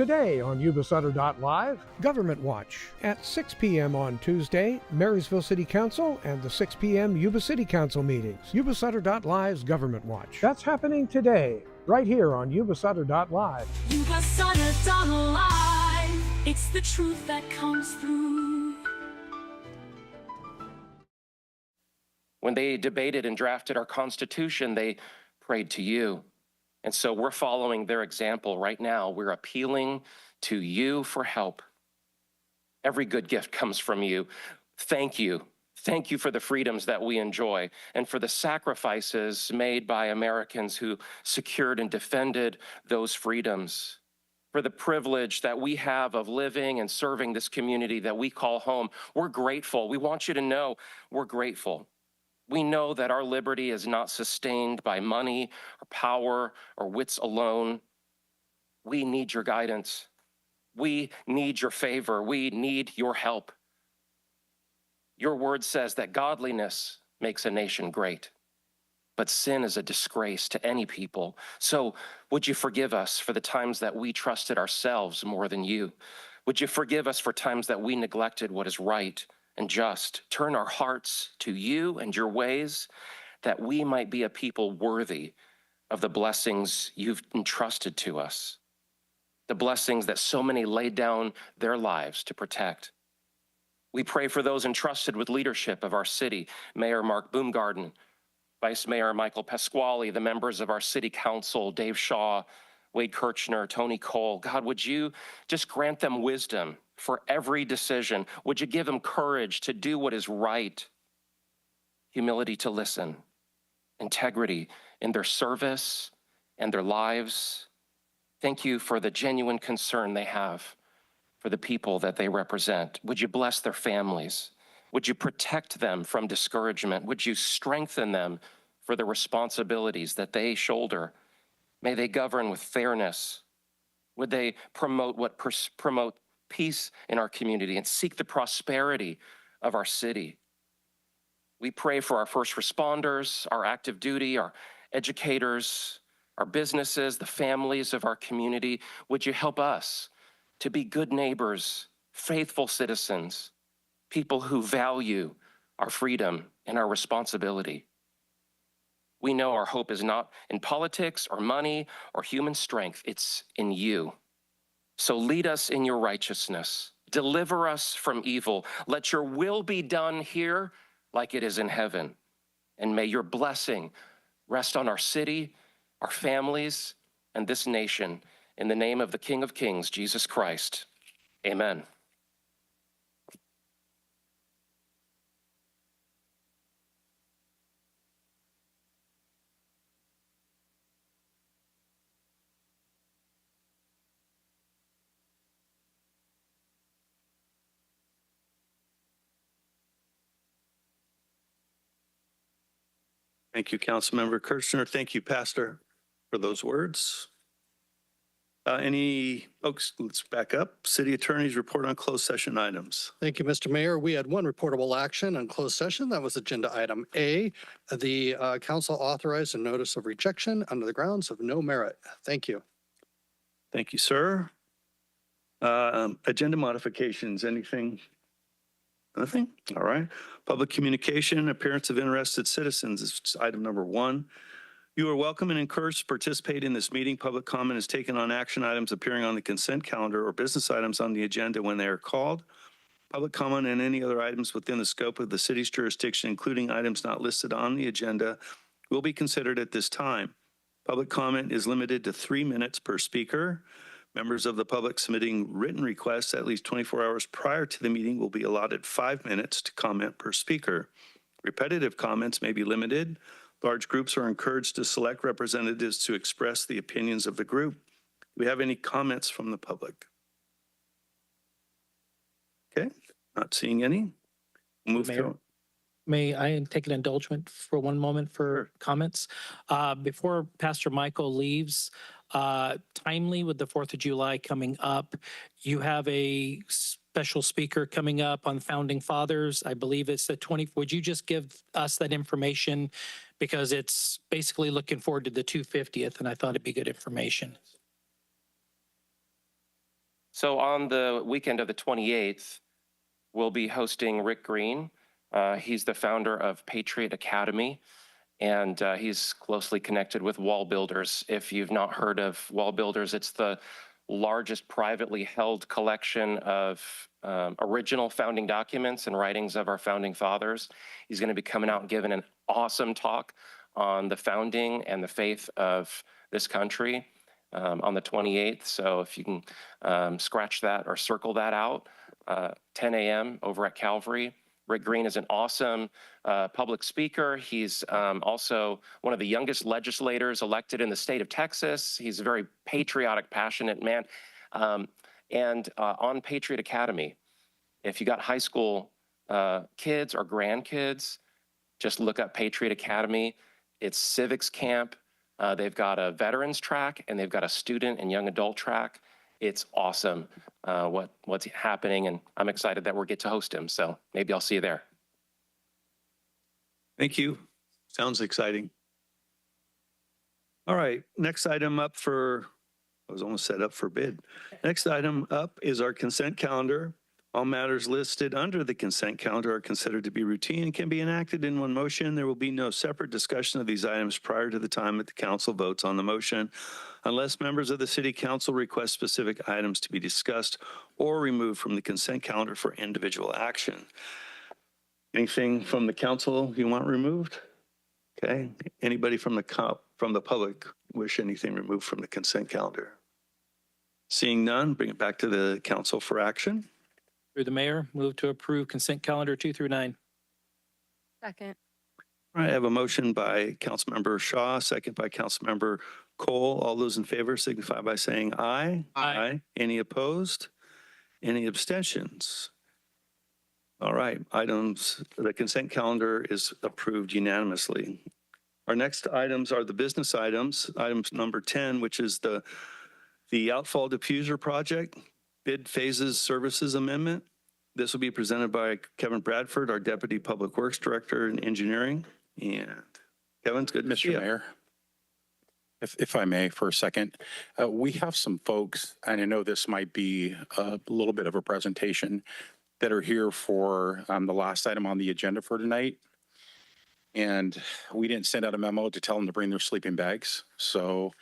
today on Yuba-Sutter.LIVE. Government Watch. At 6 p.m. on Tuesday, Marysville City Council and the 6 p.m. Yuba City Council meetings. Yuba-Sutter.LIVE's Government Watch. That's happening today, right here on Yuba-Sutter.LIVE. Yuba-Sutter.LIVE. It's the truth that comes through. When they debated and drafted our Constitution, they prayed to you. And so we're following their example right now. We're appealing to you for help. Every good gift comes from you. Thank you. Thank you for the freedoms that we enjoy and for the sacrifices made by Americans who secured and defended those freedoms. For the privilege that we have of living and serving this community that we call home. We're grateful. We want you to know we're grateful. We know that our liberty is not sustained by money or power or wits alone. We need your guidance. We need your favor. We need your help. Your word says that godliness makes a nation great, but sin is a disgrace to any people. So would you forgive us for the times that we trusted ourselves more than you? Would you forgive us for times that we neglected what is right and just? Turn our hearts to you and your ways, that we might be a people worthy of the blessings you've entrusted to us, the blessings that so many laid down their lives to protect. We pray for those entrusted with leadership of our city, Mayor Mark Boomgarden, Vice Mayor Michael Pasquale, the members of our city council, Dave Shaw, Wade Kirchner, Tony Cole. God, would you just grant them wisdom for every decision? Would you give them courage to do what is right, humility to listen, integrity in their service and their lives? Thank you for the genuine concern they have for the people that they represent. Would you bless their families? Would you protect them from discouragement? Would you strengthen them for the responsibilities that they shoulder? May they govern with fairness. Would they promote promote peace in our community and seek the prosperity of our city? We pray for our first responders, our active duty, our educators, our businesses, the families of our community. Would you help us to be good neighbors, faithful citizens, people who value our freedom and our responsibility? We know our hope is not in politics or money or human strength. It's in you. So lead us in your righteousness. Deliver us from evil. Let your will be done here like it is in heaven. And may your blessing rest on our city, our families, and this nation. In the name of the King of Kings, Jesus Christ. Amen. Thank you, Councilmember Kirchner. Thank you, Pastor, for those words. Let's back up. City Attorney's report on closed session items. Thank you, Mr. Mayor. We had one reportable action on closed session. That was agenda item A. The council authorized a notice of rejection under the grounds of no merit. Thank you. Thank you, sir. Agenda modifications, anything? Nothing? All right. Public communication, appearance of interested citizens is item number 1. You are welcome and encouraged to participate in this meeting. Public comment is taken on action items appearing on the consent calendar or business items on the agenda when they are called. Public comment on any other items within the scope of the city's jurisdiction, including items not listed on the agenda, will be considered at this time. Public comment is limited to 3 minutes per speaker. Members of the public submitting written requests at least 24 hours prior to the meeting will be allotted 5 minutes to comment per speaker. Repetitive comments may be limited. Large groups are encouraged to select representatives to express the opinions of the group. Do we have any comments from the public? Okay, not seeing any. Move through. May I take an indulgence for one moment for Sure. comments? Before Pastor Michael leaves, timely with the 4th of July coming up, you have a special speaker coming up on Founding Fathers. I believe it's the 20th. Would you just give us that information? Because it's basically looking forward to the 250th, and I thought it'd be good information. So on the weekend of the 28th, we'll be hosting Rick Green. He's the founder of Patriot Academy, and he's closely connected with Wall Builders. If you've not heard of Wall Builders, it's the largest privately held collection of original founding documents and writings of our founding fathers. He's going to be coming out and giving an awesome talk on the founding and the faith of this country on the 28th. So if you can scratch that or circle that out, 10 a.m. over at Calvary. Rick Green is an awesome public speaker. He's also one of the youngest legislators elected in the state of Texas. He's a very patriotic, passionate man. And on Patriot Academy, if you got high school kids or grandkids, just look up Patriot Academy. It's civics camp. They've got a veterans track and they've got a student and young adult track. It's awesome what's happening, and I'm excited that we'll get to host him. So maybe I'll see you there. Thank you. Sounds exciting. All right, next item up for, I was almost set up for bid. Next item up is our consent calendar. All matters listed under the consent calendar are considered to be routine and can be enacted in one motion. There will be no separate discussion of these items prior to the time that the council votes on the motion, unless members of the city council request specific items to be discussed or removed from the consent calendar for individual action. Anything from the council you want removed? Okay. Anybody from the public wish anything removed from the consent calendar? Seeing none, bring it back to the council for action. Through the mayor, move to approve consent calendar 2 through 9. Second. All right, I have a motion by Councilmember Shaw, second by Councilmember Cole. All those in favor signify by saying aye. Aye. Any opposed? Any abstentions? All right, the consent calendar is approved unanimously. Our next items are the business items. Item number 10, which is the outfall diffuser project, bid phases services amendment. This will be presented by Kevin Bradford, our Deputy Public Works Director in Engineering. And Kevin's good to see you. Mr. Mayor, if I may for a second, we have some folks, and I know this might be a little bit of a presentation, that are here for the last item on the agenda for tonight. And we didn't send out a memo to tell them to bring their sleeping bags. So,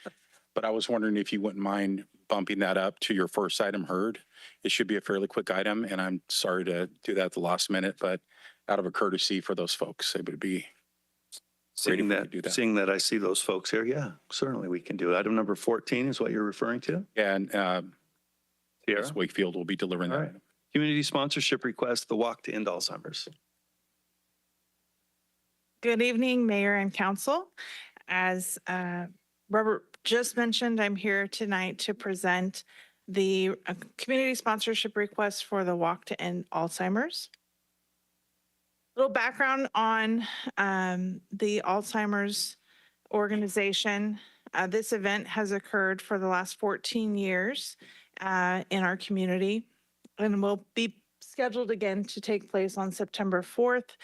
but I was wondering if you wouldn't mind bumping that up to your first item heard. It should be a fairly quick item, and I'm sorry to do that at the last minute, but out of a courtesy for those folks, it would be great if we could do that. Seeing that I see those folks here, yeah, certainly we can do it. Item number 14 is what you're referring to? Yeah, and Here. Ms. Wakefield will be delivering All that. right. Community sponsorship request, the Walk to End Alzheimer's. Good evening, Mayor and Council. As Robert just mentioned, I'm here tonight to present the community sponsorship request for the Walk to End Alzheimer's. Little background on the Alzheimer's organization. This event has occurred for the last 14 years in our community and will be scheduled again to take place on September 4th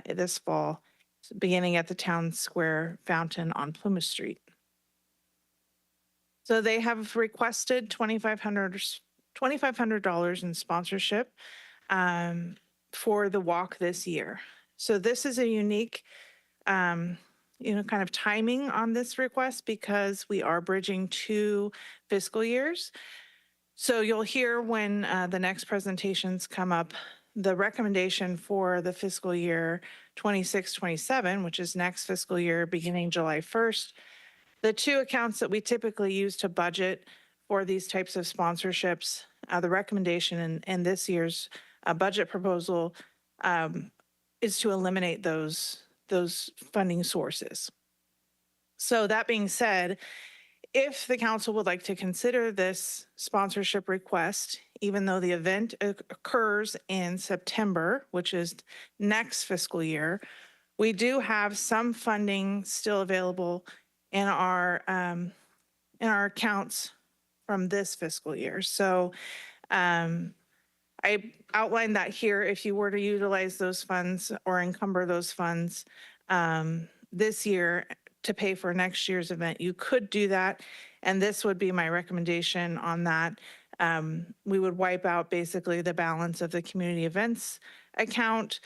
this fall, beginning at the Town Square Fountain on Plymouth Street. So they have requested $2,500 in sponsorship for the walk this year. So this is a unique, kind of timing on this request because we are bridging 2 fiscal years. So you'll hear when the next presentations come up, the recommendation for the fiscal year 26-27, which is next fiscal year beginning July 1st. The 2 accounts that we typically use to budget for these types of sponsorships, the recommendation in this year's budget proposal is to eliminate those funding sources. So that being said, if the council would like to consider this sponsorship request, even though the event occurs in September, which is next fiscal year, we do have some funding still available in our accounts from this fiscal year. So I outlined that here. If you were to utilize those funds or encumber those funds this year to pay for next year's event, you could do that. And this would be my recommendation on that. We would wipe out basically the balance of the community events account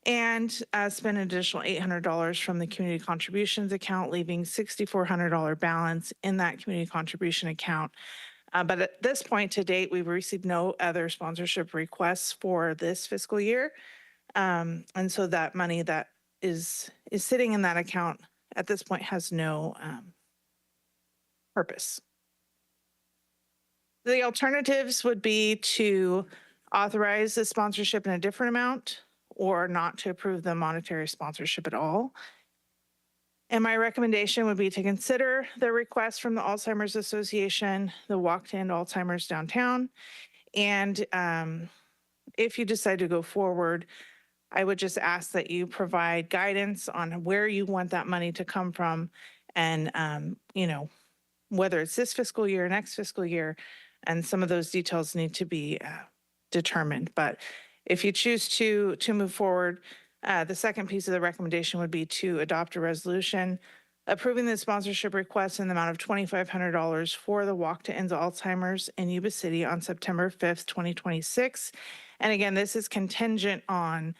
and spend an additional $800 from the community contributions account, leaving $6,400 balance in that community contribution account. But at this point to date, we've received no other sponsorship requests for this fiscal year. And so that money that is sitting in that account at this point has no purpose. The alternatives would be to authorize the sponsorship in a different amount or not to approve the monetary sponsorship at all. And my recommendation would be to consider the request from the Alzheimer's Association, the Walk to End Alzheimer's Downtown. And if you decide to go forward, I would just ask that you provide guidance on where you want that money to come from and, you know, whether it's this fiscal year, next fiscal year, and some of those details need to be determined. But if you choose to move forward, the second piece of the recommendation would be to adopt a resolution approving the sponsorship request in the amount of $2,500 for the Walk to End Alzheimer's in Yuba City on September 5th, 2026. And again, this is contingent on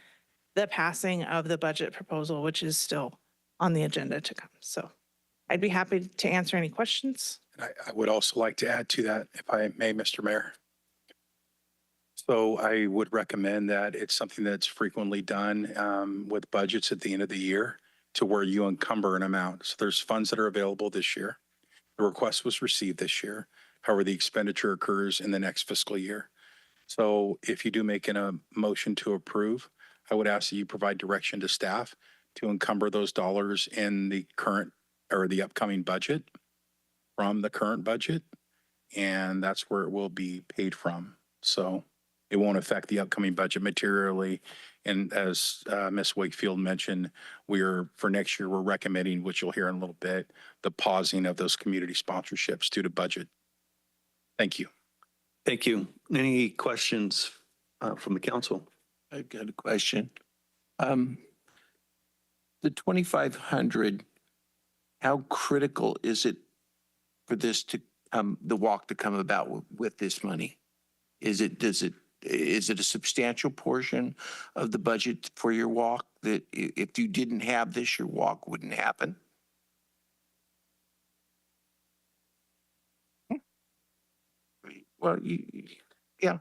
the passing of the budget proposal, which is still on the agenda to come. So I'd be happy to answer any questions. I would also like to add to that, if I may, Mr. Mayor. So I would recommend that it's something that's frequently done with budgets at the end of the year to where you encumber an amount. So there's funds that are available this year. The request was received this year. However, the expenditure occurs in the next fiscal year. So if you do make a motion to approve, I would ask that you provide direction to staff to encumber those dollars in the current or the upcoming budget from the current budget. And that's where it will be paid from. So it won't affect the upcoming budget materially. And as Ms. Wakefield mentioned, for next year, we're recommending, which you'll hear in a little bit, the pausing of those community sponsorships due to budget. Thank you. Thank you. Any questions from the council? I've got a question. The 2,500, how critical is it for this to the walk to come about with this money? Is it a substantial portion of the budget for your walk that if you didn't have this, your walk wouldn't happen? Well, yeah.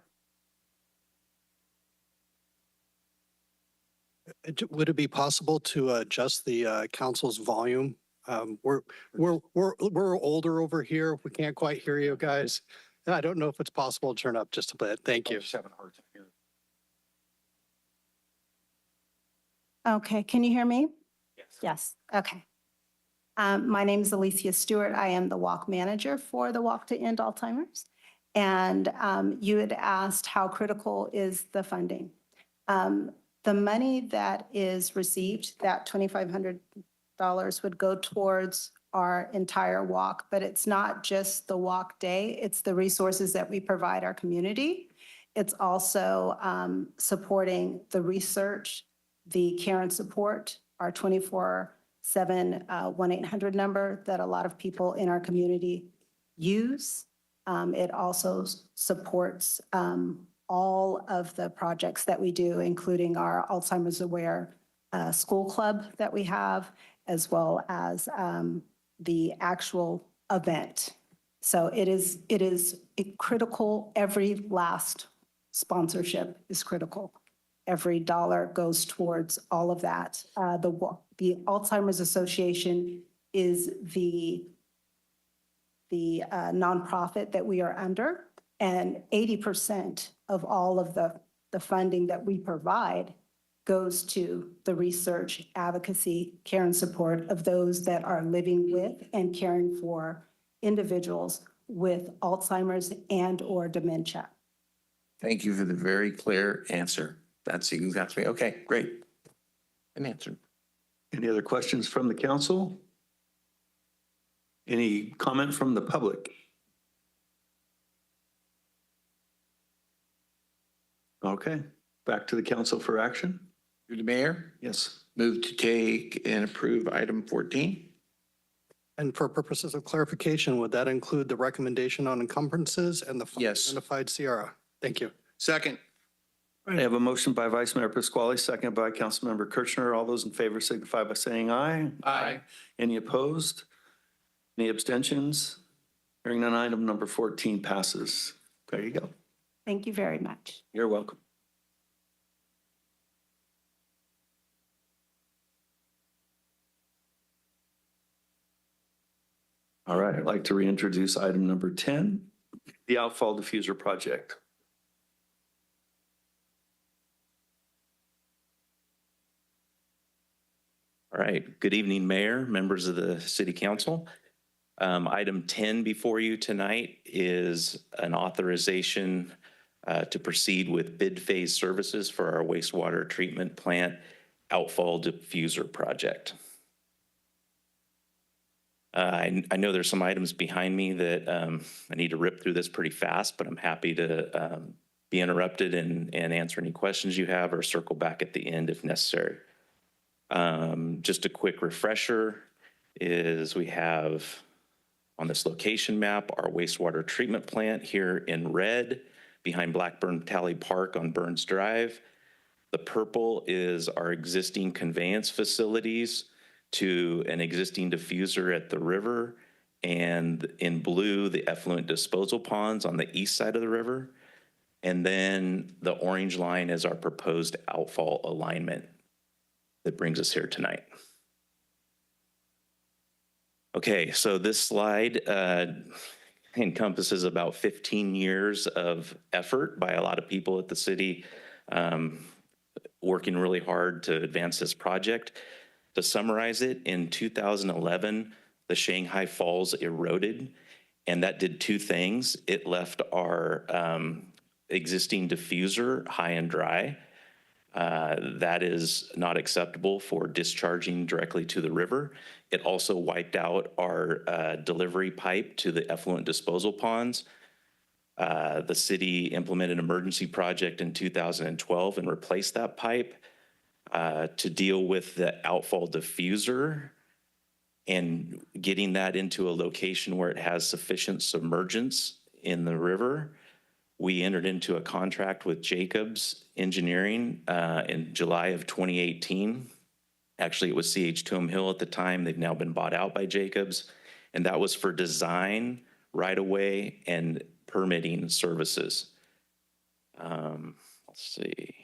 Would it be possible to adjust the council's volume? We're older over here. We can't quite hear you guys. I don't know if it's possible to turn up just a bit. Thank you. Okay, can you hear me? Yes. Yes, okay. My name is Alicia Stewart. I am the walk manager for the Walk to End Alzheimer's. And you had asked how critical is the funding. The money that is received, that $2,500 would go towards our entire walk, but it's not just the walk day, it's the resources that we provide our community. It's also supporting the research, the care and support, our 24/7 1-800 number that a lot of people in our community use. It also supports all of the projects that we do, including our Alzheimer's Aware school club that we have, as well as the actual event. So it is critical. Every last sponsorship is critical. Every dollar goes towards all of that. The Alzheimer's Association is the nonprofit that we are under, and 80% of all of the funding that we provide goes to the research, advocacy, care, and support of those that are living with and caring for individuals with Alzheimer's and/or dementia. Thank you for the very clear answer. That's exactly, okay, great. An answer. Any other questions from the council? Any comment from the public? Okay, back to the council for action. Through the mayor, Yes. move to take and approve item 14. And for purposes of clarification, would that include the recommendation on encumbrances and the fund Yes. identified Sierra? Thank you. Second. All right, I have a motion by Vice Mayor Pasquale, second by Councilmember Kirchner. All those in favor signify by saying aye. Aye. Any opposed? Any abstentions? Hearing none, item number 14 passes. There you go. Thank you very much. You're welcome. All right, I'd like to reintroduce item number 10, the outfall diffuser project. All right. Good evening, Mayor, members of the City Council. Item 10 before you tonight is an authorization to proceed with bid phase services for our wastewater treatment plant outfall diffuser project. I know there's some items behind me that I need to rip through this pretty fast, but I'm happy to be interrupted and answer any questions you have or circle back at the end if necessary. Just a quick refresher is we have on this location map our wastewater treatment plant here in red behind Blackburn Tally Park on Burns Drive. The purple is our existing conveyance facilities to an existing diffuser at the river, and in blue, the effluent disposal ponds on the east side of the river. And then the orange line is our proposed outfall alignment that brings us here tonight. Okay, so this slide encompasses about 15 years of effort by a lot of people at the city working really hard to advance this project. To summarize it, in 2011, the Shanghai Falls eroded, and that did two things. It left our existing diffuser high and dry. That is not acceptable for discharging directly to the river. It also wiped out our delivery pipe to the effluent disposal ponds. The city implemented an emergency project in 2012 and replaced that pipe to deal with the outfall diffuser and getting that into a location where it has sufficient submergence in the river. We entered into a contract with Jacobs Engineering in July of 2018. Actually, it was CH Tom Hill at the time. They've now been bought out by Jacobs. And that was for design, right-of-way, and permitting services. Let's see.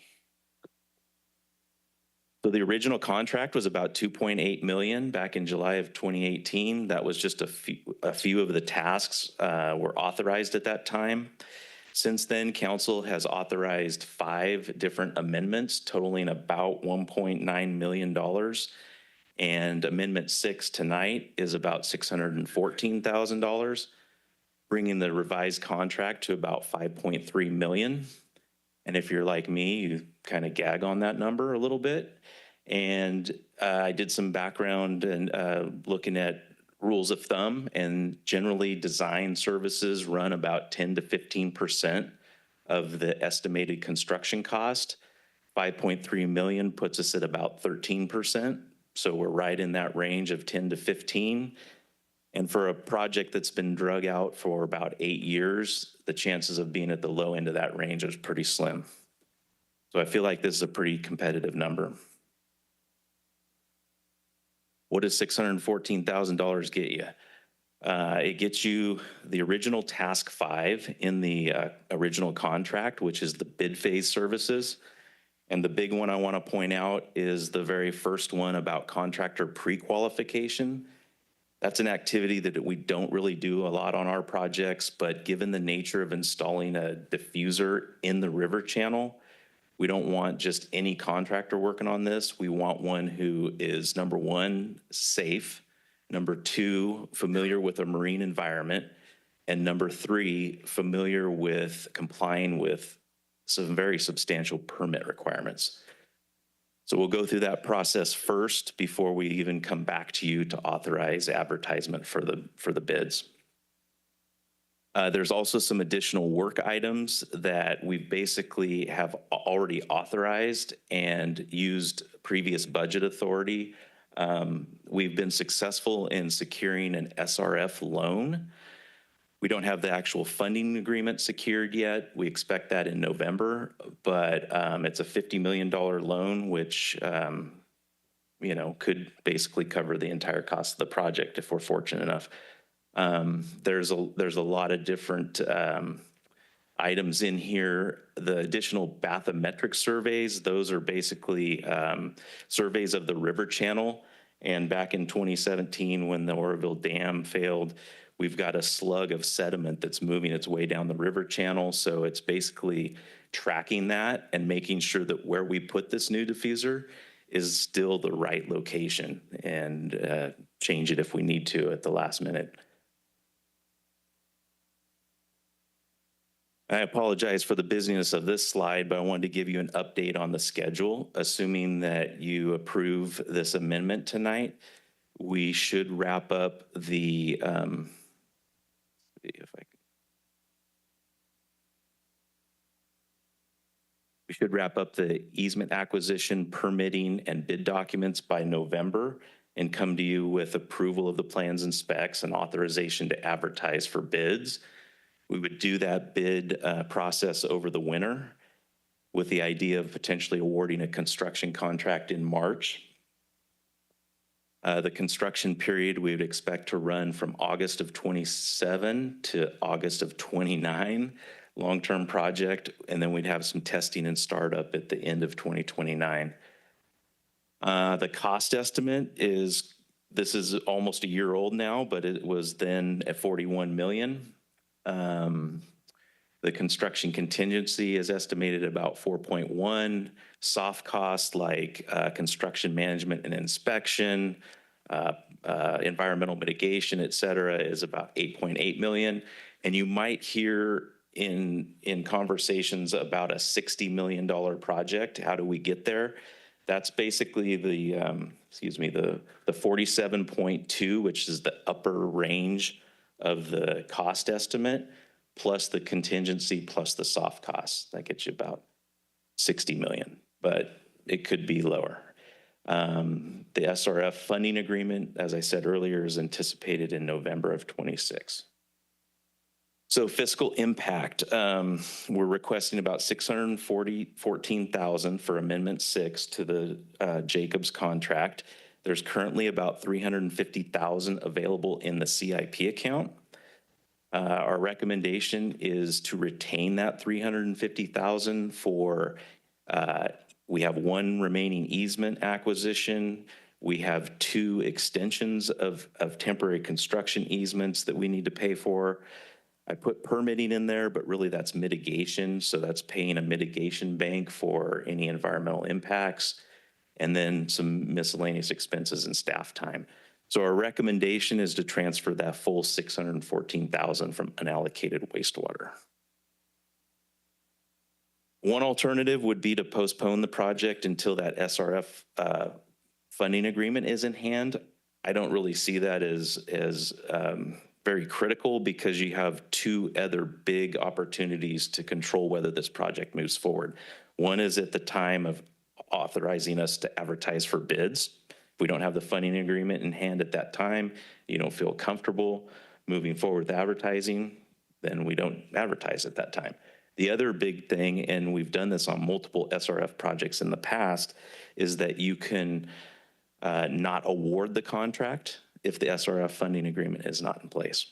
So the original contract was about $2.8 million back in July of 2018. That was just a few of the tasks were authorized at that time. Since then, council has authorized 5 different amendments totaling about $1.9 million. And Amendment 6 tonight is about $614,000, bringing the revised contract to about $5.3 million. And if you're like me, you kind of gag on that number a little bit. And I did some background and looking at rules of thumb, and generally design services run about 10 to 15% of the estimated construction cost. 5.3 million puts us at about 13%. So we're right in that range of 10 to 15. And for a project that's been drug out for about 8 years, the chances of being at the low end of that range is pretty slim. So I feel like this is a pretty competitive number. What does $614,000 get you? It gets you the original task 5 in the original contract, which is the bid phase services. And the big one I want to point out is the very first one about contractor pre-qualification. That's an activity that we don't really do a lot on our projects, but given the nature of installing a diffuser in the river channel, we don't want just any contractor working on this. We want one who is, number one, safe, number 2, familiar with a marine environment, and number 3, familiar with complying with some very substantial permit requirements. So we'll go through that process first before we even come back to you to authorize advertisement for the bids. There's also some additional work items that we basically have already authorized and used previous budget authority We've been successful in securing an SRF loan. We don't have the actual funding agreement secured yet. We expect that in November, but it's a $50 million loan, which could basically cover the entire cost of the project if we're fortunate enough. There's a lot of different items in here. The additional bathymetric surveys, those are basically surveys of the river channel. And back in 2017, when the Oroville Dam failed, we've got a slug of sediment that's moving its way down the river channel. So it's basically tracking that and making sure that where we put this new diffuser is still the right location, and change it if we need to at the last minute. I apologize for the busyness of this slide, but I wanted to give you an update on the schedule. Assuming that you approve this amendment tonight, we should wrap up the, we should wrap up the easement acquisition, permitting, and bid documents by November and come to you with approval of the plans and specs and authorization to advertise for bids. We would do that bid process over the winter with the idea of potentially awarding a construction contract in March. The construction period we would expect to run from August of 27 to August of 29, long-term project, and then we'd have some testing and startup at the end of 2029. The cost estimate is, this is almost a year old now, but it was then at $41 million. The construction contingency is estimated about 4.1. Soft costs like construction management and inspection, environmental mitigation, et cetera, is about 8.8 million. And you might hear in conversations about a $60 million project. How do we get there? That's basically the, the 47.2, which is the upper range of the cost estimate, plus the contingency, plus the soft costs. That gets you about 60 million, but it could be lower. The SRF funding agreement, as I said earlier, is anticipated in November of 26. So fiscal impact, we're requesting about $614,000 for Amendment 6 to the Jacobs contract. There's currently about $350,000 available in the CIP account. Our recommendation is to retain that $350,000 for, we have one remaining easement acquisition. We have 2 extensions of temporary construction easements that we need to pay for. I put permitting in there, but really that's mitigation. So that's paying a mitigation bank for any environmental impacts, and then some miscellaneous expenses and staff time. So our recommendation is to transfer that full $614,000 from unallocated wastewater. One alternative would be to postpone the project until that SRF funding agreement is in hand. I don't really see that as very critical, because you have 2 other big opportunities to control whether this project moves forward. One is at the time of authorizing us to advertise for bids. If we don't have the funding agreement in hand at that time, you don't feel comfortable moving forward with advertising, then we don't advertise at that time. The other big thing, and we've done this on multiple SRF projects in the past, is that you can not award the contract if the SRF funding agreement is not in place.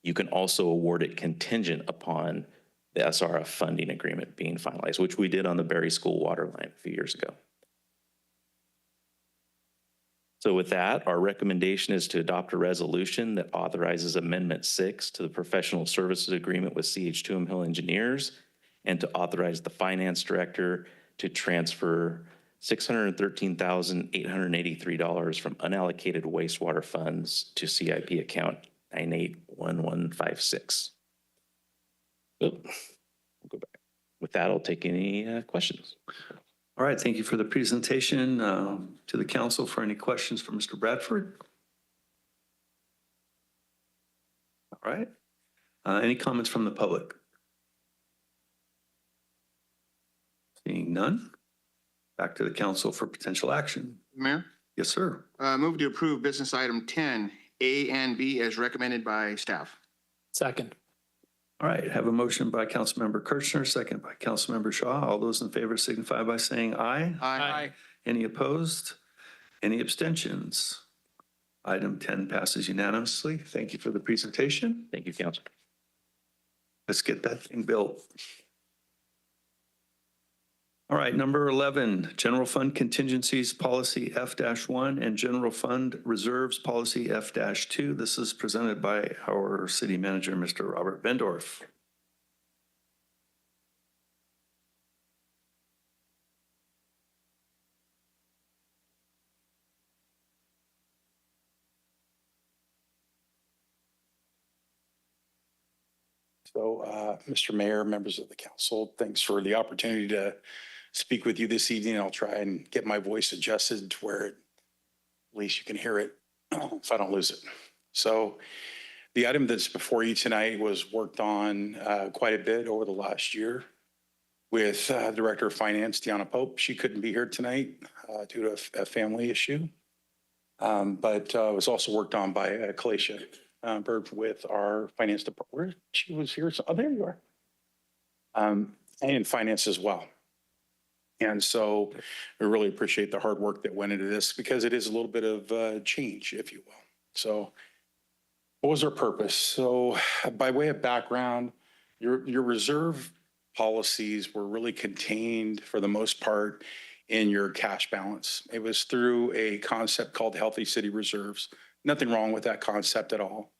You can also award it contingent upon the SRF funding agreement being finalized, which we did on the Berry School water line a few years ago. So with that, our recommendation is to adopt a resolution that authorizes Amendment 6 to the professional services agreement with CH2M Hill Engineers, and to authorize the finance director to transfer $613,883 from unallocated wastewater funds to CIP account 981156. We'll go back. With that, I'll take any questions. All right, thank you for the presentation. To the council for any questions for Mr. Bradford. All right. Any comments from the public? Seeing none. Back to the council for potential action. Mayor? Yes, sir. Move to approve business item 10, A and B as recommended by staff. Second. All right, have a motion by Councilmember Kirchner, second by Councilmember Shaw. All those in favor signify by saying aye. Aye. Any opposed? Any abstentions? Item 10 passes unanimously. Thank you for the presentation. Thank you, Council. Let's get that thing built. All right, number 11, General Fund Contingencies Policy F-1 and General Fund Reserves Policy F-2. This is presented by our city manager, Mr. Robert Bendorf. So, Mr. Mayor, members of the council, thanks for the opportunity to speak with you this evening. I'll try and get my voice adjusted to where at least you can hear it if I don't lose it. So the item that's before you tonight was worked on quite a bit over the last year with Director of Finance, Deanna Pope. She couldn't be here tonight due to a family issue, but it was also worked on by Kalacia Bird with our finance department. Where she was here. So, oh, there you are. And finance as well. And so I really appreciate the hard work that went into this because it is a little bit of change, if you will. So what was our purpose? So by way of background, your reserve policies were really contained for the most part in your cash balance. It was through a concept called Healthy City Reserves. Nothing wrong with that concept at all.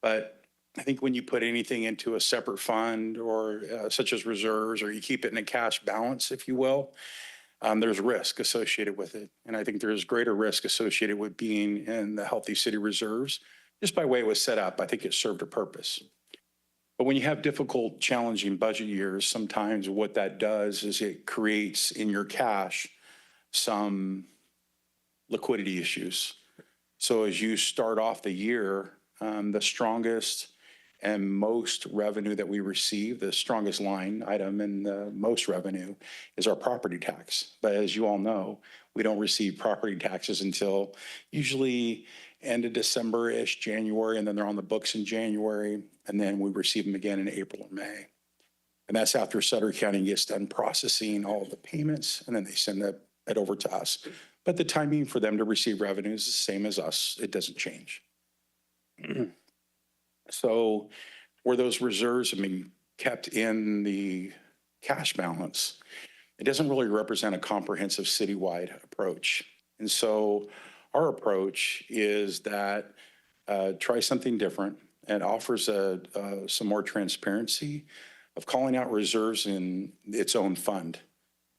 But I think when you put anything into a separate fund or such as reserves, or you keep it in a cash balance, if you will, there's risk associated with it. And I think there's greater risk associated with being in the Healthy City Reserves. Just by way it was set up, I think it served a purpose. But when you have difficult, challenging budget years, sometimes what that does is it creates in your cash some liquidity issues. So as you start off the year, the strongest and most revenue that we receive, the strongest line item and the most revenue is our property tax. But as you all know, we don't receive property taxes until usually end of December-ish, January, and then they're on the books in January, and then we receive them again in April or May. And that's after Sutter County gets done processing all of the payments, and then they send it over to us. But the timing for them to receive revenue is the same as us. It doesn't change. So where those reserves have been kept in the cash balance, it doesn't really represent a comprehensive citywide approach. And so our approach is that try something different and offers some more transparency of calling out reserves in its own fund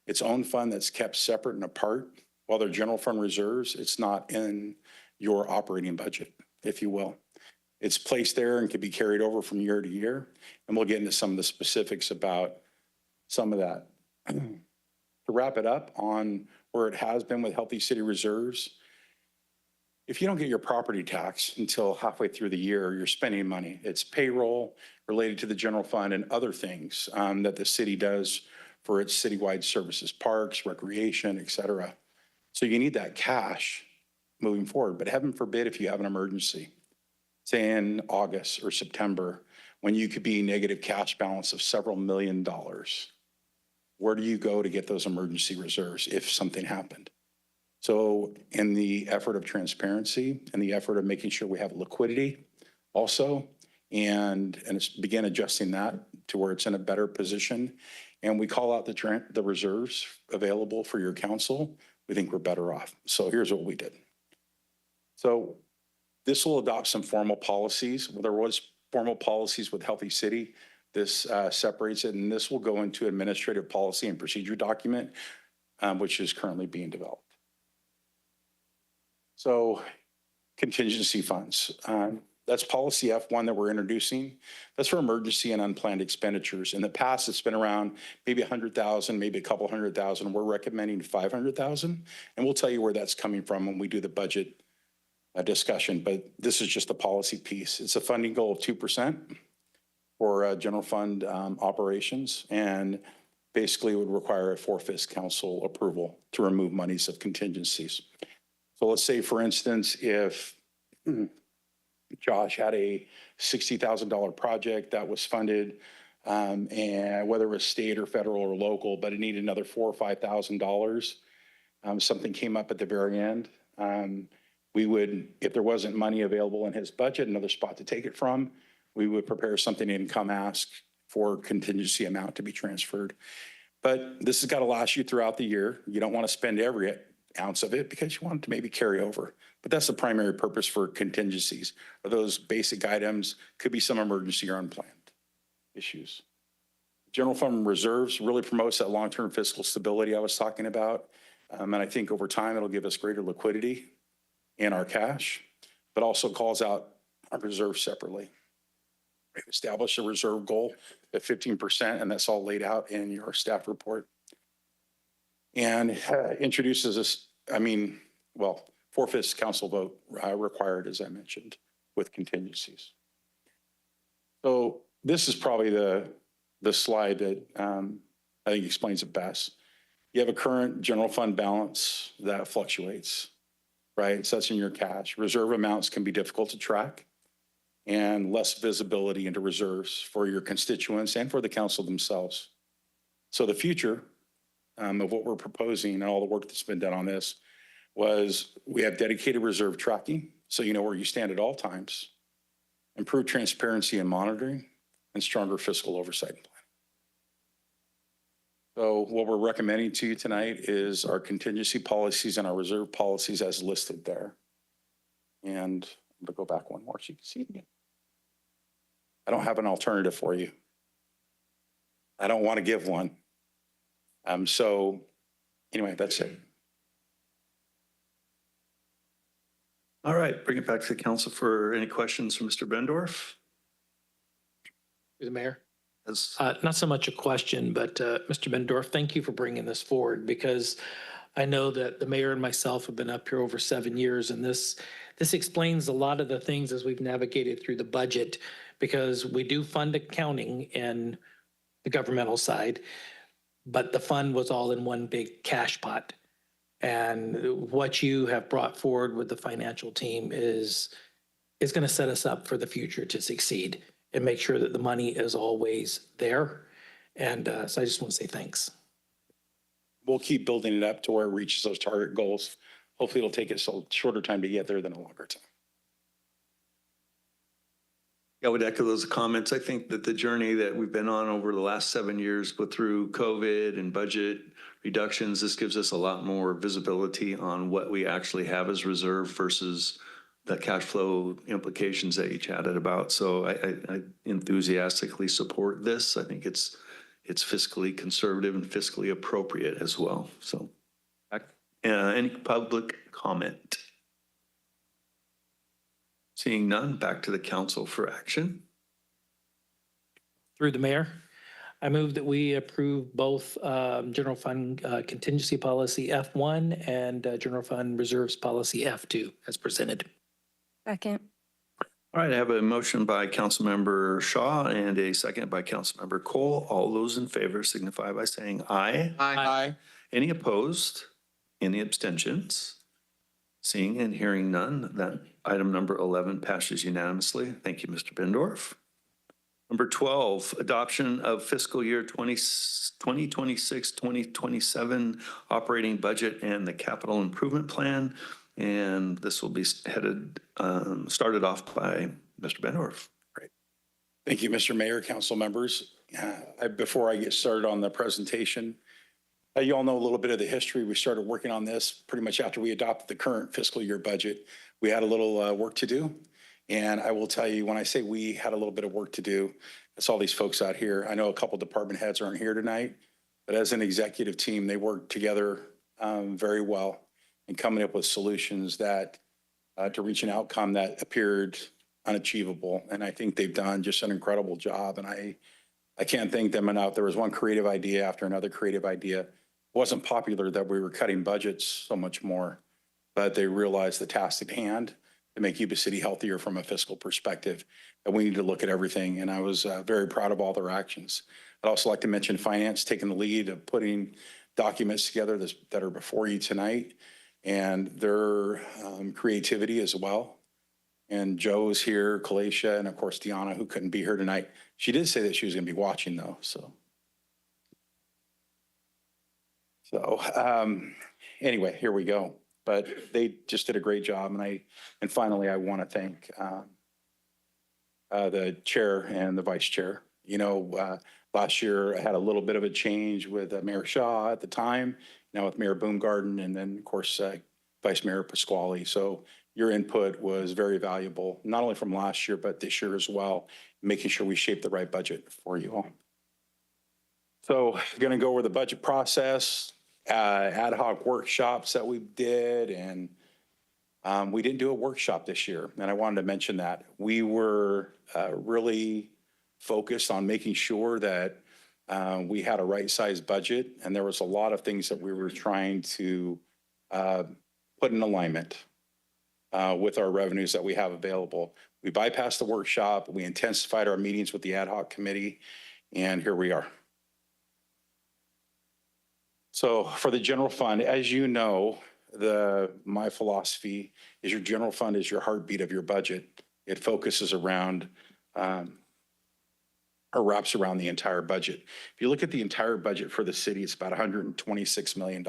that's kept separate and apart. While they're general fund reserves, it's not in your operating budget, if you will. It's placed there and can be carried over from year to year. And we'll get into some of the specifics about some of that. To wrap it up on where it has been with Healthy City Reserves, if you don't get your property tax until halfway through the year, you're spending money. It's payroll related to the general fund and other things that the city does for its citywide services, parks, recreation, et cetera. So you need that cash moving forward. But heaven forbid if you have an emergency, say in August or September, when you could be negative cash balance of several $1 million. Where do you go to get those emergency reserves if something happened? So in the effort of transparency and the effort of making sure we have liquidity also, and begin adjusting that to where it's in a better position, and we call out the reserves available for your council, we think we're better off. So here's what we did. So this will adopt some formal policies. Well, there was formal policies with Healthy City. This separates it, and this will go into administrative policy and procedure document, which is currently being developed. So contingency funds. That's policy F1 that we're introducing. That's for emergency and unplanned expenditures. In the past, it's been around maybe 100,000, maybe a couple 100,000. We're recommending 500,000, and we'll tell you where that's coming from when we do the budget discussion, but this is just a policy piece. It's a funding goal of 2% for general fund operations, and basically would require a 4/5 council approval to remove monies of contingencies. So let's say, for instance, if Josh had a $60,000 project that was funded, and whether it was state or federal or local, but it needed another $4,000 or $5,000, something came up at the very end. We would, if there wasn't money available in his budget, another spot to take it from, we would prepare something and come ask for contingency amount to be transferred. But this has got to last you throughout the year. You don't want to spend every ounce of it because you want it to maybe carry over. But that's the primary purpose for contingencies. Are those basic items, could be some emergency or unplanned issues. General fund reserves really promotes that long-term fiscal stability I was talking about. And I think over time, it'll give us greater liquidity in our cash, but also calls out our reserves separately. We've established a reserve goal at 15%, and that's all laid out in your staff report. And introduces us, well, 4/5 council vote required, as I mentioned, with contingencies. So this is probably the slide that I think explains it best. You have a current general fund balance that fluctuates, right? So that's in your cash. Reserve amounts can be difficult to track, and less visibility into reserves for your constituents and for the council themselves. So the future of what we're proposing and all the work that's been done on this was we have dedicated reserve tracking, so you know where you stand at all times, improved transparency and monitoring, and stronger fiscal oversight and planning. So what we're recommending to you tonight is our contingency policies and our reserve policies as listed there. And I'm gonna go back one more so you can see it again. I don't have an alternative for you. I don't want to give one. So anyway, that's it. All right, bring it back to the council for any questions from Mr. Bendorf. The mayor. As Not so much a question, but Mr. Bendorf, thank you for bringing this forward, because I know that the mayor and myself have been up here over 7 years, and this explains a lot of the things as we've navigated through the budget, because we do fund accounting in the governmental side, but the fund was all in one big cash pot. And what you have brought forward with the financial team is going to set us up for the future to succeed and make sure that the money is always there. And so I just want to say thanks. We'll keep building it up to where it reaches those target goals. Hopefully it'll take us a shorter time to get there than a longer time. I would echo those comments. I think that the journey that we've been on over the last 7 years, but through COVID and budget reductions, this gives us a lot more visibility on what we actually have as reserve versus the cash flow implications that you chatted about. So I enthusiastically support this. I think it's fiscally conservative and fiscally appropriate as well. So any public comment? Seeing none, back to the council for action. Through the mayor, I move that we approve both general fund contingency policy F1 and general fund reserves policy F2 as presented. Second. All right, I have a motion by Councilmember Shaw and a second by Councilmember Cole. All those in favor signify by saying aye. Aye. Any opposed? Any abstentions? Seeing and hearing none, that item number 11 passes unanimously. Thank you, Mr. Bendorf. Number 12, adoption of fiscal year 2026-2027 operating budget and the capital improvement plan. And this will be started off by Mr. Bendorf. Great. Thank you, Mr. Mayor, council members. Before I get started on the presentation, you all know a little bit of the history. We started working on this pretty much after we adopted the current fiscal year budget. We had a little work to do. And I will tell you, when I say we had a little bit of work to do, it's all these folks out here. I know a couple department heads aren't here tonight, but as an executive team, they worked together very well in coming up with solutions that to reach an outcome that appeared unachievable. And I think they've done just an incredible job. And I can't thank them enough. There was one creative idea after another creative idea. It wasn't popular that we were cutting budgets so much more, but they realized the task at hand to make Yuba City healthier from a fiscal perspective. And we need to look at everything. And I was very proud of all their actions. I'd also like to mention finance taking the lead of putting documents together that are before you tonight. and their creativity as well. And Joe's here, Kalacia, and of course, Deanna, who couldn't be here tonight. She did say that she was going to be watching though, so. Anyway, here we go. But they just did a great job. And finally, I want to thank the chair and the vice chair. You know, last year I had a little bit of a change with Mayor Shaw at the time, now with Mayor Boomgarden, and then of course, Vice Mayor Pasquale. So your input was very valuable, not only from last year, but this year as well, making sure we shape the right budget for you all. So I'm going to go over the budget process, ad hoc workshops that we did, and we didn't do a workshop this year. And I wanted to mention that. We were really focused on making sure that we had a right-sized budget, and there was a lot of things that we were trying to put in alignment with our revenues that we have available. We bypassed the workshop, we intensified our meetings with the ad hoc committee, and here we are. So for the general fund, as you know, my philosophy is your general fund is your heartbeat of your budget. It focuses around or wraps around the entire budget. If you look at the entire budget for the city, it's about $126 million.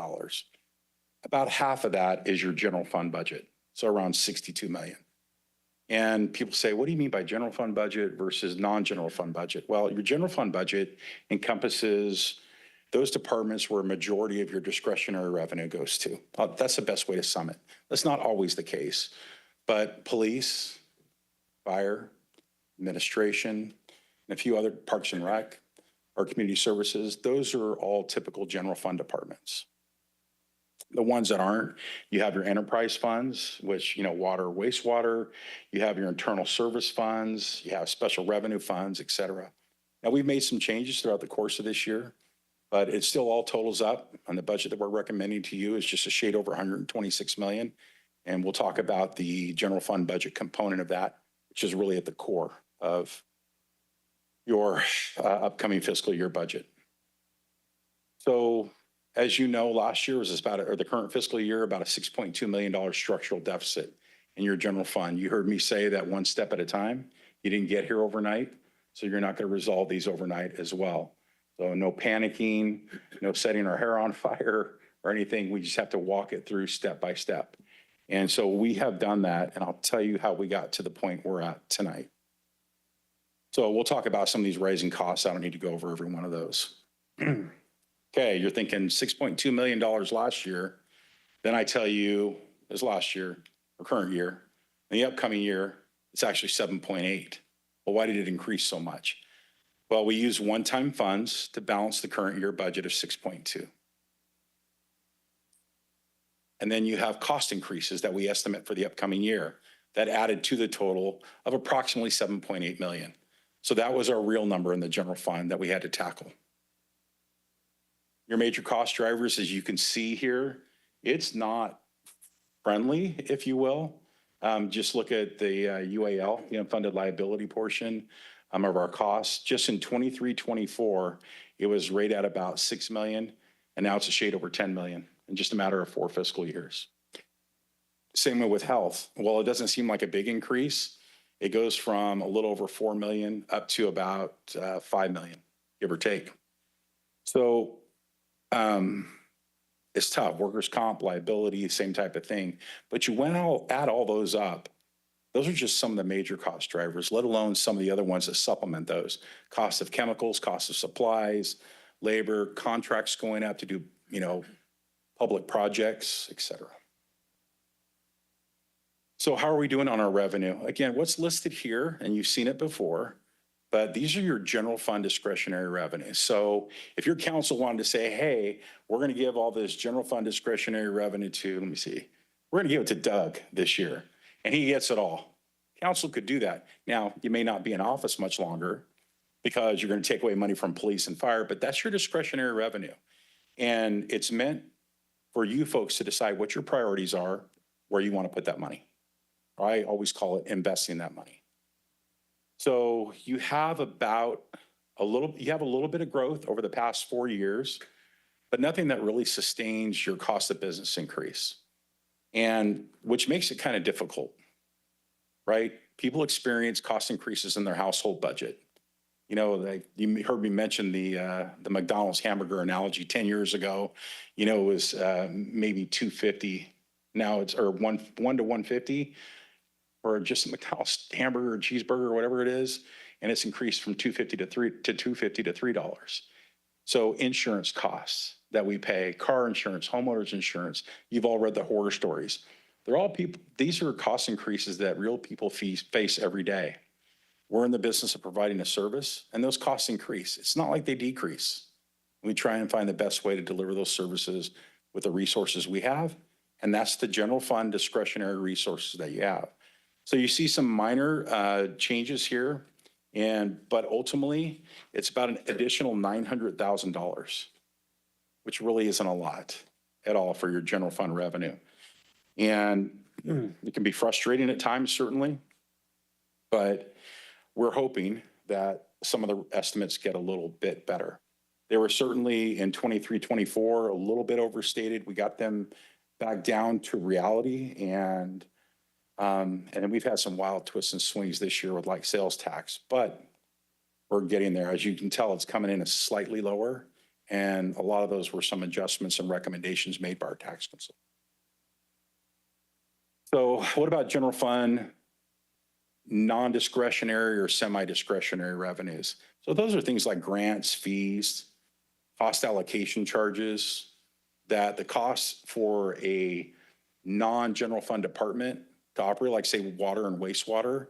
About half of that is your general fund budget, so around $62 million. And people say, what do you mean by general fund budget versus non-general fund budget? Well, your general fund budget encompasses those departments where a majority of your discretionary revenue goes to. That's the best way to sum it. That's not always the case, but police, fire, administration, and a few other parks and rec, or community services, those are all typical general fund departments. The ones that aren't, you have your enterprise funds, which, you know, water, wastewater, you have your internal service funds, you have special revenue funds, et cetera. Now, we've made some changes throughout the course of this year, but it still all totals up, and the budget that we're recommending to you is just a shade over 126 million. And we'll talk about the general fund budget component of that, which is really at the core of your upcoming fiscal year budget. So as you know, last year was about, or the current fiscal year, about a $6.2 million structural deficit in your general fund. You heard me say that one step at a time. You didn't get here overnight, so you're not going to resolve these overnight as well. So no panicking, no setting our hair on fire or anything. We just have to walk it through step by step. And so we have done that, and I'll tell you how we got to the point we're at tonight. So we'll talk about some of these rising costs. I don't need to go over every one of those. Okay, you're thinking $6.2 million last year. Then I tell you, this last year, or current year, in the upcoming year, it's actually 7.8. Well, why did it increase so much? Well, we use one-time funds to balance the current year budget of 6.2. And then you have cost increases that we estimate for the upcoming year that added to the total of approximately 7.8 million. So that was our real number in the general fund that we had to tackle. Your major cost drivers, as you can see here, it's not friendly, if you will. Just look at the UAL, the unfunded liability portion of our costs. Just in 23-24, it was right at about 6 million, and now it's a shade over 10 million in just a matter of 4 fiscal years. Same way with health. Well, it doesn't seem like a big increase. It goes from a little over 4 million up to about 5 million, give or take. So it's tough. Workers' comp, liability, same type of thing. But you add all those up. Those are just some of the major cost drivers, let alone some of the other ones that supplement those. Cost of chemicals, cost of supplies, labor, contracts going up to do, you know, public projects, et cetera. So how are we doing on our revenue? Again, what's listed here, and you've seen it before, but these are your general fund discretionary revenues. So if your council wanted to say, hey, we're going to give all this general fund discretionary revenue to, let me see, we're going to give it to Doug this year, and he gets it all. Council could do that. Now, you may not be in office much longer because you're going to take away money from police and fire, but that's your discretionary revenue. And it's meant for you folks to decide what your priorities are, where you want to put that money. I always call it investing that money. So you have about a little bit of growth over the past 4 years, but nothing that really sustains your cost of business increase. and which makes it kind of difficult, right? People experience cost increases in their household budget. You know, you heard me mention the McDonald's hamburger analogy 10 years ago. You know, it was maybe $2.50. Now it's or one to $1.50 for just a McDonald's hamburger or cheeseburger or whatever it is, and it's increased from $2.50 to $2.50 to $3. So insurance costs that we pay, car insurance, homeowners insurance. You've all read the horror stories. They're all people. These are cost increases that real people face every day. We're in the business of providing a service, and those costs increase. It's not like they decrease. We try and find the best way to deliver those services with the resources we have, and that's the general fund discretionary resources that you have. So you see some minor changes here, but ultimately, it's about an additional $900,000, which really isn't a lot at all for your general fund revenue. And it can be frustrating at times, certainly, but we're hoping that some of the estimates get a little bit better. They were certainly in 23, 24, a little bit overstated. We got them back down to reality, and then we've had some wild twists and swings this year with like sales tax, but we're getting there. As you can tell, it's coming in slightly lower, and a lot of those were some adjustments and recommendations made by our tax consultant. So what about general fund non-discretionary or semi-discretionary revenues? So those are things like grants, fees, cost allocation charges, that the costs for a non-general fund department to operate, like say water and wastewater,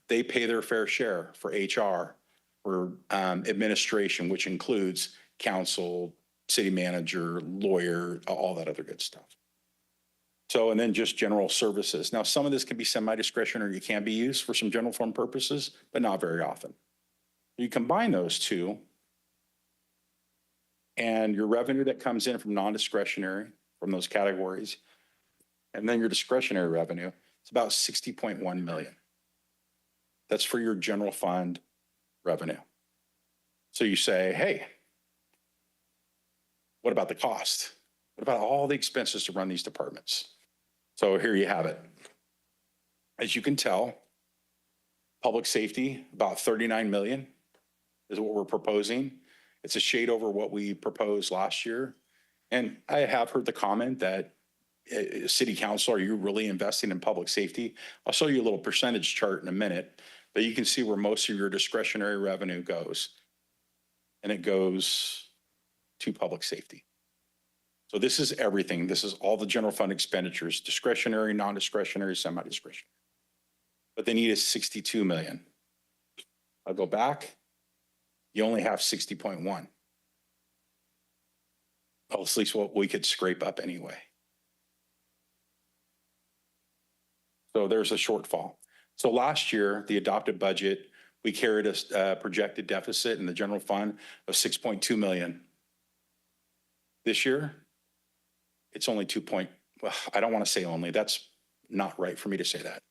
they pay their fair share for HR, for administration, which includes council, city manager, lawyer, all that other good stuff. So, and then just general services. Now, some of this can be semi-discretionary, it can be used for some general fund purposes, but not very often. You combine those two, and your revenue that comes in from non-discretionary, from those categories, and then your discretionary revenue, it's about 60.1 million. That's for your general fund revenue. So you say, hey, what about the cost? What about all the expenses to run these departments? So here you have it. As you can tell, public safety, about 39 million is what we're proposing. It's a shade over what we proposed last year. And I have heard the comment that city council, are you really investing in public safety? I'll show you a little percentage chart in a minute, but you can see where most of your discretionary revenue goes. And it goes to public safety. So this is everything. This is all the general fund expenditures, discretionary, non-discretionary, semi-discretionary. But they need is 62 million. I'll go back. You only have 60.1. Well, at least what we could scrape up anyway. So there's a shortfall. So last year, the adopted budget, we carried a projected deficit in the general fund of 6.2 million. This year, it's only well, I don't want to say only, that's not right for me to say that.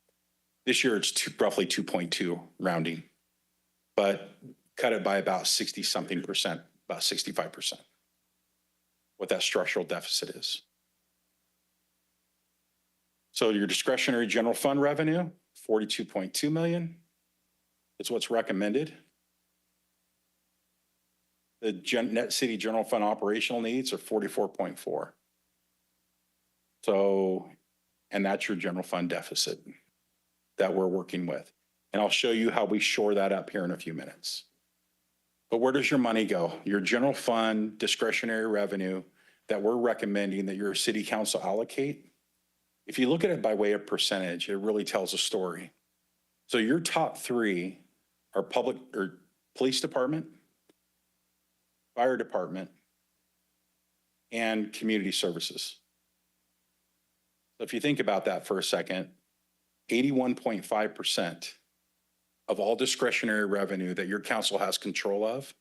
This year, it's roughly 2.2 rounding, but cut it by about 60 something percent, about 65%, what that structural deficit is. So your discretionary general fund revenue, 42.2 million is what's recommended. The net city general fund operational needs are 44.4. So, and that's your general fund deficit that we're working with. And I'll show you how we shore that up here in a few minutes. But where does your money go? Your general fund discretionary revenue that we're recommending that your city council allocate. If you look at it by way of percentage, it really tells a story. So your top three are public or police department, fire department, and community services. So if you think about that for a second, 81.5% of all discretionary revenue that your council has control of,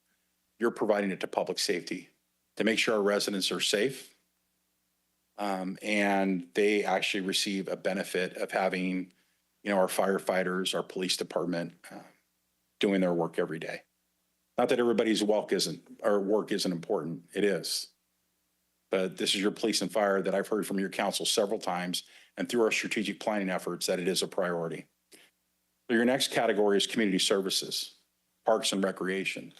you're providing it to public safety to make sure our residents are safe. And they actually receive a benefit of having, our firefighters, our police department doing their work every day. Not that everybody's work isn't important, it is. but this is your police and fire that I've heard from your council several times and through our strategic planning efforts that it is a priority. So your next category is community services, parks and recreation.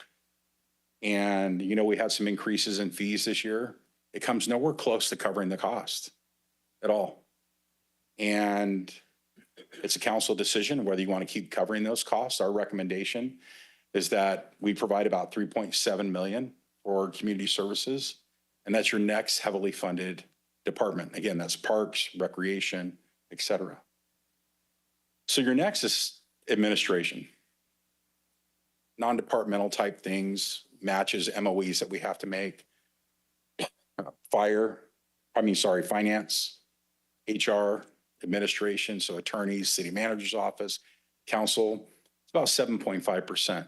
And you know, we had some increases in fees this year. It comes nowhere close to covering the cost at all. And it's a council decision whether you want to keep covering those costs. Our recommendation is that we provide about 3.7 million for community services. And that's your next heavily funded department. Again, that's parks, recreation, et cetera. So your next is administration. Non-departmental type things, matches, MOEs that we have to make. Finance, HR, administration, so attorneys, city manager's office, council, it's about 7.5%.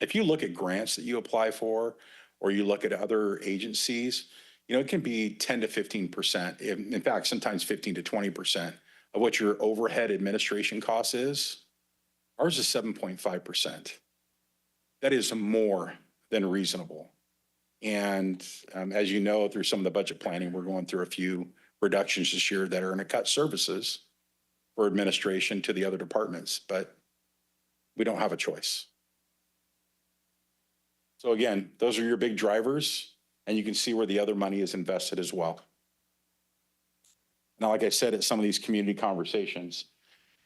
If you look at grants that you apply for, or you look at other agencies, you know, it can be 10 to 15%. In fact, sometimes 15 to 20% of what your overhead administration cost is. Ours is 7.5%. That is more than reasonable. And as you know, through some of the budget planning, we're going through a few reductions this year that are going to cut services for administration to the other departments, but we don't have a choice. So again, those are your big drivers, and you can see where the other money is invested as well. Now, like I said, at some of these community conversations,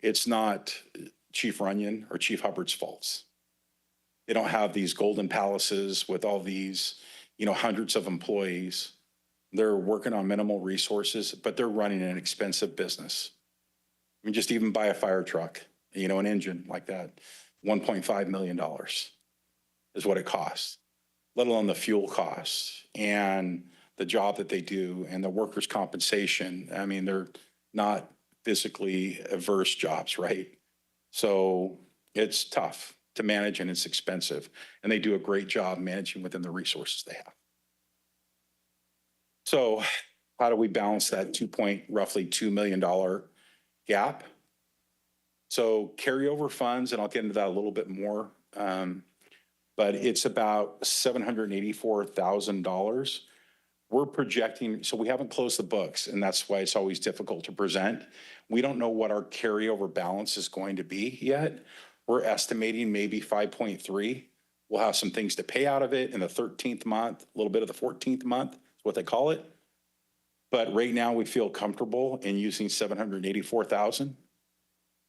it's not Chief Runyon or Chief Hubbard's faults. They don't have these golden palaces with all these, you know, hundreds of employees. They're working on minimal resources, but they're running an expensive business. I mean, just even buy a fire truck, you know, an engine like that, $1.5 million is what it costs, let alone the fuel costs and the job that they do and the workers' compensation. I mean, they're not physically averse jobs, right? So it's tough to manage and it's expensive. And they do a great job managing within the resources they have. So how do we balance that roughly $2 million gap? So carryover funds, and I'll get into that a little bit more, but it's about $784,000. We're projecting, so we haven't closed the books, and that's why it's always difficult to present. We don't know what our carryover balance is going to be yet. We're estimating maybe 5.3. We'll have some things to pay out of it in the 13th month, a little bit of the 14th month, is what they call it. But right now we feel comfortable in using 784,000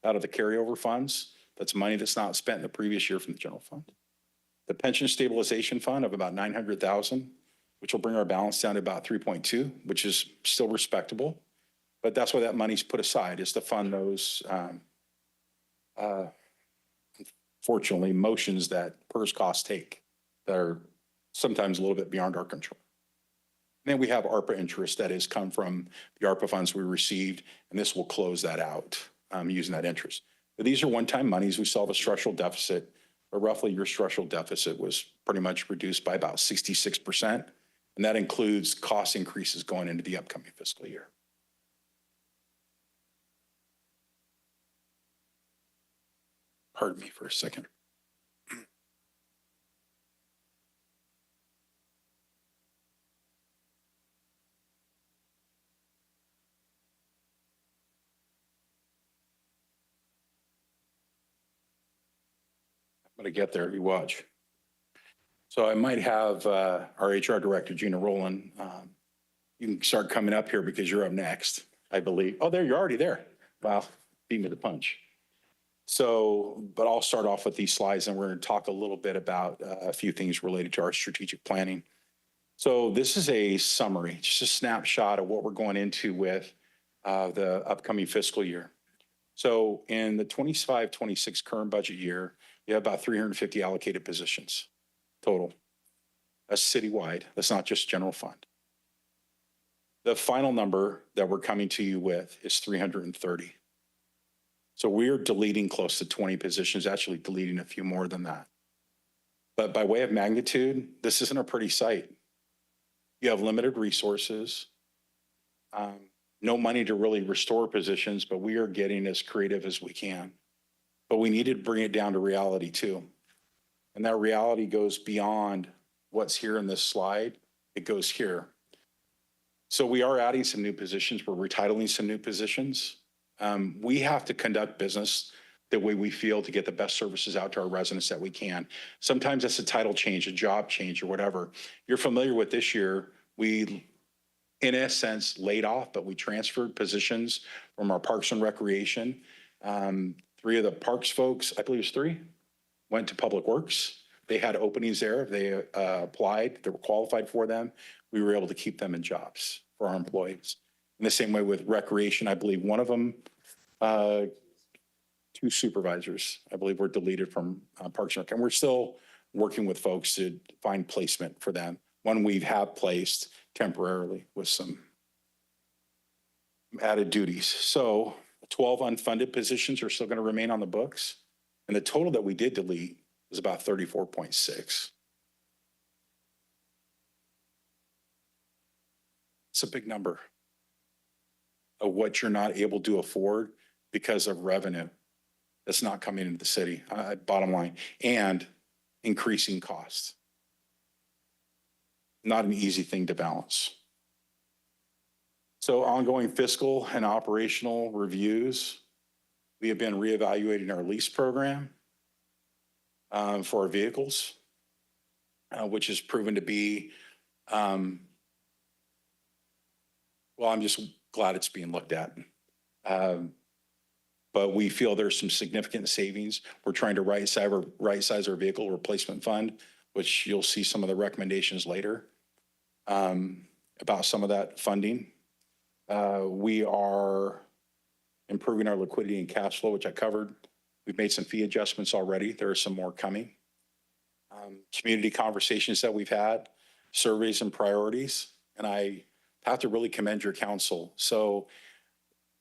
out of the carryover funds. That's money that's not spent in the previous year from the general fund. The pension stabilization fund of about 900,000, which will bring our balance down to about 3.2, which is still respectable. But that's why that money's put aside, is to fund those, fortunately, motions that PERS costs take that are sometimes a little bit beyond our control. And then we have ARPA interest that has come from the ARPA funds we received, and this will close that out using that interest. But these are one-time monies. We still have a structural deficit, but roughly your structural deficit was pretty much reduced by about 66%. And that includes cost increases going into the upcoming fiscal year. Pardon me for a second. I'm going to get there, you watch. So I might have our HR director, Gina Rowland. You can start coming up here because you're up next, I believe. Oh, there, you're already there. Wow, beat me to the punch. So, but I'll start off with these slides and we're going to talk a little bit about a few things related to our strategic planning. So this is a summary, just a snapshot of what we're going into with the upcoming fiscal year. So in the 25-26 current budget year, you have about 350 allocated positions total. That's citywide. That's not just general fund. The final number that we're coming to you with is 330. So we're deleting close to 20 positions, actually deleting a few more than that. But by way of magnitude, this isn't a pretty sight. You have limited resources, no money to really restore positions, but we are getting as creative as we can. But we need to bring it down to reality too. And that reality goes beyond what's here in this slide. It goes here. So we are adding some new positions. We're retitling some new positions. We have to conduct business the way we feel to get the best services out to our residents that we can. Sometimes that's a title change, a job change, or whatever. You're familiar with this year, we, in a sense, laid off, but we transferred positions from our Parks and Recreation. 3 of the Parks folks, I believe it was 3, went to Public Works. They had openings there. They applied. They were qualified for them. We were able to keep them in jobs for our employees. In the same way with Recreation, I believe one of them, 2 supervisors, I believe, were deleted from Parks and Rec. And we're still working with folks to find placement for them. One we have placed temporarily with some added duties. So 12 unfunded positions are still going to remain on the books. And the total that we did delete was about 34.6. It's a big number of what you're not able to afford because of revenue that's not coming into the city, bottom line, and increasing costs. Not an easy thing to balance. So ongoing fiscal and operational reviews. We have been reevaluating our lease program for our vehicles, which has proven to be, well, I'm just glad it's being looked at. But we feel there's some significant savings. We're trying to right-size our vehicle replacement fund, which you'll see some of the recommendations later about some of that funding. We are improving our liquidity and cash flow, which I covered. We've made some fee adjustments already. There are some more coming. Community conversations that we've had, surveys and priorities, and I have to really commend your council. So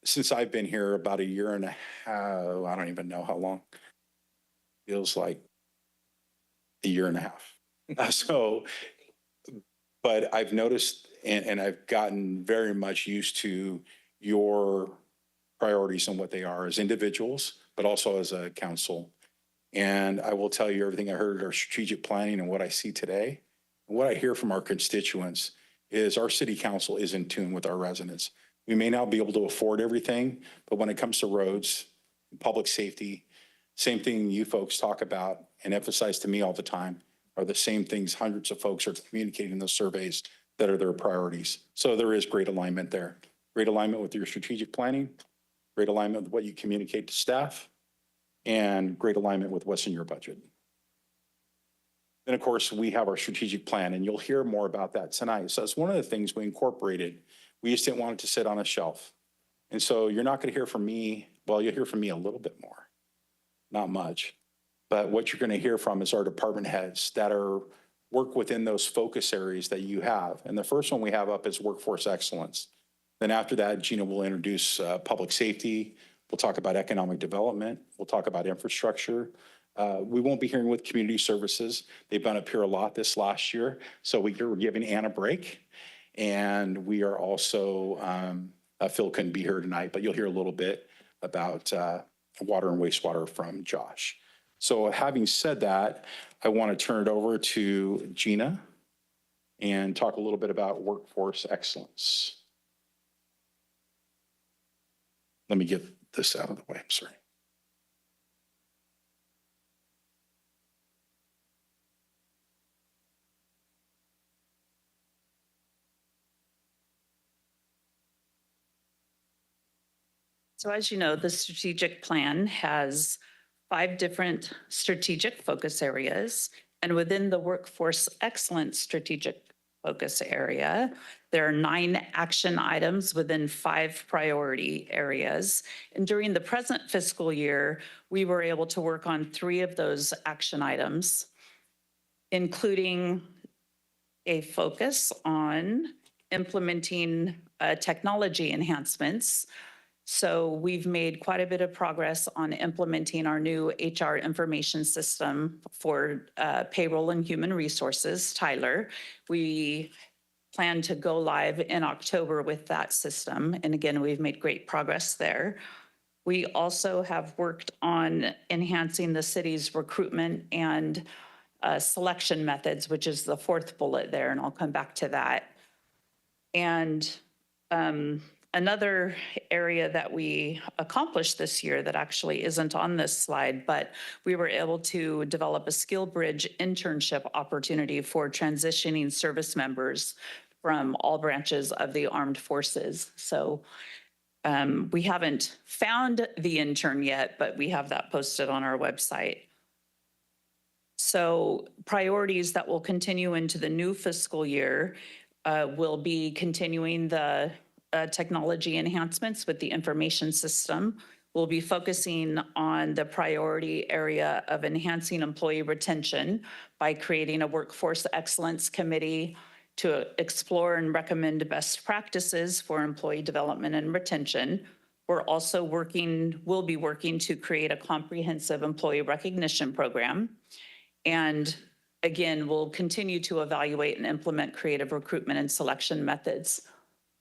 since I've been here about 1.5 years, I don't even know how long, feels like 1.5 years. But I've noticed and I've gotten very much used to your priorities and what they are as individuals, but also as a council. And I will tell you everything I heard at our strategic planning and what I see today. And what I hear from our constituents is our city council is in tune with our residents. We may not be able to afford everything, but when it comes to roads, public safety, same thing you folks talk about and emphasize to me all the time are the same things hundreds of folks are communicating in those surveys that are their priorities. So there is great alignment there. Great alignment with your strategic planning, great alignment with what you communicate to staff, and great alignment with what's in your budget. Then, of course, we have our strategic plan, and you'll hear more about that tonight. So that's one of the things we incorporated. We just didn't want it to sit on a shelf. And so you're not going to hear from me. Well, you'll hear from me a little bit more, not much. But what you're going to hear from is our department heads that work within those focus areas that you have. And the first one we have up is workforce excellence. Then after that, Gina will introduce public safety. We'll talk about economic development. We'll talk about infrastructure. We won't be hearing with community services. They've been up here a lot this last year. So we're giving Ann a break. And we are also, Phil couldn't be here tonight, but you'll hear a little bit about water and wastewater from Josh. So having said that, I want to turn it over to Gina and talk a little bit about workforce excellence. Let me get this out of the way, I'm sorry. So as you know, the strategic plan has 5 different strategic focus areas. And within the workforce excellence strategic focus area, there are 9 action items within 5 priority areas. And during the present fiscal year, we were able to work on 3 of those action items, including a focus on implementing technology enhancements. So we've made quite a bit of progress on implementing our new HR information system for payroll and human resources, Tyler. We plan to go live in October with that system. And again, we've made great progress there. We also have worked on enhancing the city's recruitment and selection methods, which is the 4th bullet there, and I'll come back to that. And another area that we accomplished this year that actually isn't on this slide, but we were able to develop a skill bridge internship opportunity for transitioning service members from all branches of the armed forces. So we haven't found the intern yet, but we have that posted on our website. So priorities that will continue into the new fiscal year will be continuing the technology enhancements with the information system. We'll be focusing on the priority area of enhancing employee retention by creating a workforce excellence committee to explore and recommend best practices for employee development and retention. We're also will be working to create a comprehensive employee recognition program. And again, we'll continue to evaluate and implement creative recruitment and selection methods.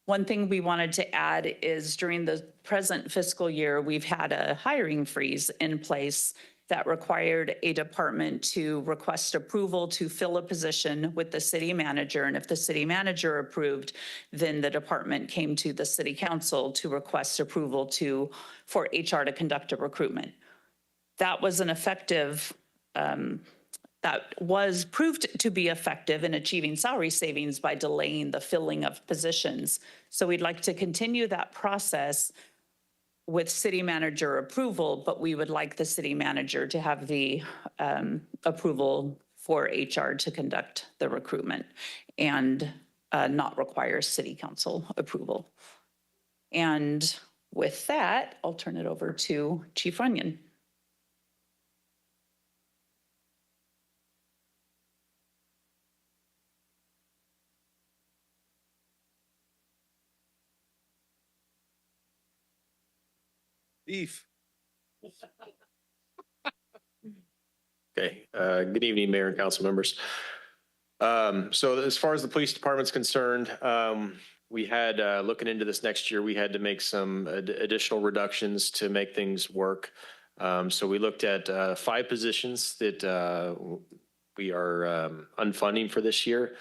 One thing we wanted to add is during the present fiscal year, we've had a hiring freeze in place that required a department to request approval to fill a position with the city manager. And if the city manager approved, then the department came to the city council to request approval for HR to conduct a recruitment. That was an effective that was proved to be effective in achieving salary savings by delaying the filling of positions. So we'd like to continue that process with city manager approval, but we would like the city manager to have the approval for HR to conduct the recruitment and not require city council approval. And with that, I'll turn it over to Chief Runyon. Beef. Okay, good evening, Mayor and council members. So as far as the police department's concerned, we had, looking into this next year, we had to make some additional reductions to make things work. So we looked at 5 positions that we are unfunding for this year.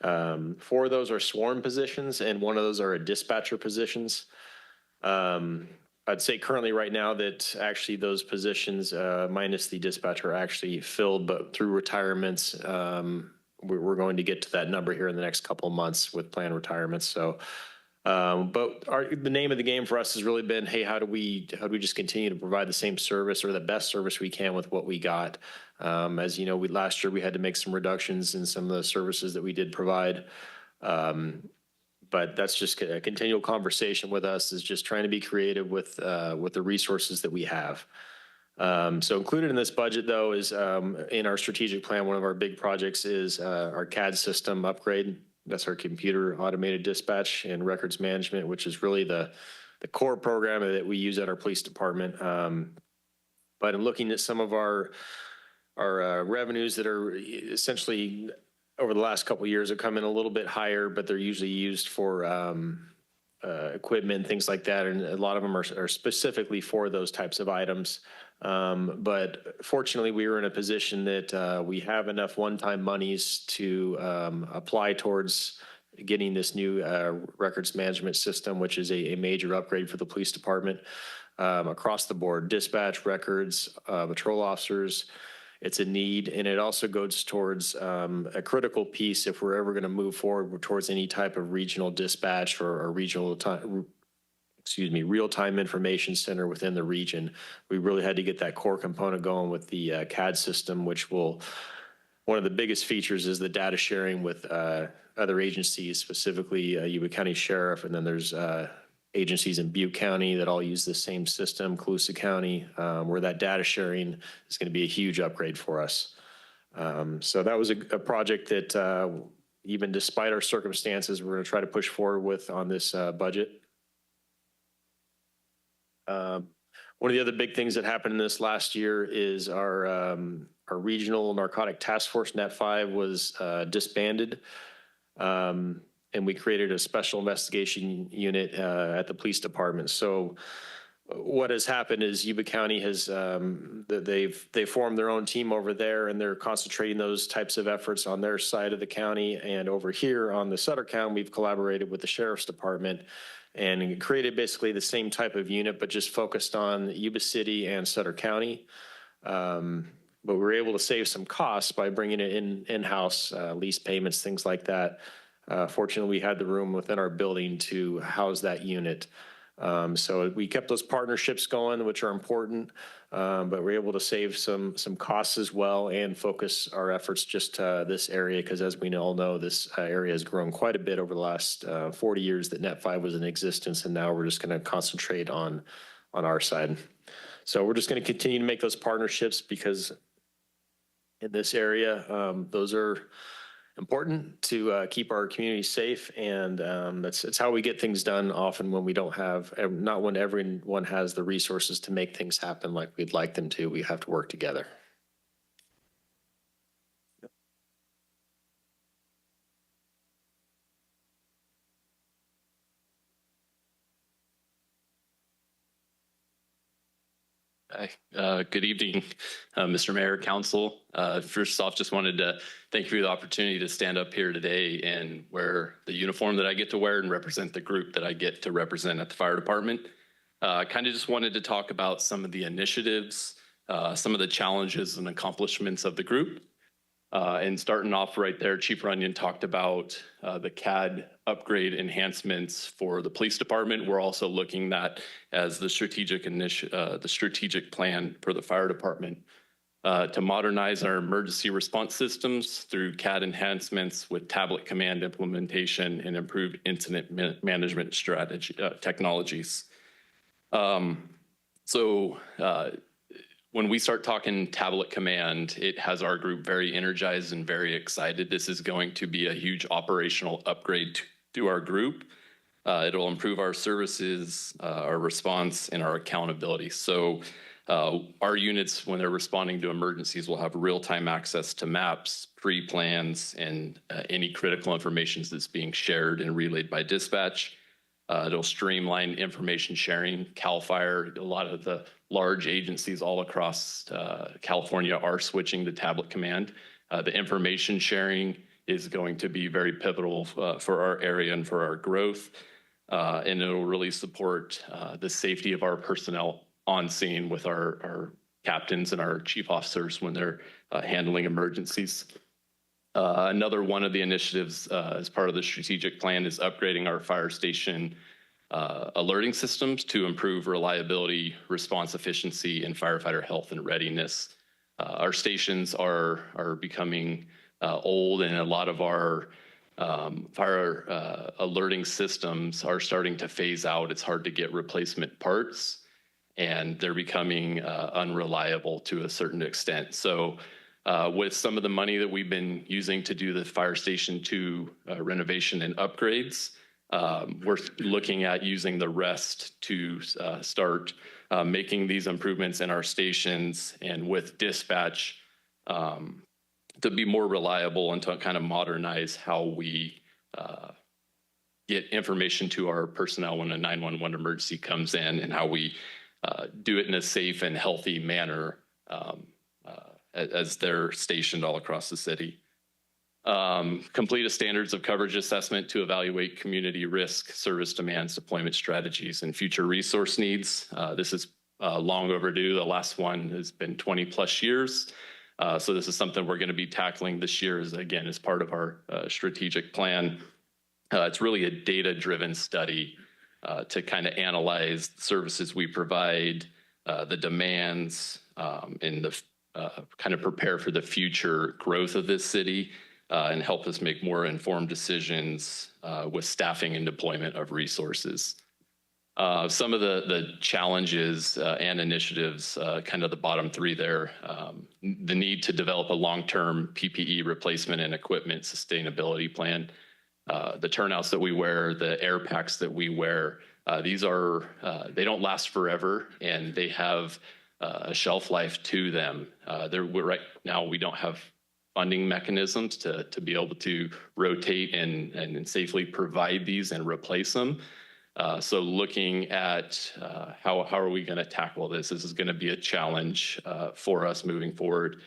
4 of those are sworn positions and 1 of those are dispatcher positions. I'd say currently right now that actually those positions minus the dispatcher are actually filled, but through retirements, we're going to get to that number here in the next couple of months with planned retirements. So, but the name of the game for us has really been, hey, how do we just continue to provide the same service or the best service we can with what we got? As you know, last year we had to make some reductions in some of the services that we did provide. But that's just a continual conversation with us, is just trying to be creative with the resources that we have. So included in this budget, though, is in our strategic plan, one of our big projects is our CAD system upgrade. That's our computer automated dispatch and records management, which is really the core program that we use at our police department. But in looking at some of our revenues that are essentially over the last couple of years have come in a little bit higher, but they're usually used for equipment, things like that. And a lot of them are specifically for those types of items. But fortunately, we were in a position that we have enough one-time monies to apply towards getting this new records management system, which is a major upgrade for the police department across the board. Dispatch, records, patrol officers. It's a need, and it also goes towards a critical piece if we're ever going to move forward towards any type of regional dispatch or real-time information center within the region. We really had to get that core component going with the CAD system, which one of the biggest features is the data sharing with other agencies, specifically Yuba County Sheriff, and then there's agencies in Butte County that all use the same system, Colusa County, where that data sharing is going to be a huge upgrade for us. So that was a project that even despite our circumstances, we're going to try to push forward with on this budget. One of the other big things that happened in this last year is our regional narcotic task force, NET 5, was disbanded. And we created a special investigation unit at the police department. So what has happened is Yuba County has, they've formed their own team over there, and they're concentrating those types of efforts on their side of the county. And over here on the Sutter County, we've collaborated with the Sheriff's Department and created basically the same type of unit, but just focused on Yuba City and Sutter County. But we were able to save some costs by bringing it in-house, lease payments, things like that. Fortunately, we had the room within our building to house that unit. So we kept those partnerships going, which are important, but we're able to save some costs as well and focus our efforts just to this area, because as we all know, this area has grown quite a bit over the last 40 years that Net 5 was in existence, and now we're just going to concentrate on our side. So we're just going to continue to make those partnerships, because in this area, those are important to keep our community safe, and it's how we get things done often when we don't have, not when everyone has the resources to make things happen like we'd like them to. We have to work together. Hi, good evening, Mr. Mayor, Council. First off, just wanted to thank you for the opportunity to stand up here today and wear the uniform that I get to wear and represent the group that I get to represent at the fire department. Kind of just wanted to talk about some of the initiatives, some of the challenges and accomplishments of the group. And starting off right there, Chief Runyon talked about the CAD upgrade enhancements for the police department. We're also looking at as the strategic plan for the fire department to modernize our emergency response systems through CAD enhancements with tablet command implementation and improved incident management strategy technologies. When we start talking tablet command, it has our group very energized and very excited. This is going to be a huge operational upgrade to our group. It'll improve our services, our response, and our accountability. So our units, when they're responding to emergencies, will have real-time access to maps, pre-plans, and any critical information that's being shared and relayed by dispatch. It'll streamline information sharing. CAL FIRE, a lot of the large agencies all across California are switching to tablet command. The information sharing is going to be very pivotal for our area and for our growth. And it'll really support the safety of our personnel on scene with our captains and our chief officers when they're handling emergencies. Another one of the initiatives as part of the strategic plan is upgrading our fire station alerting systems to improve reliability, response efficiency, and firefighter health and readiness. Our stations are becoming old, and a lot of our fire alerting systems are starting to phase out. It's hard to get replacement parts, and they're becoming unreliable to a certain extent. So with some of the money that we've been using to do the Fire Station 2 renovation and upgrades, we're looking at using the rest to start making these improvements in our stations and with dispatch to be more reliable and to kind of modernize how we get information to our personnel when a 911 emergency comes in, and how we do it in a safe and healthy manner as they're stationed all across the city. Complete a standards of coverage assessment to evaluate community risk, service demands, deployment strategies, and future resource needs. This is long overdue. The last one has been 20 plus years. So this is something we're going to be tackling this year as part of our strategic plan. It's really a data-driven study to kind of analyze the services we provide, the demands, and the kind of prepare for the future growth of this city. And help us make more informed decisions with staffing and deployment of resources. Some of the challenges and initiatives, kind of the bottom three there, the need to develop a long-term PPE replacement and equipment sustainability plan. The turnouts that we wear, the air packs that we wear, these are, they don't last forever, and they have a shelf life to them. Right now, we don't have funding mechanisms to be able to rotate and safely provide these and replace them. So looking at how are we going to tackle this? This is going to be a challenge for us moving forward.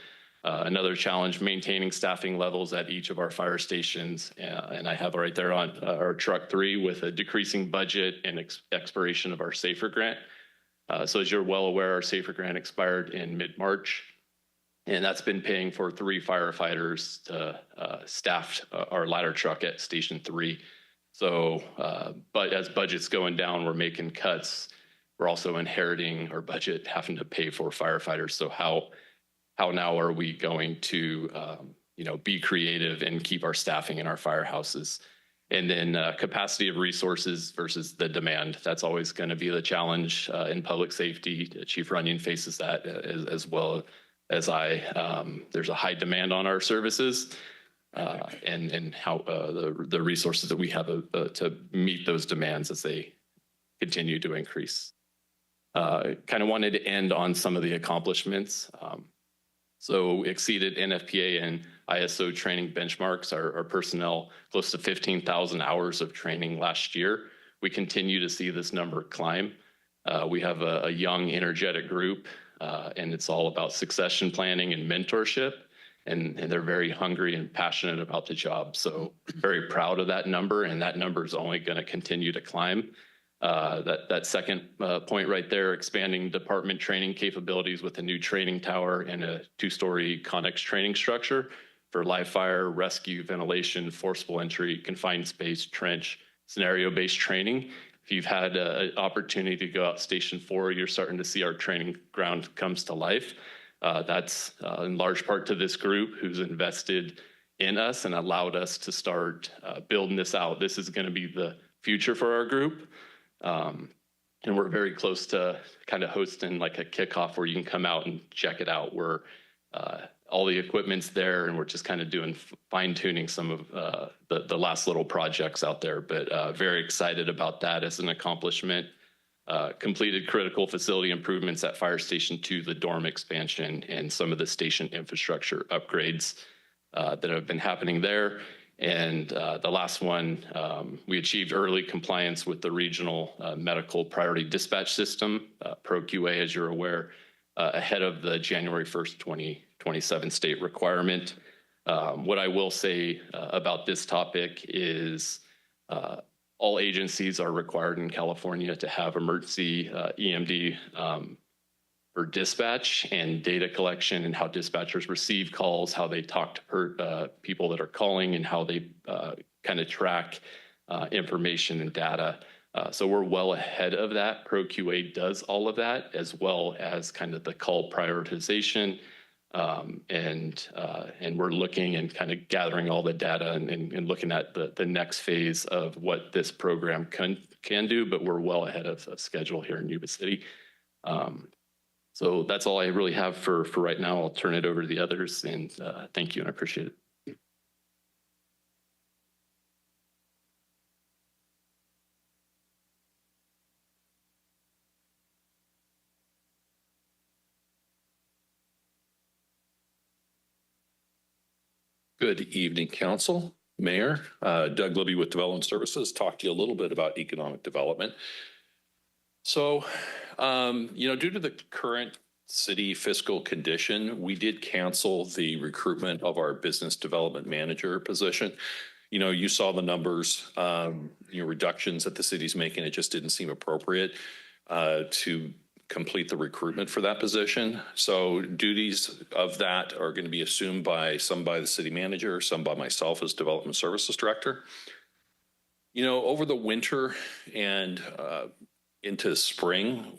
Another challenge, maintaining staffing levels at each of our fire stations. And I have right there on our truck 3 with a decreasing budget and expiration of our SAFER grant. So as you're well aware, our SAFER grant expired in mid-March. And that's been paying for 3 firefighters to staff our ladder truck at Station 3. So, but as budget's going down, we're making cuts. We're also inheriting our budget, having to pay for firefighters. So how now are we going to, be creative and keep our staffing in our firehouses? And then capacity of resources versus the demand. That's always going to be the challenge in public safety. Chief Runyon faces that as well as I. There's a high demand on our services. And how the resources that we have to meet those demands as they continue to increase. Kind of wanted to end on some of the accomplishments. So exceeded NFPA and ISO training benchmarks. Our personnel close to 15,000 hours of training last year. We continue to see this number climb. We have a young, energetic group, and it's all about succession planning and mentorship. And they're very hungry and passionate about the job. So very proud of that number, and that number is only going to continue to climb. That second point right there, expanding department training capabilities with a new training tower and a 2-story Connex training structure for live fire, rescue, ventilation, forcible entry, confined space, trench, scenario-based training. If you've had an opportunity to go out Station 4, you're starting to see our training ground comes to life. That's in large part to this group who's invested in us and allowed us to start building this out. This is going to be the future for our group. And we're very close to kind of hosting like a kickoff where you can come out and check it out, where all the equipment's there and we're just kind of doing fine tuning some of the last little projects out there. But very excited about that as an accomplishment. Completed critical facility improvements at Fire Station 2, the dorm expansion, and some of the station infrastructure upgrades that have been happening there. And the last one, we achieved early compliance with the regional medical priority dispatch system, ProQA, as you're aware, ahead of the January 1st, 2027 state requirement. What I will say about this topic is all agencies are required in California to have emergency EMD for dispatch and data collection, and how dispatchers receive calls, how they talk to people that are calling, and how they kind of track information and data. So we're well ahead of that. ProQA does all of that, as well as kind of the call prioritization. And we're looking and kind of gathering all the data and looking at the next phase of what this program can do, but we're well ahead of schedule here in Yuba City. So that's all I really have for right now. I'll turn it over to the others, and thank you, and I appreciate it. Good evening, Council, Mayor. Doug Libby with Development Services. Talk to you a little bit about economic development. So, due to the current city fiscal condition, we did cancel the recruitment of our business development manager position. You saw the numbers, reductions that the city's making. It just didn't seem appropriate to complete the recruitment for that position. So duties of that are going to be assumed by some by the city manager, some by myself as development services director. Over the winter and into spring,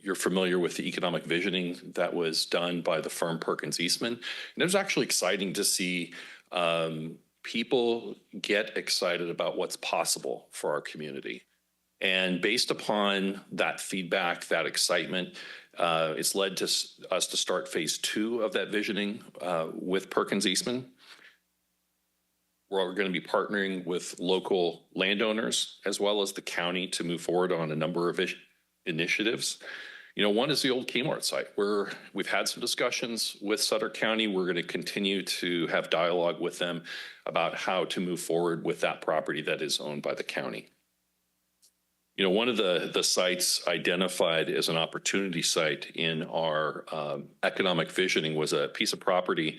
you're familiar with the economic visioning that was done by the firm Perkins Eastman. And it was actually exciting to see people get excited about what's possible for our community. And based upon that feedback, that excitement, it's led to us to start phase 2 of that visioning with Perkins Eastman. We're going to be partnering with local landowners as well as the county to move forward on a number of initiatives. One is the old Kmart site, where we've had some discussions with Sutter County. We're going to continue to have dialogue with them about how to move forward with that property that is owned by the county. You know, one of the sites identified as an opportunity site in our economic visioning was a piece of property.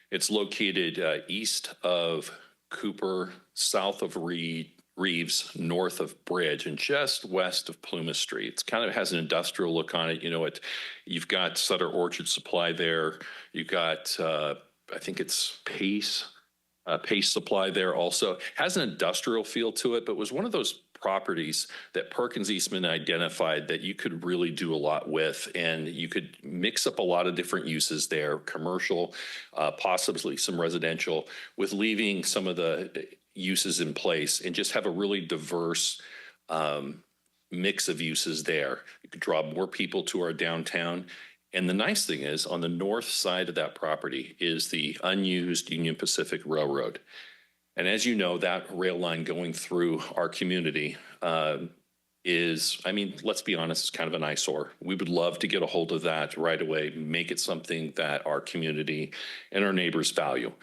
It's located east of Cooper, south of Reeves, north of Bridge, and just west of Plumas Street. It's kind of has an industrial look on it. You know, you've got Sutter Orchard Supply there. You've got, I think it's Pace Supply there also. Has an industrial feel to it, but was one of those properties that Perkins Eastman identified that you could really do a lot with, and you could mix up a lot of different uses there, commercial, possibly some residential, with leaving some of the uses in place and just have a really diverse mix of uses there. You could draw more people to our downtown. And the nice thing is, on the north side of that property is the unused Union Pacific Railroad. And as you know, that rail line going through our community is, I mean, let's be honest, it's kind of an eyesore. We would love to get a hold of that right away, make it something that our community and our neighbors value.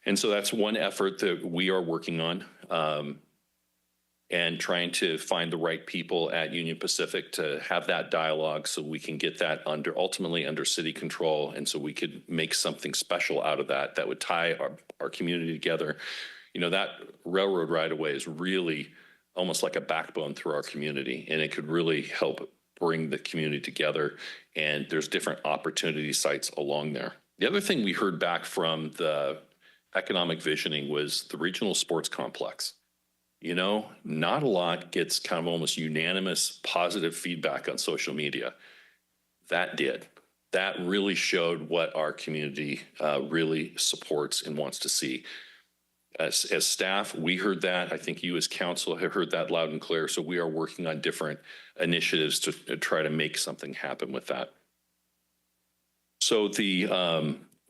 And so that's one effort that we are working on, and trying to find the right people at Union Pacific to have that dialogue so we can get that ultimately under city control. And so we could make something special out of that would tie our community together. You know, that railroad right away is really almost like a backbone through our community, and it could really help bring the community together. And there's different opportunity sites along there. The other thing we heard back from the economic visioning was the regional sports complex. You know, not a lot gets kind of almost unanimous positive feedback on social media. That did. That really showed what our community really supports and wants to see. As staff, we heard that. I think you as council have heard that loud and clear. So we are working on different initiatives to try to make something happen with that. So the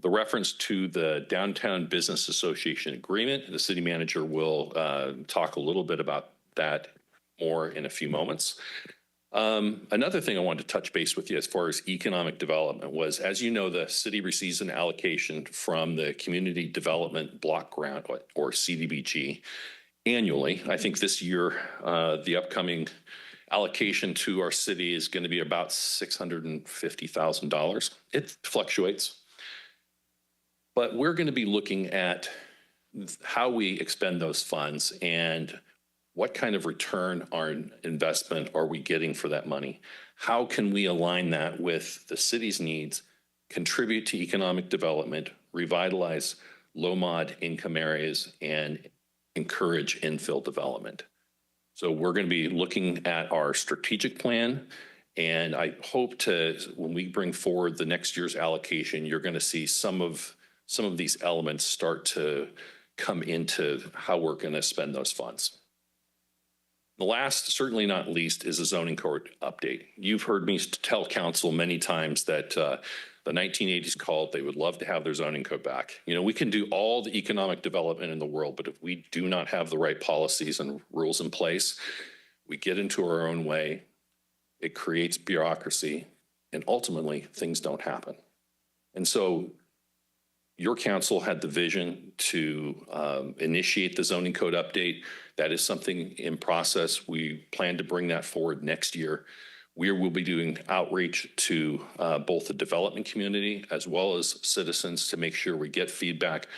reference to the Downtown Business Association agreement, the city manager will talk a little bit about that more in a few moments. Another thing I wanted to touch base with you as far as economic development was, as you know, the city receives an allocation from the Community Development Block Grant, or CDBG, annually. I think this year, the upcoming allocation to our city is going to be about $650,000. It fluctuates. But we're going to be looking at how we expend those funds and what kind of return on investment are we getting for that money? How can we align that with the city's needs, contribute to economic development, revitalize low-mod income areas, and encourage infill development? So we're going to be looking at our strategic plan, and I hope to, when we bring forward the next year's allocation, you're going to see some of these elements start to come into how we're going to spend those funds. The last, certainly not least, is a zoning code update. You've heard me tell council many times that the 1980s called, they would love to have their zoning code back. You know, we can do all the economic development in the world, but if we do not have the right policies and rules in place, we get into our own way, it creates bureaucracy, and ultimately things don't happen. And so your council had the vision to initiate the zoning code update. That is something in process. We plan to bring that forward next year. We will be doing outreach to both the development community as well as citizens to make sure we get feedback.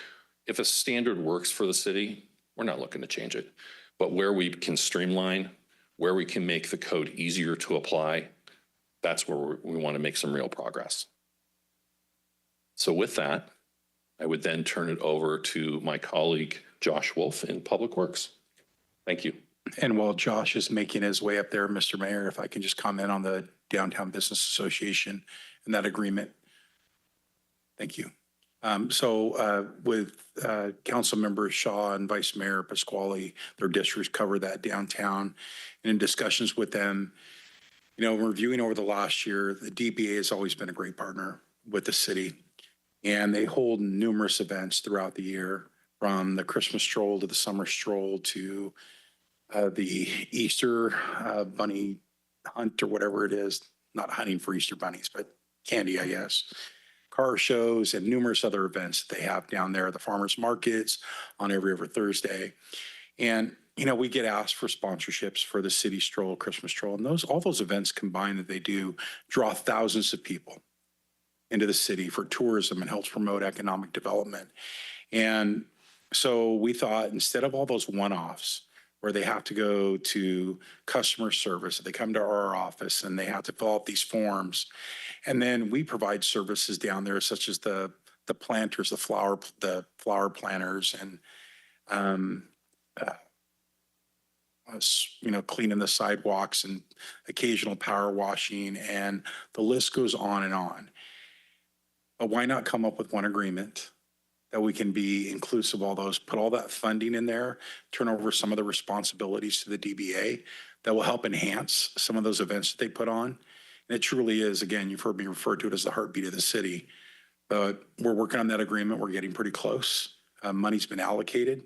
If a standard works for the city, we're not looking to change it. But where we can streamline, where we can make the code easier to apply, that's where we want to make some real progress. So with that, I would then turn it over to my colleague, Josh Wolf in Public Works. Thank you. And while Josh is making his way up there, Mr. Mayor, if I can just comment on the Downtown Business Association and that agreement. Thank you. With Council Members Shaw and Vice Mayor Pasquale, their districts cover that downtown. And in discussions with them, you know, reviewing over the last year, the DBA has always been a great partner with the city. And they hold numerous events throughout the year, from the Christmas stroll to the summer stroll to the Easter bunny hunt or whatever it is. Not hunting for Easter bunnies, but candy, I guess. Car shows and numerous other events that they have down there, the farmers markets on every other Thursday. And you know, we get asked for sponsorships for the city stroll, Christmas stroll, and all those events combined that they do draw thousands of people into the city for tourism and helps promote economic development. And so we thought, instead of all those one-offs where they have to go to customer service, they come to our office and they have to fill out these forms. And then we provide services down there, such as the planters, the flower planters, and you know, cleaning the sidewalks and occasional power washing, and the list goes on and on. But why not come up with one agreement that we can be inclusive of all those, put all that funding in there, turn over some of the responsibilities to the DBA that will help enhance some of those events that they put on. And it truly is, again, you've heard me refer to it as the heartbeat of the city. But we're working on that agreement. We're getting pretty close. Money's been allocated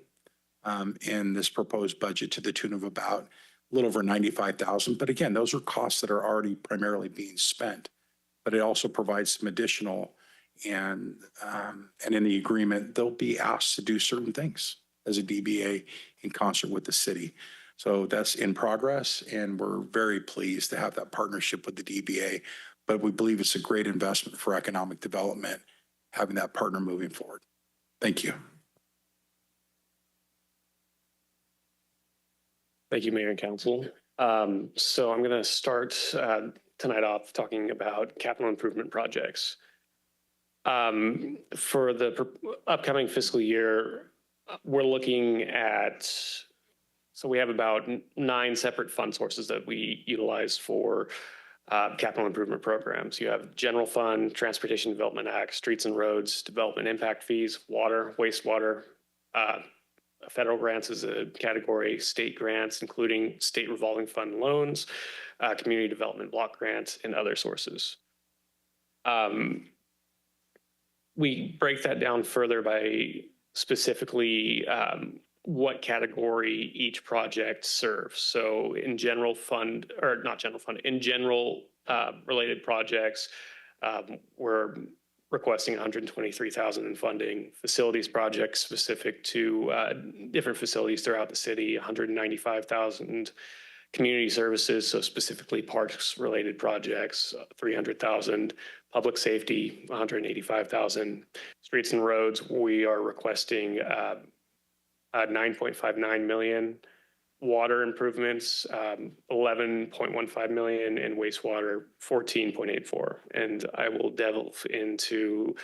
in this proposed budget to the tune of about a little over 95,000. But again, those are costs that are already primarily being spent. But it also provides some additional, and in the agreement, they'll be asked to do certain things as a DBA in concert with the city. So that's in progress, and we're very pleased to have that partnership with the DBA. But we believe it's a great investment for economic development, having that partner moving forward. Thank you. Thank you, Mayor and Council. So I'm going to start tonight off talking about capital improvement projects. For the upcoming fiscal year, we're looking at, so we have about 9 separate fund sources that we utilize for capital improvement programs. You have General Fund, Transportation Development Act, Streets and Roads, Development Impact Fees, Water, Wastewater, federal grants as a category, state grants, including state revolving fund loans, community development block grants, and other sources. We break that down further by specifically what category each project serves. So in general fund, or not general fund, in general related projects, we're requesting 123,000 in funding. Facilities projects specific to different facilities throughout the city, 195,000. Community services, so specifically parks related projects, 300,000. Public safety, 185,000. Streets and roads, we are requesting 9.59 million. Water improvements, 11.15 million, and wastewater, 14.84. And I will delve into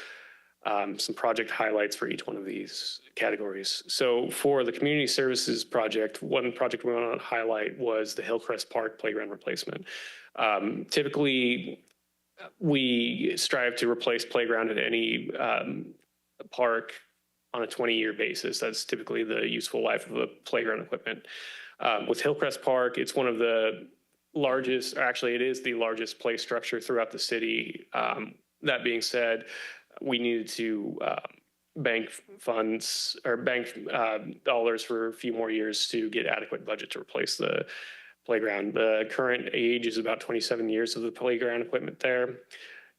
some project highlights for each one of these categories. So for the community services project, one project we want to highlight was the Hillcrest Park playground replacement. Typically, we strive to replace playground at any park on a 20-year basis. That's typically the useful life of a playground equipment. With Hillcrest Park, it's one of the largest, actually it is the largest play structure throughout the city. That being said, we needed to bank funds or bank dollars for a few more years to get adequate budget to replace the playground. The current age is about 27 years of the playground equipment there.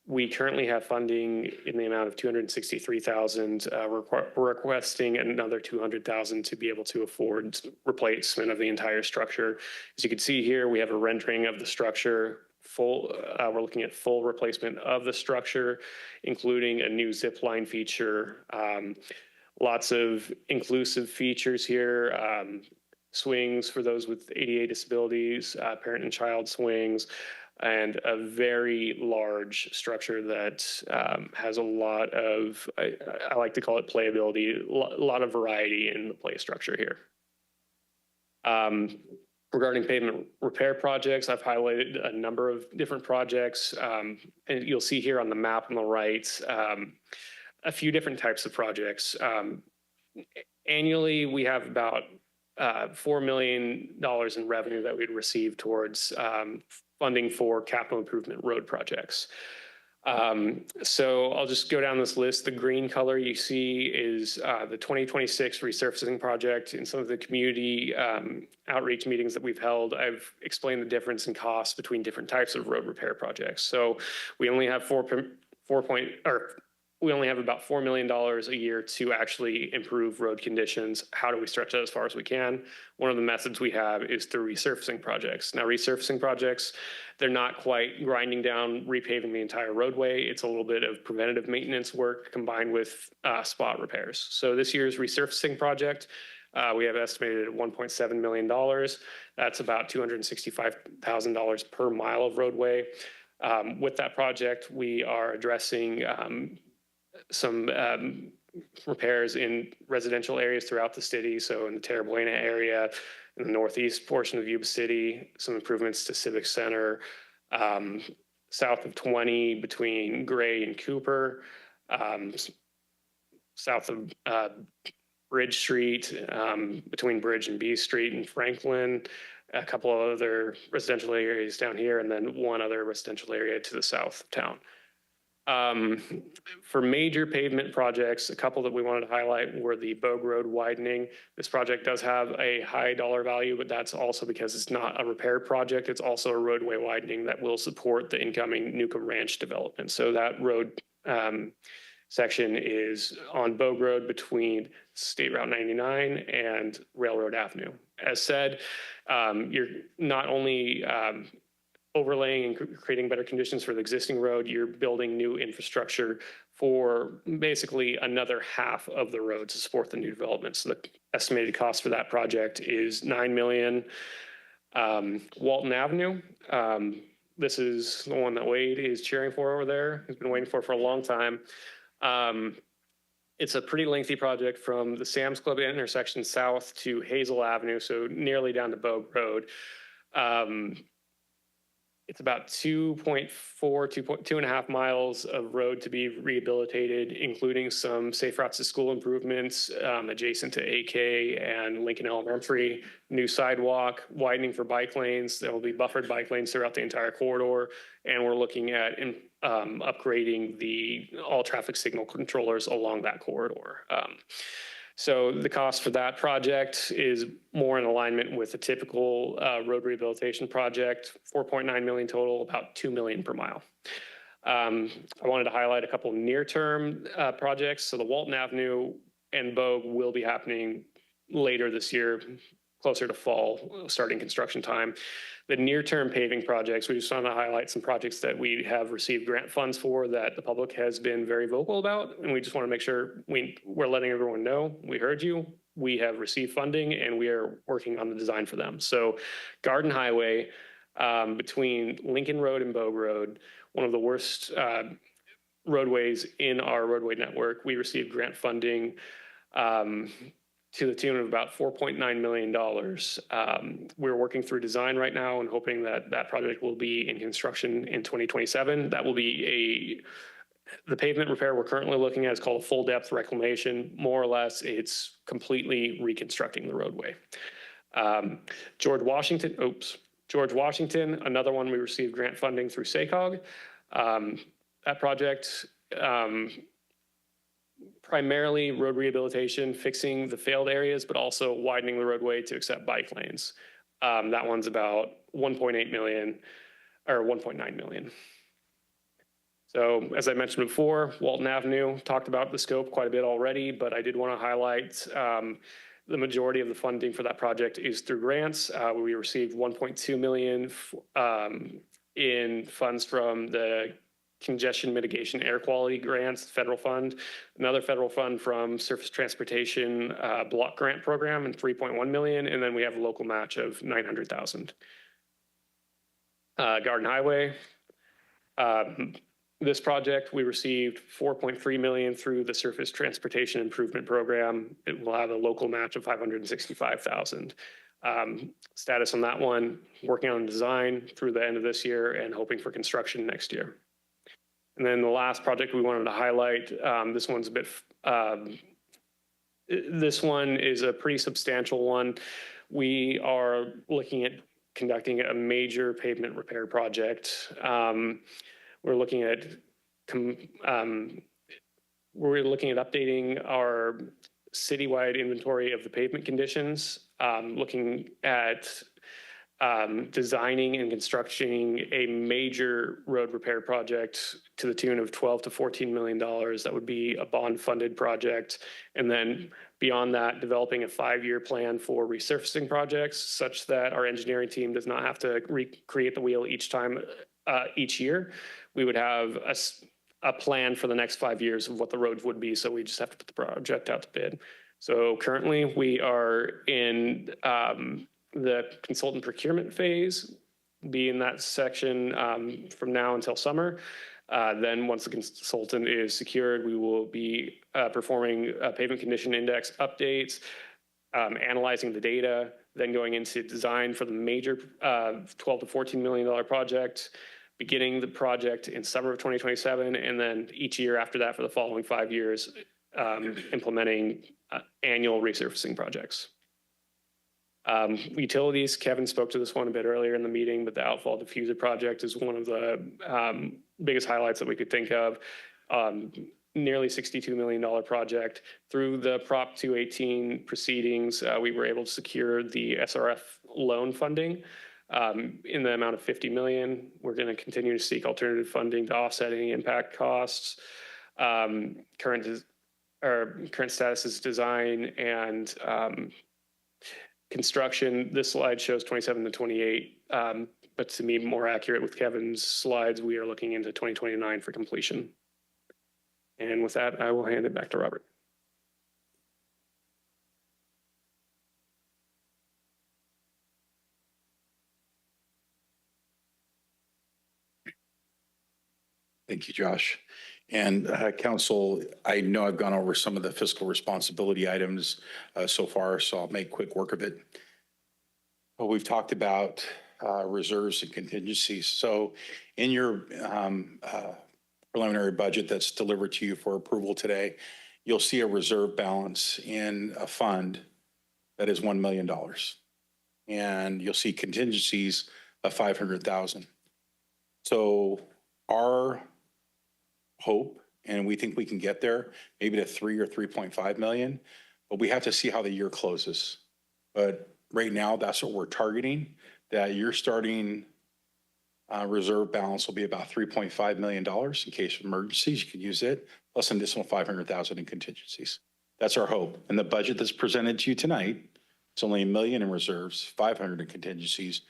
We currently have funding in the amount of 263,000, requesting another 200,000 to be able to afford replacement of the entire structure. As you can see here, we have a rendering of the structure. We're looking at full replacement of the structure, including a new zip line feature. Lots of inclusive features here. Swings for those with ADA disabilities, parent and child swings, and a very large structure that has a lot of, I like to call it playability, a lot of variety in the play structure here. Regarding pavement repair projects, I've highlighted a number of different projects. And you'll see here on the map on the right, a few different types of projects. Annually, we have about $4 million in revenue that we'd receive towards funding for capital improvement road projects. So I'll just go down this list. The green color you see is the 2026 resurfacing project. In some of the community outreach meetings that we've held, I've explained the difference in costs between different types of road repair projects. So we only have we only have about $4 million a year to actually improve road conditions. How do we stretch that as far as we can? One of the methods we have is through resurfacing projects. Now, resurfacing projects, they're not quite grinding down, repaving the entire roadway. It's a little bit of preventative maintenance work combined with spot repairs. So this year's resurfacing project, we have estimated at $1.7 million. That's about $265,000 per mile of roadway. With that project, we are addressing some repairs in residential areas throughout the city. So in the Terra Buena area, in the northeast portion of Yuba City, some improvements to Civic Center, south of 20 between Gray and Cooper, south of Bridge Street, between Bridge and B Street in Franklin, a couple of other residential areas down here, and then one other residential area to the south of town. For major pavement projects, a couple that we wanted to highlight were the Bogue Road widening. This project does have a high dollar value, but that's also because it's not a repair project. It's also a roadway widening that will support the incoming Newcomb Ranch development. So that road section is on Bogue Road between State Route 99 and Railroad Avenue. As said, you're not only overlaying and creating better conditions for the existing road, you're building new infrastructure for basically another half of the road to support the new development. So the estimated cost for that project is $9 million. Walton Avenue, this is the one that Wade is cheering for over there. He's been waiting for a long time. It's a pretty lengthy project from the Sam's Club intersection south to Hazel Avenue, so nearly down to Bogue Road. It's about 2.5 miles of road to be rehabilitated, including some safe routes to school improvements adjacent to AK and Lincoln Elementary, new sidewalk, widening for bike lanes. There will be buffered bike lanes throughout the entire corridor. And we're looking at upgrading the all traffic signal controllers along that corridor. So the cost for that project is more in alignment with a typical road rehabilitation project, $4.9 million total, about $2 million per mile. I wanted to highlight a couple near-term projects. So the Walton Avenue and Bogue will be happening later this year, closer to fall, starting construction time. The near-term paving projects, we just want to highlight some projects that we have received grant funds for that the public has been very vocal about. And we just want to make sure we're letting everyone know, we heard you, we have received funding, and we are working on the design for them. So Garden Highway between Lincoln Road and Bogue Road, one of the worst roadways in our roadway network. We received grant funding to the tune of about $4.9 million. We're working through design right now and hoping that that project will be in construction in 2027. That will be the pavement repair we're currently looking at is called a full depth reclamation. More or less, it's completely reconstructing the roadway. George Washington, another one we received grant funding through SACOG. That project, primarily road rehabilitation, fixing the failed areas, but also widening the roadway to accept bike lanes. That one's about $1.8 million or $1.9 million. So as I mentioned before, Walton Avenue, talked about the scope quite a bit already, but I did want to highlight the majority of the funding for that project is through grants. We received $1.2 million in funds from the Congestion Mitigation Air Quality Grants, federal fund, another federal fund from Surface Transportation Block Grant Program and $3.1 million, and then we have a local match of $900,000. Garden Highway, this project we received $4.3 million through the Surface Transportation Improvement Program. It will have a local match of $565,000. Status on that one, working on design through the end of this year and hoping for construction next year. And then the last project we wanted to highlight, this one's a bit, this one is a pretty substantial one. We are looking at conducting a major pavement repair project. We're looking at updating our citywide inventory of the pavement conditions, looking at designing and constructing a major road repair project to the tune of $12 to $14 million. That would be a bond-funded project. And then beyond that, developing a 5-year plan for resurfacing projects such that our engineering team does not have to recreate the wheel each year. We would have a plan for the next 5 years of what the roads would be. So we just have to put the project out to bid. So currently we are in the consultant procurement phase, be in that section from now until summer. Then once the consultant is secured, we will be performing pavement condition index updates, analyzing the data, then going into design for the major $12 to $14 million project, beginning the project in summer of 2027, and then each year after that for the following 5 years, implementing annual resurfacing projects. Utilities, Kevin spoke to this one a bit earlier in the meeting, but the outfall diffuser project is one of the biggest highlights that we could think of. Nearly $62 million project. Through the Prop 218 proceedings, we were able to secure the SRF loan funding in the amount of $50 million. We're going to continue to seek alternative funding to offset any impact costs. Current status is design and construction. This slide shows 27 to 28, but to be more accurate with Kevin's slides, we are looking into 2029 for completion. And with that, I will hand it back to Robert. Thank you, Josh. And Council, I know I've gone over some of the fiscal responsibility items so far, so I'll make quick work of it. But we've talked about reserves and contingencies. So in your preliminary budget that's delivered to you for approval today, you'll see a reserve balance in a fund that is $1 million. And you'll see contingencies of $500,000. So our hope, and we think we can get there, maybe to 3 or 3.5 million, but we have to see how the year closes. But right now, that's what we're targeting, that your starting reserve balance will be about $3.5 million in case of emergencies. You can use it, plus an additional 500,000 in contingencies. That's our hope. And the budget that's presented to you tonight, it's only $1 million in reserves, 500 in contingencies.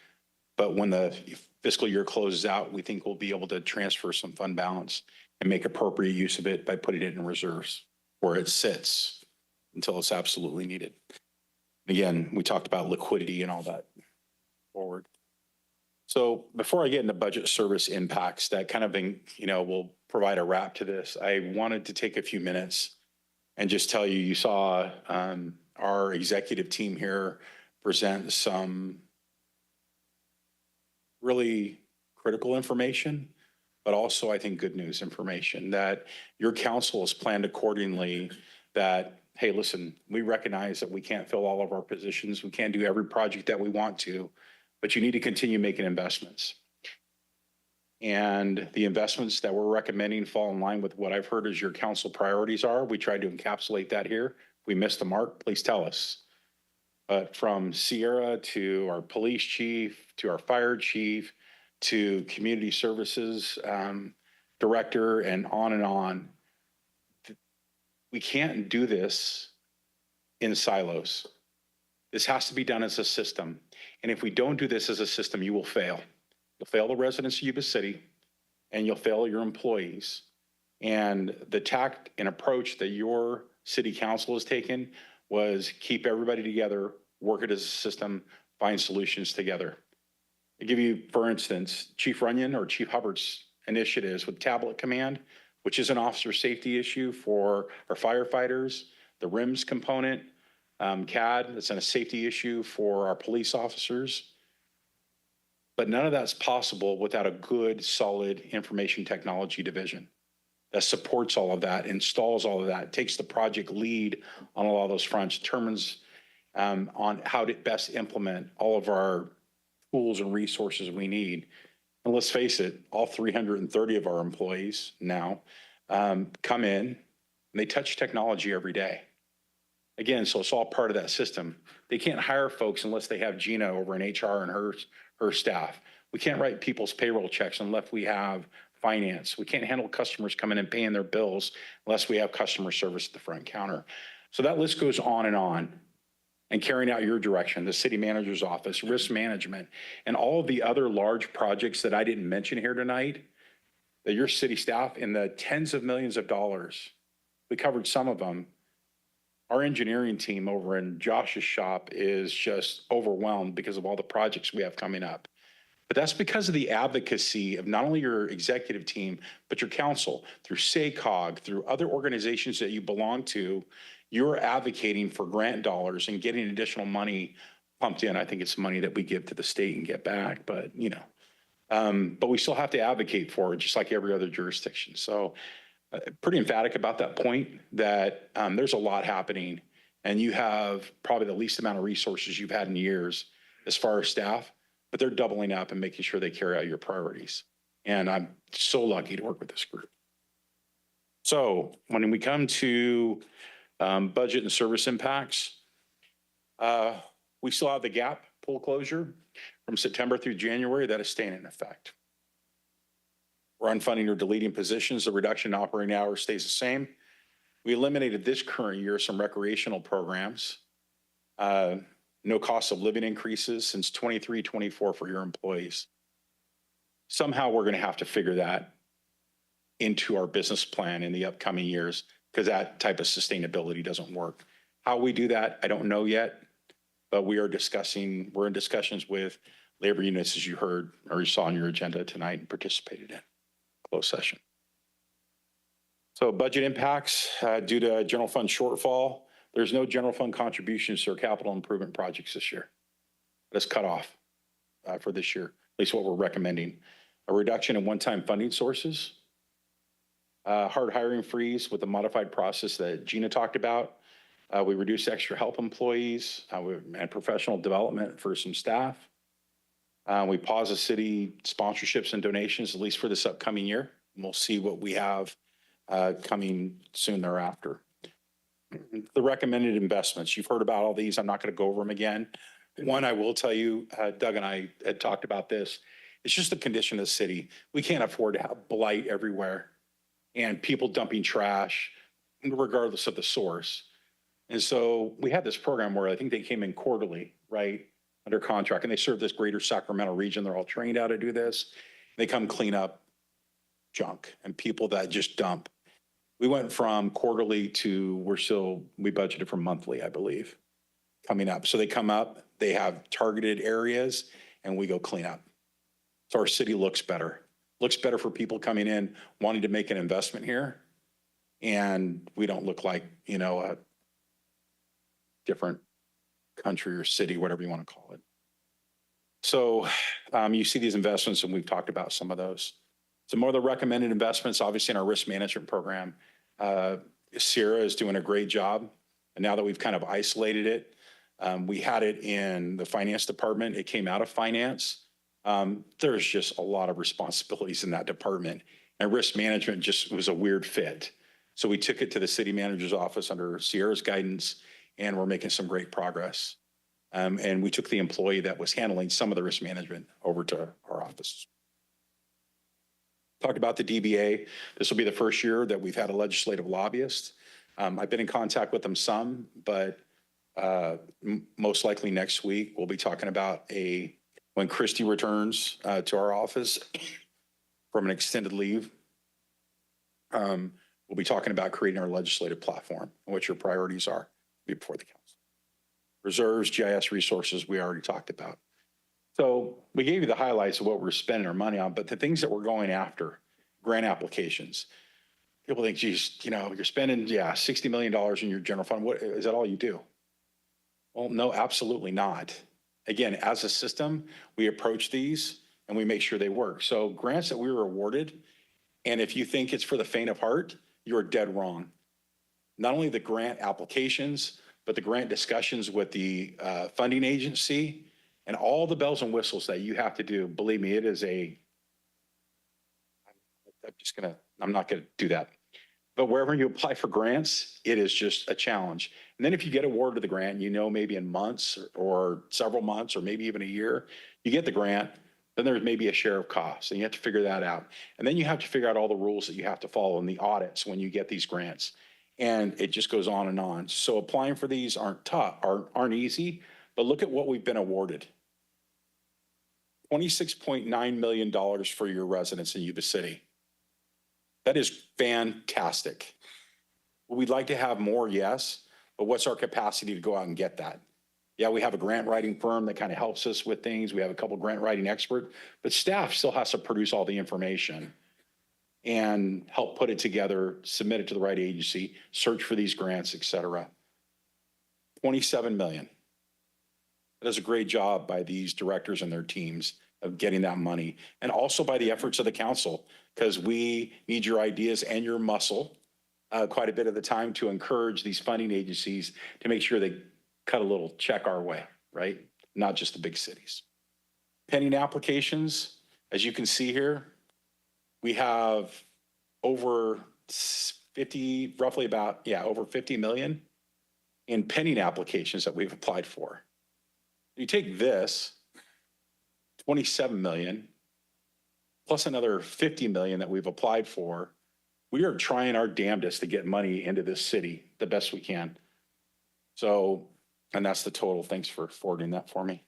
But when the fiscal year closes out, we think we'll be able to transfer some fund balance and make appropriate use of it by putting it in reserves where it sits until it's absolutely needed. Again, we talked about liquidity and all that forward. So before I get into budget service impacts, that kind of, will provide a wrap to this. I wanted to take a few minutes and just tell you, you saw our executive team here present some really critical information, but also I think good news information that your council has planned accordingly that, hey, listen, we recognize that we can't fill all of our positions. We can't do every project that we want to, but you need to continue making investments. And the investments that we're recommending fall in line with what I've heard as your council priorities are. We tried to encapsulate that here. If we missed the mark, please tell us. But from Sierra to our police chief, to our fire chief, to community services director, and on, we can't do this in silos. This has to be done as a system. And if we don't do this as a system, you will fail. You'll fail the residents of Yuba City, and you'll fail your employees. And the tact and approach that your city council has taken was keep everybody together, work it as a system, find solutions together. I give you, for instance, Chief Runyon or Chief Hubbard's initiatives with Tablet Command, which is an officer safety issue for our firefighters, the RIMS component, CAD, that's a safety issue for our police officers. But none of that's possible without a good, solid information technology division that supports all of that, installs all of that, takes the project lead on a lot of those fronts, determines on how to best implement all of our tools and resources we need. And let's face it, all 330 of our employees now come in and they touch technology every day. Again, so it's all part of that system. They can't hire folks unless they have Gina over in HR and her staff. We can't write people's payroll checks unless we have finance. We can't handle customers coming and paying their bills unless we have customer service at the front counter. So that list goes on. And carrying out your direction, the city manager's office, risk management, and all of the other large projects that I didn't mention here tonight, that your city staff in the tens of millions of dollars, we covered some of them. Our engineering team over in Josh's shop is just overwhelmed because of all the projects we have coming up. But that's because of the advocacy of not only your executive team, but your council, through SACOG, through other organizations that you belong to. You're advocating for grant dollars and getting additional money pumped in. I think it's money that we give to the state and get back, but but we still have to advocate for it, just like every other jurisdiction. So pretty emphatic about that point that there's a lot happening, and you have probably the least amount of resources you've had in years as far as staff, but they're doubling up and making sure they carry out your priorities. And I'm so lucky to work with this group. So when we come to budget and service impacts, we still have the gap pool closure from September through January that is staying in effect. We're unfunding or deleting positions. The reduction in operating hours stays the same. We eliminated this current year some recreational programs. No cost of living increases since 23-24 for your employees. Somehow we're going to have to figure that into our business plan in the upcoming years, because that type of sustainability doesn't work. How we do that, I don't know yet, but we're in discussions with labor units, as you heard or you saw on your agenda tonight and participated in closed session. So budget impacts due to general fund shortfall. There's no general fund contributions to our capital improvement projects this year. That's cut off for this year, at least what we're recommending. A reduction in one-time funding sources. Hard hiring freeze with the modified process that Gina talked about. We reduced extra help employees and professional development for some staff. We paused the city sponsorships and donations, at least for this upcoming year. And we'll see what we have coming soon thereafter. The recommended investments, you've heard about all these. I'm not going to go over them again. One, I will tell you, Doug and I had talked about this. It's just the condition of the city. We can't afford to have blight everywhere and people dumping trash, regardless of the source. And so we had this program where I think they came in quarterly, right, under contract, and they serve this greater Sacramento region. They're all trained how to do this. They come clean up junk and people that just dump. We went from quarterly to we budgeted for monthly, I believe, coming up. So they come up, they have targeted areas, and we go clean up. So our city looks better. Looks better for people coming in, wanting to make an investment here. And we don't look like, a different country or city, whatever you want to call it. So you see these investments, and we've talked about some of those. Some more of the recommended investments, obviously in our risk management program. Sierra is doing a great job. And now that we've kind of isolated it, we had it in the finance department. It came out of finance. There's just a lot of responsibilities in that department. And risk management just was a weird fit. So we took it to the city manager's office under Sierra's guidance, and we're making some great progress. And we took the employee that was handling some of the risk management over to our office. Talked about the DBA. This will be the first year that we've had a legislative lobbyist. I've been in contact with them some, but most likely next week we'll be talking about when Christy returns to our office from an extended leave. We'll be talking about creating our legislative platform and what your priorities are before the council. Reserves, GIS resources, we already talked about. So we gave you the highlights of what we're spending our money on, but the things that we're going after, grant applications. People think, geez, you're spending, $60 million in your general fund. What is that all you do? Well, no, absolutely not. Again, as a system, we approach these and we make sure they work. So grants that we were awarded, and if you think it's for the faint of heart, you're dead wrong. Not only the grant applications, but the grant discussions with the funding agency and all the bells and whistles that you have to do. Believe me, it is I'm not going to do that. But wherever you apply for grants, it is just a challenge. And then if you get awarded the grant, you know, maybe in months or several months or maybe even a year, you get the grant, then there's maybe a share of costs and you have to figure that out. And then you have to figure out all the rules that you have to follow in the audits when you get these grants. And it just goes on and on. So applying for these aren't easy, but look at what we've been awarded. $26.9 million for your residents in Yuba City. That is fantastic. We'd like to have more, yes, but what's our capacity to go out and get that? Yeah, we have a grant writing firm that kind of helps us with things. We have a couple of grant writing experts, but staff still has to produce all the information and help put it together, submit it to the right agency, search for these grants, et cetera. 27 million. That is a great job by these directors and their teams of getting that money, and also by the efforts of the council, because we need your ideas and your muscle quite a bit of the time to encourage these funding agencies to make sure they cut a little check our way, right? Not just the big cities. Pending applications, as you can see here, we have over 50, roughly about, yeah, over 50 million in pending applications that we've applied for. You take this, 27 million, plus another 50 million that we've applied for. We are trying our damnedest to get money into this city the best we can. So, and that's the total. Thanks for forwarding that for me.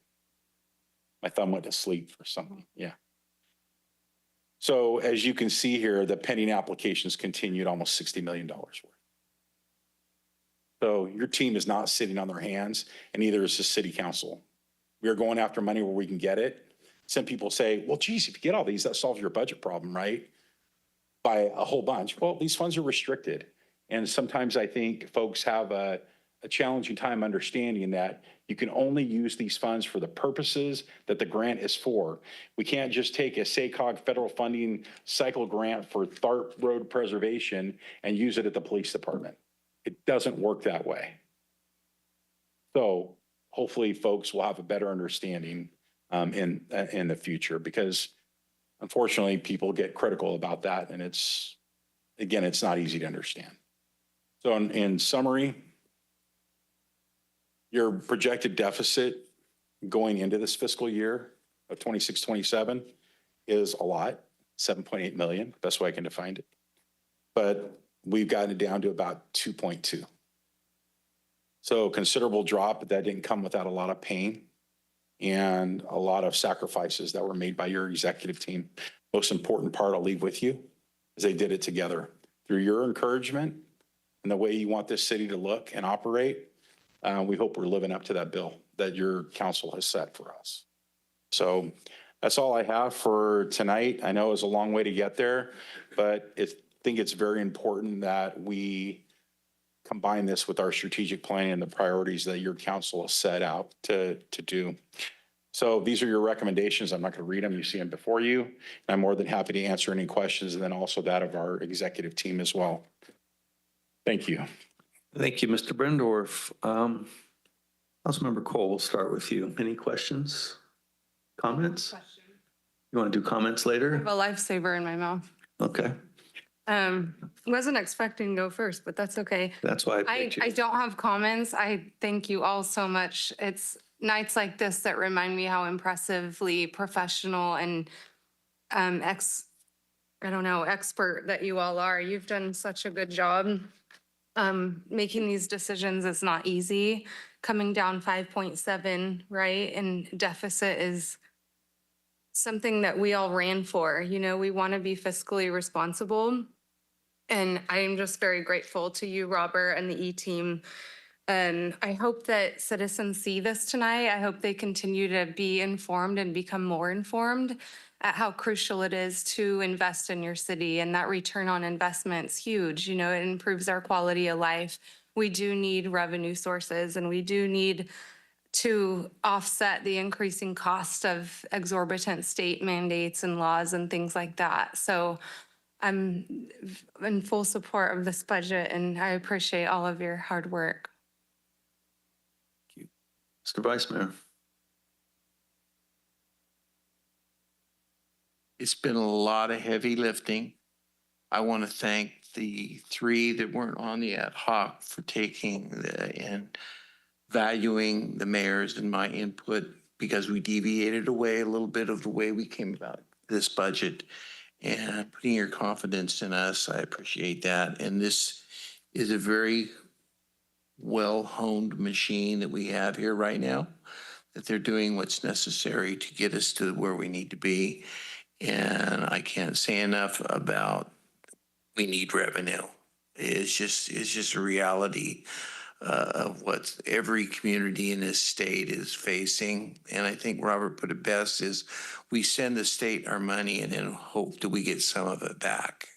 My thumb went to sleep for something. Yeah. So as you can see here, the pending applications continued almost $60 million worth. So your team is not sitting on their hands, and neither is the city council. We are going after money where we can get it. Some people say, well, geez, if you get all these, that solves your budget problem, right? By a whole bunch. Well, these funds are restricted. And sometimes I think folks have a challenging time understanding that you can only use these funds for the purposes that the grant is for. We can't just take a SACOG federal funding cycle grant for Tharp Road preservation and use it at the police department. It doesn't work that way. So hopefully folks will have a better understanding in the future, because unfortunately people get critical about that, and it's not easy to understand. So in summary, your projected deficit going into this fiscal year of 26-27 is a lot, 7.8 million, best way I can define it. But we've gotten it down to about 2.2. So considerable drop, but that didn't come without a lot of pain and a lot of sacrifices that were made by your executive team. Most important part I'll leave with you is they did it together. Through your encouragement and the way you want this city to look and operate, we hope we're living up to that bill that your council has set for us. So that's all I have for tonight. I know it's a long way to get there, but I think it's very important that we combine this with our strategic plan and the priorities that your council has set out to do. So these are your recommendations. I'm not going to read them. You see them before you. And I'm more than happy to answer any questions, and then also that of our executive team as well. Thank you. Thank you, Mr. Brendorf. Councilmember Cole, we'll start with you. Any questions, comments? You want to do comments I later? have a lifesaver in my mouth. Okay, Wasn't expecting to go first, but that's okay. that's why I I picked you. don't have comments. I thank you all so much. It's nights like this that remind me how impressively professional and expert that you all are. You've done such a good job. Making these decisions is not easy. Coming down 5.7, right? And deficit is something that we all ran for. You know, we want to be fiscally responsible. And I'm just very grateful to you, Robert, and the E-team. And I hope that citizens see this tonight. I hope they continue to be informed and become more informed at how crucial it is to invest in your city. And that return on investment is huge. You know, it improves our quality of life. We do need revenue sources, and we do need to offset the increasing cost of exorbitant state mandates and laws and things like that. So I'm in full support of this budget, and I appreciate all of your hard work. Mr. Vice Mayor. It's been a lot of heavy lifting. I want to thank the three that weren't on the ad hoc for taking and valuing the mayor's and my input, because we deviated away a little bit of the way we came about this budget, and putting your confidence in us. I appreciate that. And this is a very well-honed machine that we have here right now, that they're doing what's necessary to get us to where we need to be. And I can't say enough about, we need revenue. It's just a reality of what every community in this state is facing. And I think Robert put it best, is we send the state our money and then hope that we get some of it back.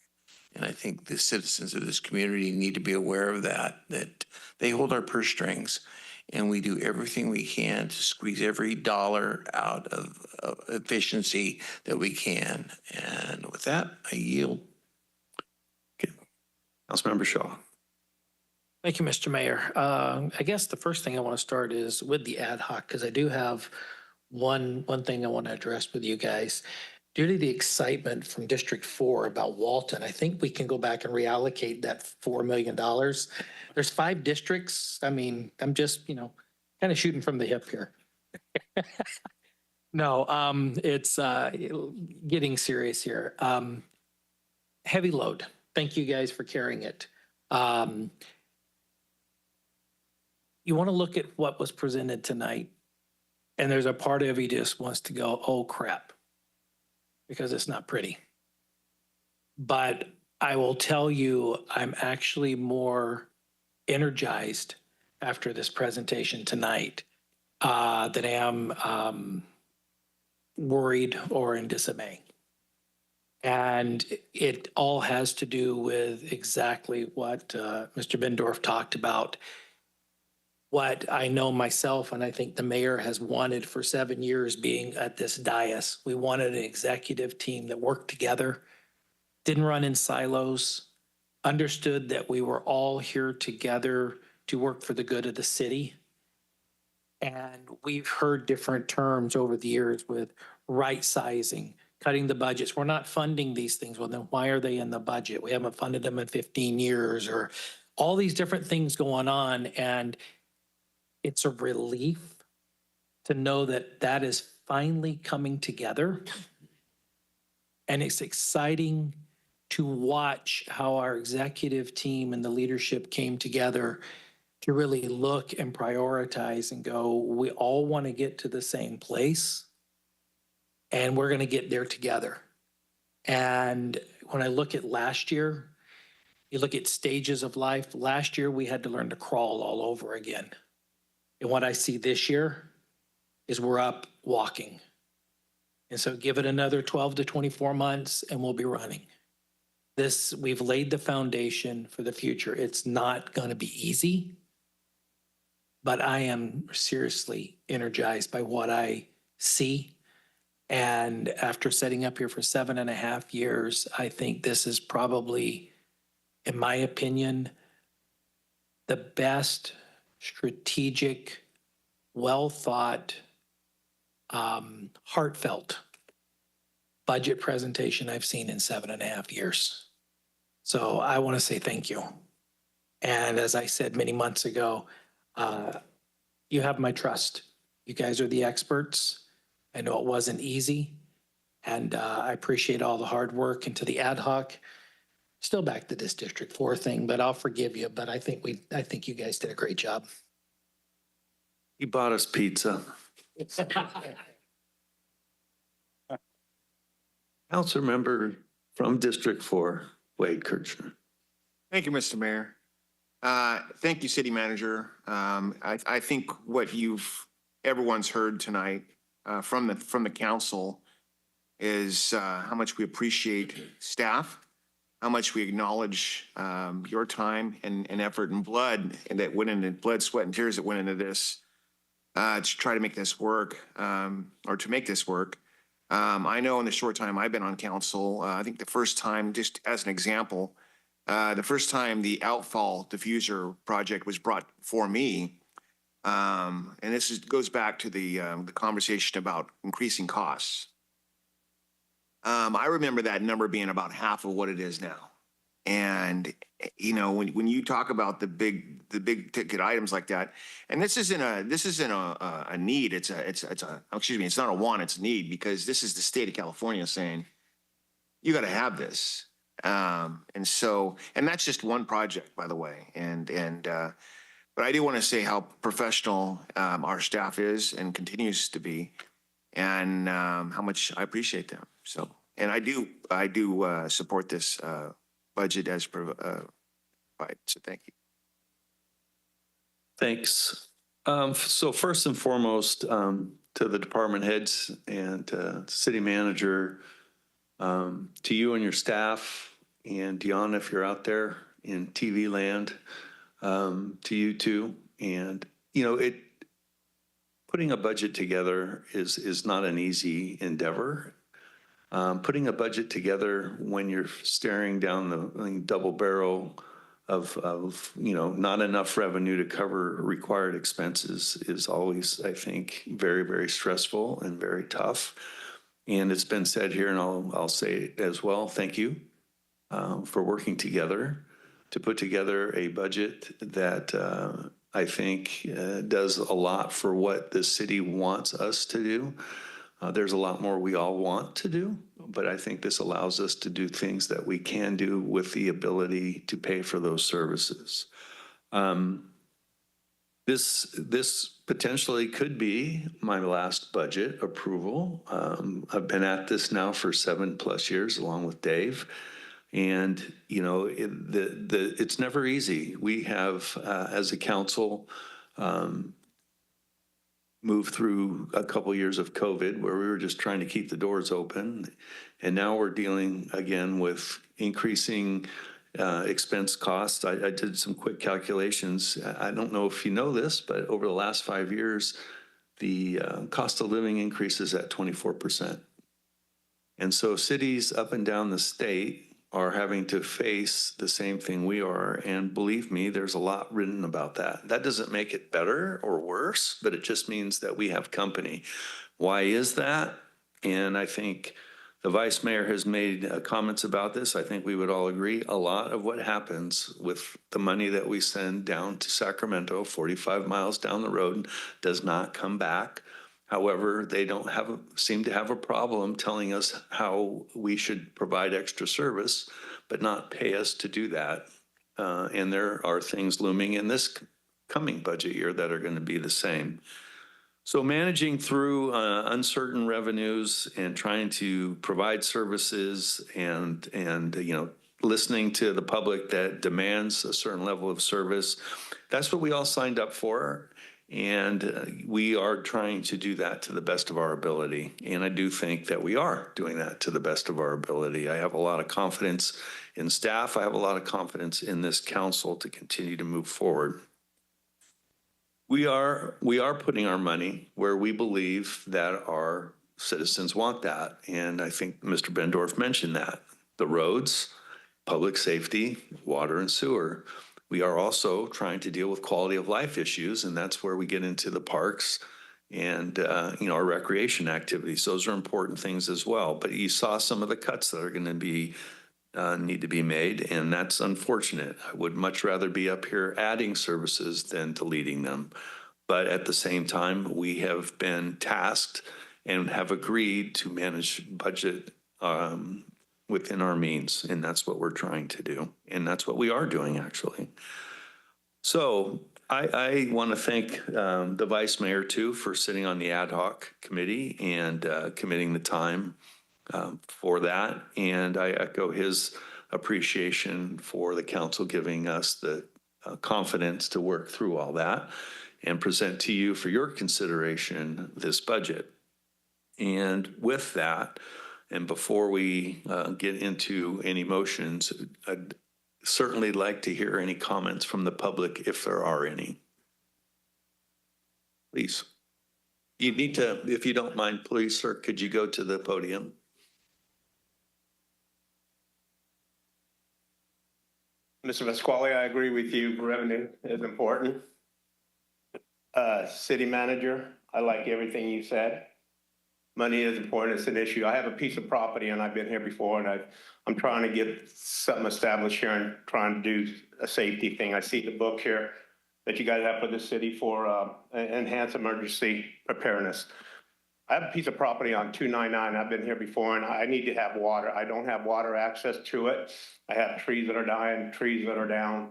And I think the citizens of this community need to be aware of that they hold our purse strings, and we do everything we can to squeeze every dollar out of efficiency that we can. And with that, I yield. Okay. Councilmember Shaw. Thank you, Mr. Mayor. I guess the first thing I want to start is with the ad hoc, because I do have one thing I want to address with you guys. Due to the excitement from District 4 about Walton, I think we can go back and reallocate that $4 million. There's 5 districts. I mean, I'm just, kind of shooting from the hip here. No, it's getting serious here. Heavy load. Thank you guys for carrying it. You want to look at what was presented tonight, and there's a part of you just wants to go, oh crap, because it's not pretty. But I will tell you, I'm actually more energized after this presentation tonight than I am worried or in dismay. And it all has to do with exactly what Mr. Bendorf talked about. What I know myself, and I think the mayor has wanted for 7 years being at this dais. We wanted an executive team that worked together, didn't run in silos, understood that we were all here together to work for the good of the city. And we've heard different terms over the years with right sizing, cutting the budgets. We're not funding these things. Well, then why are they in the budget? We haven't funded them in 15 years, or all these different things going on. And it's a relief to know that that is finally coming together. And it's exciting to watch how our executive team and the leadership came together to really look and prioritize and go, we all want to get to the same place, and we're going to get there together. And when I look at last year, you look at stages of life. Last year, we had to learn to crawl all over again. And what I see this year is we're up walking. And so give it another 12 to 24 months and we'll be running. We've laid the foundation for the future. It's not going to be easy, but I am seriously energized by what I see. And after setting up here for 7.5 years, I think this is probably, in my opinion, the best strategic, well-thought, heartfelt budget presentation I've seen in 7.5 years. So I want to say thank you. And as I said many months ago, you have my trust. You guys are the experts. I know it wasn't easy, and I appreciate all the hard work. And to the ad hoc, still back to this District 4 thing, but I'll forgive you. But I think you guys did a great job. He bought us pizza. Council member from District 4, Wade Kirchner. Thank you, Mr. Mayor. Thank you, City Manager. I think what everyone's heard tonight from the council is how much we appreciate staff, how much we acknowledge your time and effort and blood, and that went into blood, sweat, and tears that went into this to try to make this work, or to make this work. I know in the short time I've been on council, I think the first time, just as an example, the first time the outfall diffuser project was brought for me, and this goes back to the conversation about increasing costs. I remember that number being about half of what it is now. And, you know, when you talk about the big ticket items like that, and this isn't a need, it's not a want, it's a need, because this is the state of California saying, you got to have this. And that's just one project, by the way. But I do want to say how professional our staff is and continues to be, and how much I appreciate them. So, and I do support this budget as provided. So thank you. Thanks. So first and foremost, to the department heads and city manager, to you and your staff, and Deanna, if you're out there in TV land, to you too. And, you know, putting a budget together is not an easy endeavor. Putting a budget together when you're staring down the double barrel of you know, not enough revenue to cover required expenses is always, I think, very, very stressful and very tough. And it's been said here, and I'll say it as well. Thank you for working together to put together a budget that I think does a lot for what the city wants us to do. There's a lot more we all want to do, but I think this allows us to do things that we can do with the ability to pay for those services. This potentially could be my last budget approval. I've been at this now for 7+ years along with Dave. And, you know, it's never easy. We have, as a council, moved through a couple years of COVID where we were just trying to keep the doors open. And now we're dealing again with increasing expense costs. I did some quick calculations. I don't know if you know this, but over the last 5 years, the cost of living increases at 24%. And so cities up and down the state are having to face the same thing we are. And believe me, there's a lot written about that. That doesn't make it better or worse, but it just means that we have company. Why is that? And I think the vice mayor has made comments about this. I think we would all agree a lot of what happens with the money that we send down to Sacramento, 45 miles down the road, does not come back. However, they don't seem to have a problem telling us how we should provide extra service, but not pay us to do that. And there are things looming in this coming budget year that are going to be the same. So managing through uncertain revenues and trying to provide services and you know, listening to the public that demands a certain level of service, that's what we all signed up for. And we are trying to do that to the best of our ability. And I do think that we are doing that to the best of our ability. I have a lot of confidence in staff. I have a lot of confidence in this council to continue to move forward. We are putting our money where we believe that our citizens want that. And I think Mr. Bendorf mentioned that. The roads, public safety, water and sewer. We are also trying to deal with quality of life issues, and that's where we get into the parks and you know, our recreation activities. Those are important things as well. But you saw some of the cuts that are going to be need to be made, and that's unfortunate. I would much rather be up here adding services than deleting them. But at the same time, we have been tasked and have agreed to manage budget within our means, and that's what we're trying to do, and that's what we are doing, actually. So I want to thank the vice mayor, too, for sitting on the ad hoc committee and committing the time for that, and I echo his appreciation for the council giving us the confidence to work through all that and present to you for your consideration this budget. And with that, and before we get into any motions, I'd certainly like to hear any comments from the public if there are any. Please. You need to, if you don't mind, please, sir, could you go to the podium? Mr. Pasquale, I agree with you. Revenue is important. City manager, I like everything you said. money is important. It's an issue. I have a piece of property and I've been here before and I'm trying to get something established here and trying to do a safety thing. I see the book here that you guys have for the city for enhanced emergency preparedness. I have a piece of property on 299. I've been here before and I need to have water. I don't have water access to it. I have trees that are dying, trees that are down.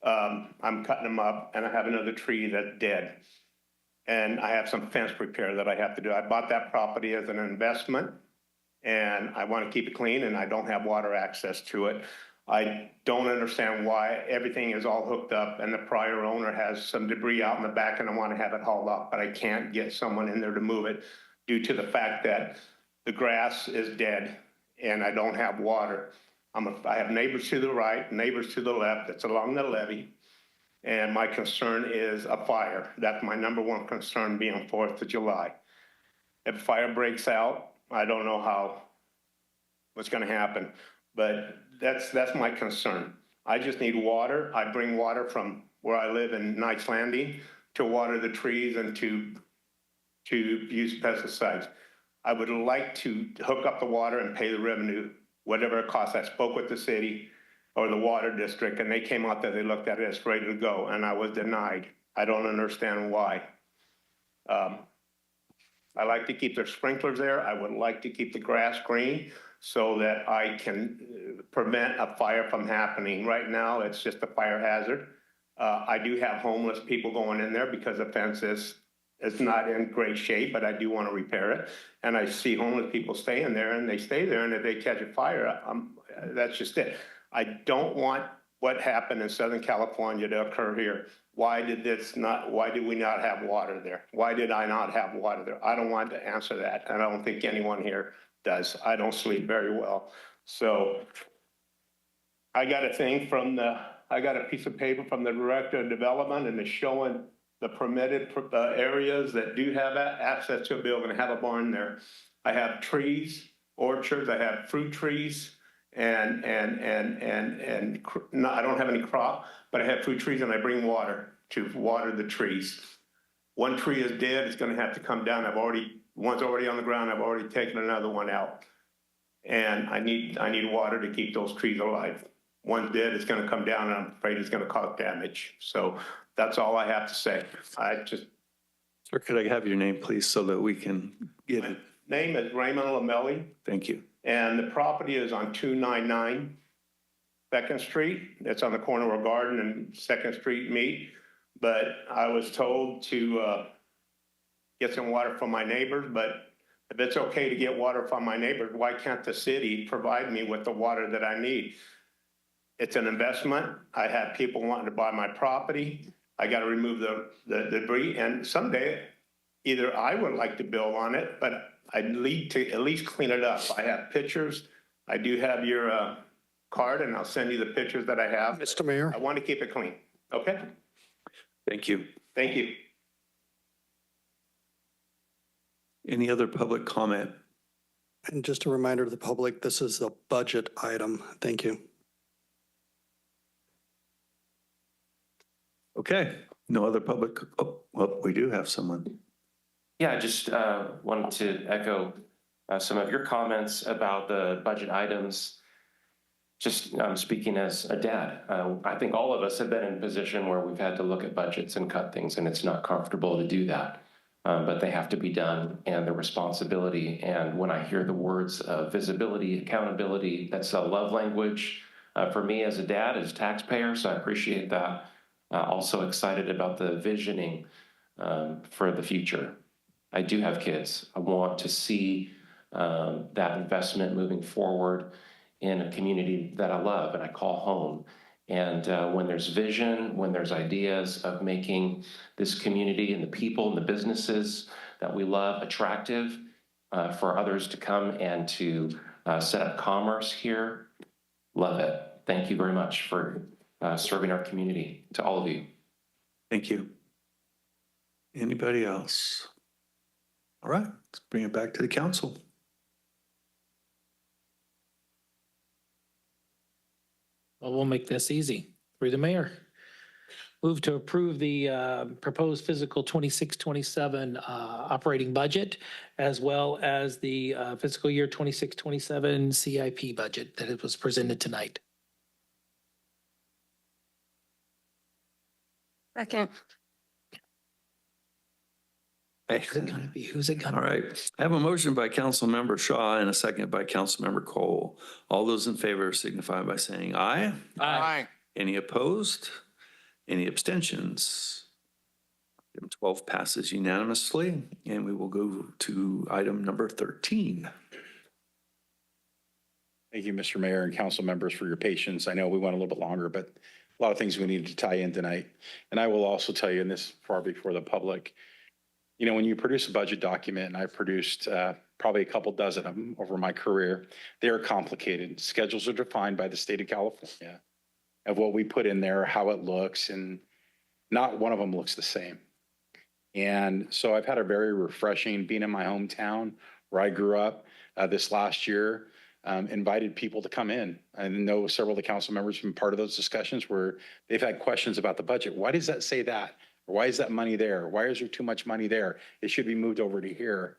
I'm cutting them up and I have another tree that's dead. And I have some fence repair that I have to do. I bought that property as an investment and I want to keep it clean and I don't have water access to it. I don't understand why everything is all hooked up and the prior owner has some debris out in the back and I want to have it hauled off, but I can't get someone in there to move it due to the fact that the grass is dead and I don't have water. I have neighbors to the right, neighbors to the left. It's along the levee. And my concern is a fire. That's my number one concern being 4th of July. If fire breaks out, I don't know what's gonna happen, but that's my concern. I just need water. I bring water from where I live in Knights Landing to water the trees and to use pesticides. I would like to hook up the water and pay the revenue, whatever it costs. I spoke with the city or the water district and they came out there, they looked at it, it's ready to go, and I was denied. I don't understand why. I like to keep the sprinklers there. I would like to keep the grass green so that I can prevent a fire from happening. Right now, it's just a fire hazard. I do have homeless people going in there because the fence is not in great shape, but I do want to repair it. And I see homeless people staying there and they stay there, and if they catch a fire, that's just it. I don't want what happened in Southern California to occur here. Why did we not have water there? Why did I not have water there? I don't want to answer that. And I don't think anyone here does. I don't sleep very well. So I got a piece of paper from the director of development and it's showing the permitted areas that do have access to a building and have a barn there. I have trees, orchards, I have fruit trees, and I don't have any crop, but I have fruit trees and I bring water to water the trees. One tree is dead, it's gonna have to come down. One's already on the ground, I've already taken another one out. And I need water to keep those trees alive. One's dead, it's gonna come down and I'm afraid it's gonna cause damage. So that's all I have to say. Sir, could I have your name, please, so that we can get it? Name is Raymond Lamelli. Thank you. And the property is on 299 2nd Street. It's on the corner where Garden and 2nd Street meet. But I was told to get some water from my neighbors, but if it's okay to get water from my neighbors, why can't the city provide me with the water that I need? It's an investment. I have people wanting to buy my property. I got to remove the debris, and someday either I would like to build on it, but I'd need to at least clean it up. I have pictures. I do have your card, and I'll send you the pictures that I have. Mr. Mayor. I want to keep it clean. Okay? Thank you. Thank you. Any other public comment? And just a reminder to the public, this is a budget item. Thank you. Okay, no other public, oh, well, we do have someone. Yeah, I just wanted to echo some of your comments about the budget items. Just speaking as a dad, I think all of us have been in a position where we've had to look at budgets and cut things, and it's not comfortable to do that. But they have to be done, and the responsibility. And when I hear the words of visibility, accountability, that's a love language for me as a dad, as a taxpayer, so I appreciate that. Also excited about the visioning for the future. I do have kids. I want to see that investment moving forward in a community that I love and I call home. And when there's vision, when there's ideas of making this community and the people and the businesses that we love attractive for others to come and to set up commerce here, love it. Thank you very much for serving our community, to all of you. Thank you. Anybody else? All right, let's bring it back to the council. Well, we'll make this easy. Through the mayor. Move to approve the proposed fiscal 26-27 operating budget, as well as the fiscal year 26-27 CIP budget that it was presented tonight. Second. Who's it gonna be? Who's it gonna All right. I have a motion by Councilmember Shaw and a second by Councilmember Cole. All those in favor signify by saying aye. Aye. Any opposed? Any abstentions? Item 12 passes unanimously, and we will go to item number 13. Thank you, Mr. Mayor and council members, for your patience. I know we went a little bit longer, but a lot of things we needed to tie in tonight. And I will also tell you, and this far before the public, you know, when you produce a budget document, and I've produced probably a couple dozen of them over my career, they are complicated. Schedules are defined by the state of California of what we put in there, how it looks, and not one of them looks the same. And so I've had a very refreshing, being in my hometown where I grew up this last year, invited people to come in. I know several of the council members have been part of those discussions where they've had questions about the budget. Why does that say that? Or why is that money there? Why is there too much money there? It should be moved over to here.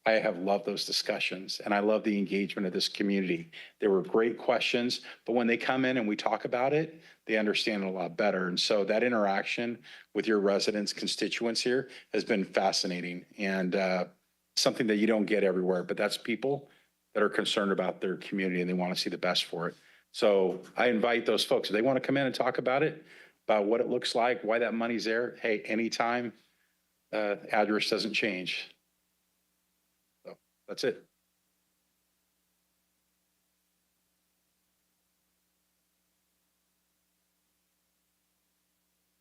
I have loved those discussions, and I love the engagement of this community. They were great questions, but when they come in and we talk about it, they understand it a lot better. And so that interaction with your residents, constituents here has been fascinating, and something that you don't get everywhere, but that's people that are concerned about their community and they want to see the best for it. So I invite those folks, if they want to come in and talk about it, about what it looks like, why that money's there, hey, anytime, address doesn't change. So that's it.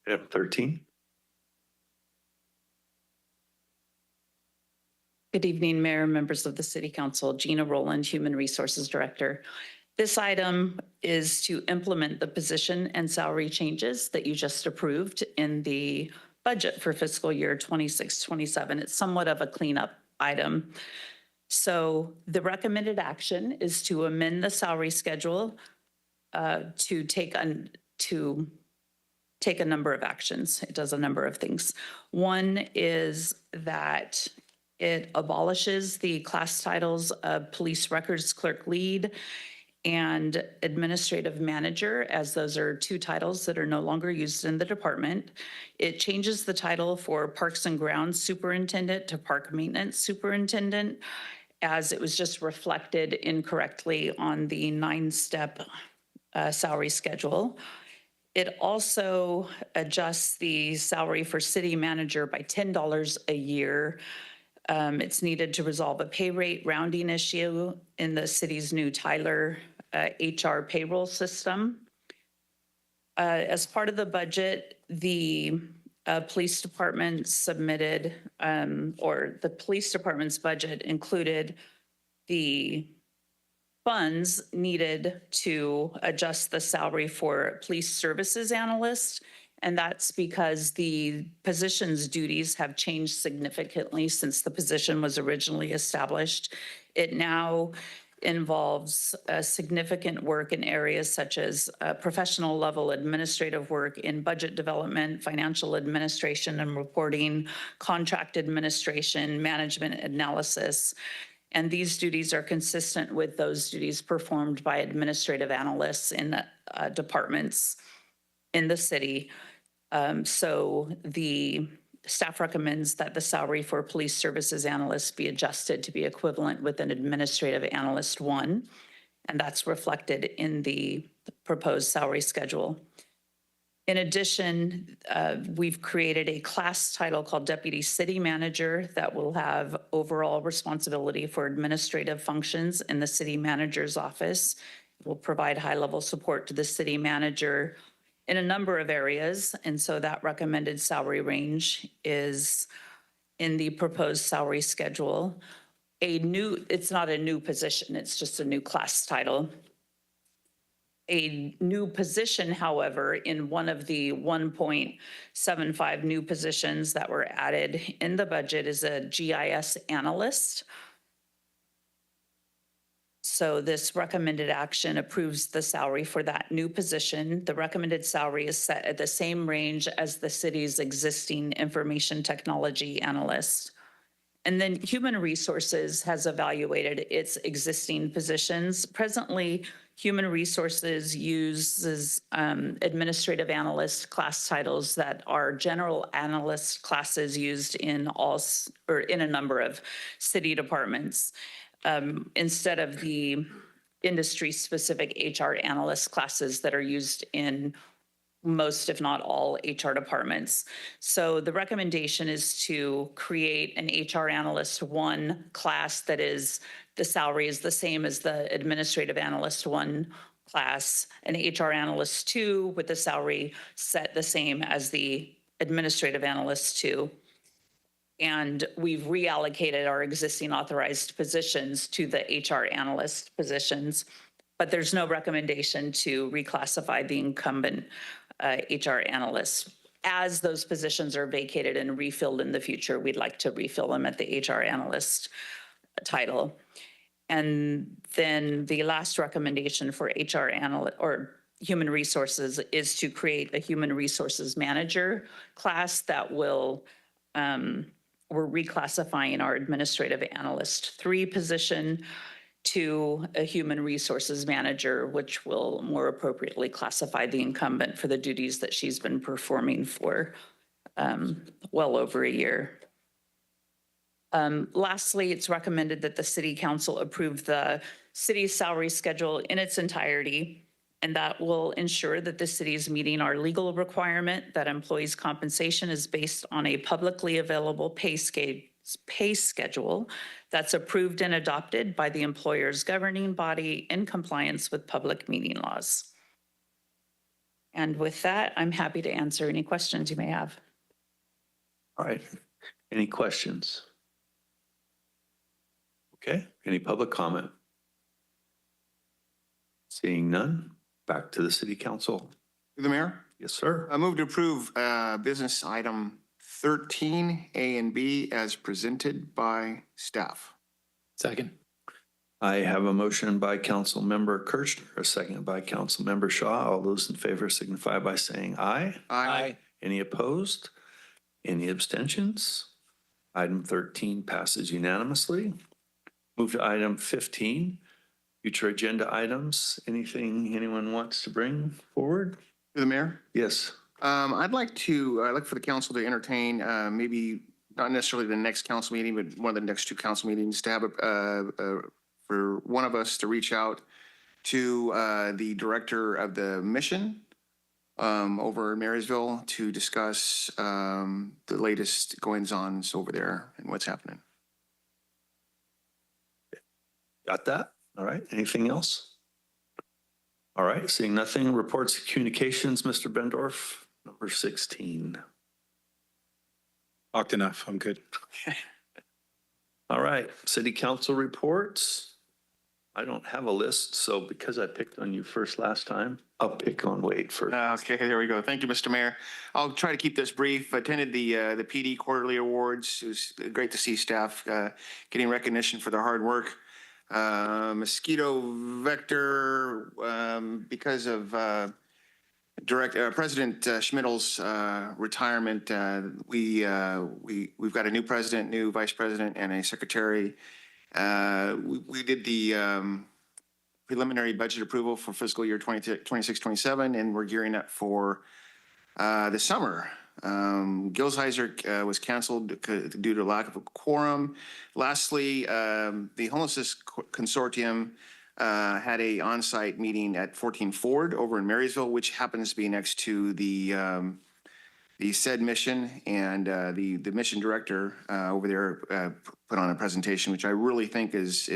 Item 13. Good evening, Mayor, members of the City Council. Gina Rowland, Human Resources Director. This item is to implement the position and salary changes that you just approved in the budget for fiscal year 26-27. It's somewhat of a cleanup item. So the recommended action is to amend the salary schedule to take a number of actions. It does a number of things. One is that it abolishes the class titles of police records clerk lead and administrative manager, as those are two titles that are no longer used in the department. It changes the title for Parks and Grounds Superintendent to Park Maintenance Superintendent, as it was just reflected incorrectly on the 9-step salary schedule. It also adjusts the salary for city manager by $10 a year. It's needed to resolve a pay rate rounding issue in the city's new Tyler HR payroll system. As part of the budget, the police department submitted, or the police department's budget included the funds needed to adjust the salary for police services analyst. And that's because the position's duties have changed significantly since the position was originally established. It now involves significant work in areas such as professional level administrative work in budget development, financial administration and reporting, contract administration, management analysis. And these duties are consistent with those duties performed by administrative analysts in departments in the city. So the staff recommends that the salary for police services analysts be adjusted to be equivalent with an administrative analyst 1, and that's reflected in the proposed salary schedule. In addition, we've created a class title called Deputy City Manager that will have overall responsibility for administrative functions in the city manager's office. It will provide high-level support to the city manager in a number of areas, and so that recommended salary range is in the proposed salary schedule. It's not a new position, it's just a new class title. A new position, however, in one of the 1.75 new positions that were added in the budget is a GIS analyst. So this recommended action approves the salary for that new position. The recommended salary is set at the same range as the city's existing information technology analyst. And then Human Resources has evaluated its existing positions. Presently, Human Resources uses administrative analyst class titles that are general analyst classes used in or in a number of city departments, instead of the industry-specific HR analyst classes that are used in most, if not all, HR departments. So the recommendation is to create an HR Analyst 1 class that is, the salary is the same as the Administrative Analyst 1 class, an HR Analyst 2 with the salary set the same as the Administrative Analyst 2. And we've reallocated our existing authorized positions to the HR Analyst positions, but there's no recommendation to reclassify the incumbent HR analysts. As those positions are vacated and refilled in the future, we'd like to refill them at the HR analyst title. And then the last recommendation for HR analyst or human resources is to create a human resources manager class that will, we're reclassifying our administrative analyst 3 position to a human resources manager, which will more appropriately classify the incumbent for the duties that she's been performing for well over a year. Lastly, it's recommended that the City Council approve the city's salary schedule in its entirety, and that will ensure that the city is meeting our legal requirement that employees' compensation is based on a publicly available pay schedule that's approved and adopted by the employer's governing body in compliance with public meeting laws. And with that, I'm happy to answer any questions you may have. All right. Any questions? Okay. Any public comment? Seeing none, back to the City Council. Through the mayor? Yes, sir. I move to approve business item 13 A and B as presented by staff. Second. I have a motion by Council Member Kirchner, a second by Council Member Shaw. All those in favor signify by saying aye. Aye. Any opposed? Any abstentions? Item 13 passes unanimously. Move to item 15, future agenda items. Anything anyone wants to bring forward? Through the mayor? Yes. I'd like for the council to entertain, maybe not necessarily the next council meeting, but one of the next 2 council meetings to have for one of us to reach out to the director of the mission over in Marysville to discuss the latest goings-ons over there and what's happening. Got that? All right. Anything else? All right. Seeing nothing, reports of communications, Mr. Bendorf, number 16. Talked enough. I'm good. All right. City Council reports. I don't have a list, so because I picked on you first last time, I'll pick on Wade first. Okay, there we go. Thank you, Mr. Mayor. I'll try to keep this brief. Attended the PD Quarterly Awards. It was great to see staff getting recognition for their hard work. Mosquito vector, because of President Schmidl's retirement, we've got a new president, new vice president, and a secretary. We did the preliminary budget approval for fiscal year 26-27, and we're gearing up for the summer. Gilsheiser was canceled due to lack of a quorum. Lastly, the Homelessness Consortium had a on-site meeting at 14 Ford over in Marysville, which happens to be next to the said mission, and the mission director over there put on a presentation, which I really think is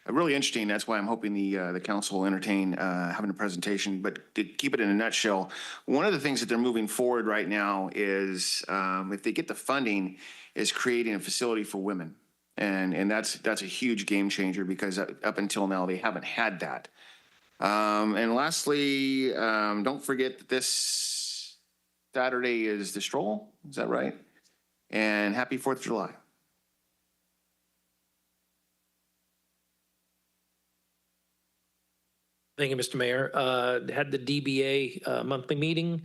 really interesting. That's why I'm hoping the council will entertain having a presentation. But to keep it in a nutshell, one of the things that they're moving forward right now is, if they get the funding, is creating a facility for women. And that's a huge game changer, because up until now, they haven't had that. And lastly, don't forget that this Saturday is the stroll. Is that right? And happy 4th of July. Thank you, Mr. Mayor. Had the DBA monthly meeting.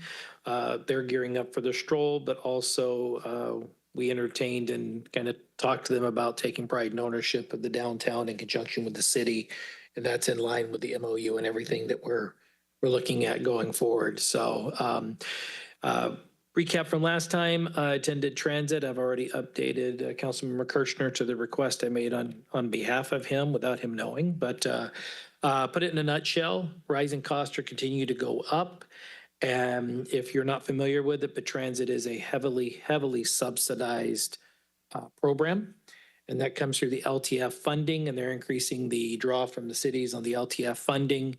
They're gearing up for the stroll, but also we entertained and kind of talked to them about taking pride and ownership of the downtown in conjunction with the city. And that's in line with the MOU and everything that we're looking at going forward. So recap from last time, I attended transit. I've already updated Councilmember Kirchner to the request I made on behalf of him without him knowing. But put it in a nutshell, rising costs are continuing to go up. And if you're not familiar with it, but transit is a heavily subsidized program. And that comes through the LTF funding, and they're increasing the draw from the cities on the LTF funding.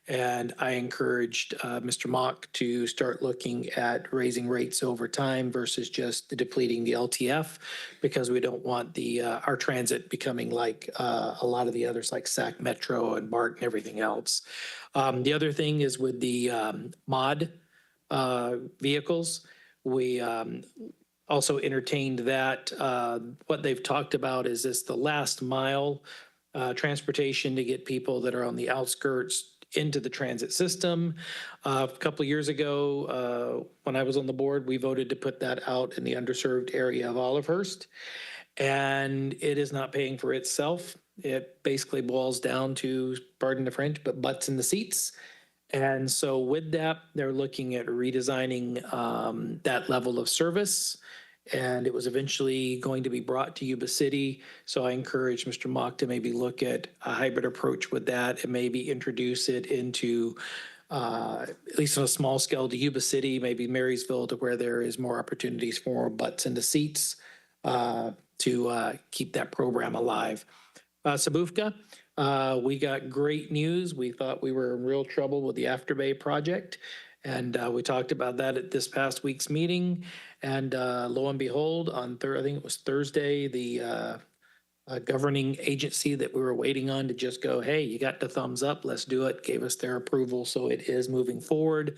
And I encouraged Mr. Mock to start looking at raising rates over time versus just depleting the LTF, because we don't want our transit becoming like a lot of the others, like Sac Metro and BART and everything else. The other thing is with the mod vehicles, we also entertained that. What they've talked about is the last mile transportation to get people that are on the outskirts into the transit system. A couple of years ago, when I was on the board, we voted to put that out in the underserved area of Olivehurst, and it is not paying for itself. It basically boils down to, pardon the French, but butts in the seats. And so with that, they're looking at redesigning that level of service. And it was eventually going to be brought to Yuba City. So I encourage Mr. Mock to maybe look at a hybrid approach with that and maybe introduce it into, at least on a small scale, to Yuba City, maybe Marysville, to where there is more opportunities for more butts in the seats to keep that program alive. Sabufka, we got great news. We thought we were in real trouble with the Afterbay project. And we talked about that at this past week's meeting. And lo and behold, I think it was Thursday, the governing agency that we were waiting on to just go, hey, you got the thumbs up, let's do it, gave us their approval. So it is moving forward.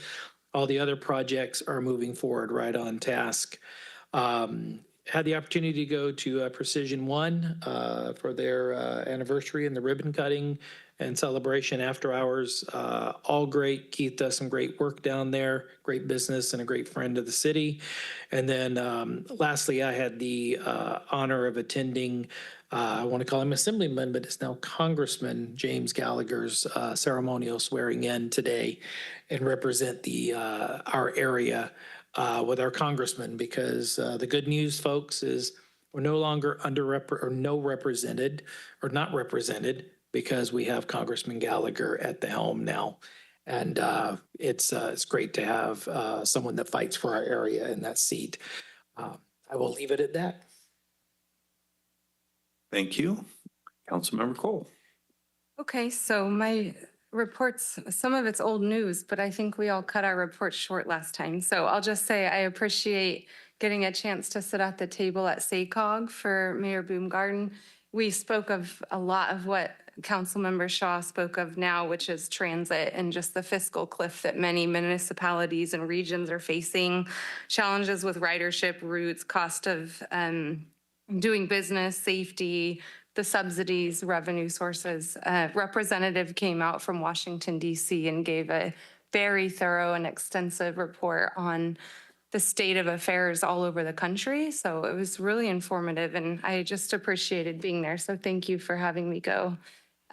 All the other projects are moving forward right on task. Had the opportunity to go to Precision One for their anniversary and the ribbon cutting and celebration after hours. All great. Keith does some great work down there, great business and a great friend of the city. And then lastly, I had the honor of attending, I want to call him Assemblyman, but it's now Congressman James Gallagher's ceremonial swearing in today, and represent our area with our congressman, because the good news, folks, is we're no longer not represented, because we have Congressman Gallagher at the helm now. And it's great to have someone that fights for our area in that seat. I will leave it at that. Thank you. Councilmember Cole. Okay, so my reports, some of it's old news, but I think we all cut our reports short last time. So I'll just say I appreciate getting a chance to sit at the table at SACOG for Mayor Boomgarden. We spoke of a lot of what Councilmember Shaw spoke of now, which is transit and just the fiscal cliff that many municipalities and regions are facing, challenges with ridership routes, cost of doing business, safety, the subsidies, revenue sources. Representative came out from Washington, D.C. and gave a very thorough and extensive report on the state of affairs all over the country. So it was really informative, and I just appreciated being there. So thank you for having me go.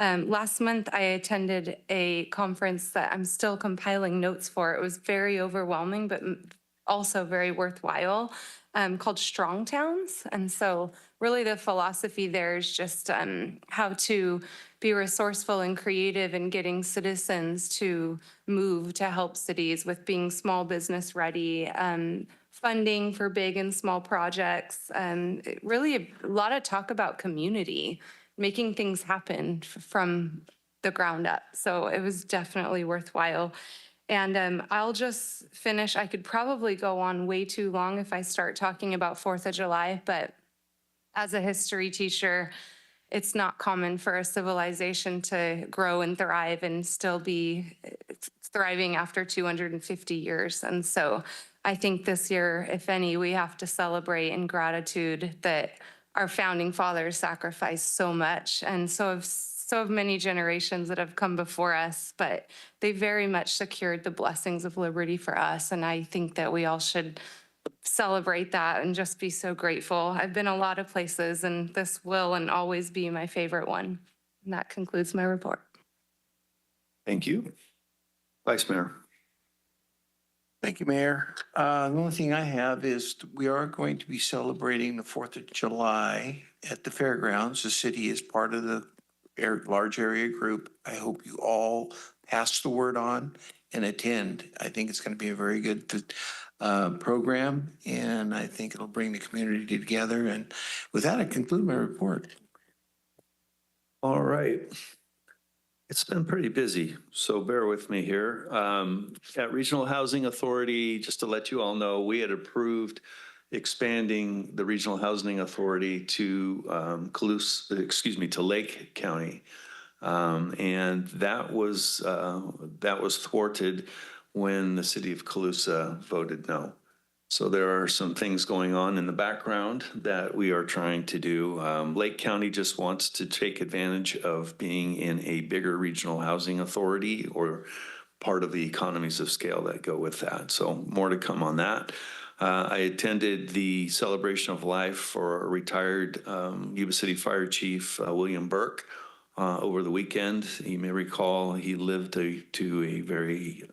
Last month, I attended a conference that I'm still compiling notes for. It was very overwhelming, but also very worthwhile, called Strong Towns. And so really the philosophy there is just how to be resourceful and creative in getting citizens to move to help cities with being small business ready, funding for big and small projects, really a lot of talk about community, making things happen from the ground up. So it was definitely worthwhile. And I'll just finish. I could probably go on way too long if I start talking about 4th of July, but as a history teacher, it's not common for a civilization to grow and thrive and still be thriving after 250 years. And so I think this year, if any, we have to celebrate in gratitude that our founding fathers sacrificed so much and so have so many generations that have come before us, but they very much secured the blessings of liberty for us. And I think that we all should celebrate that and just be so grateful. I've been a lot of places, and this will and always be my favorite one. And that concludes my report. Thank you. Vice Mayor. Thank you, Mayor. The only thing I have is we are going to be celebrating the 4th of July at the fairgrounds. The city is part of the large area group. I hope you all pass the word on and attend. I think it's going to be a very good program, and I think it'll bring the community together. And with that, I conclude my report. All right. It's been pretty busy, so bear with me here. At Regional Housing Authority, just to let you all know, we had approved expanding the Regional Housing Authority to to Lake County. And that was thwarted when the city of Colusa voted no. So there are some things going on in the background that we are trying to do. Lake County just wants to take advantage of being in a bigger regional housing authority or part of the economies of scale that go with that. So more to come on that. I attended the celebration of life for a retired Yuba City Fire Chief, William Burke, over the weekend. You may recall he lived to a very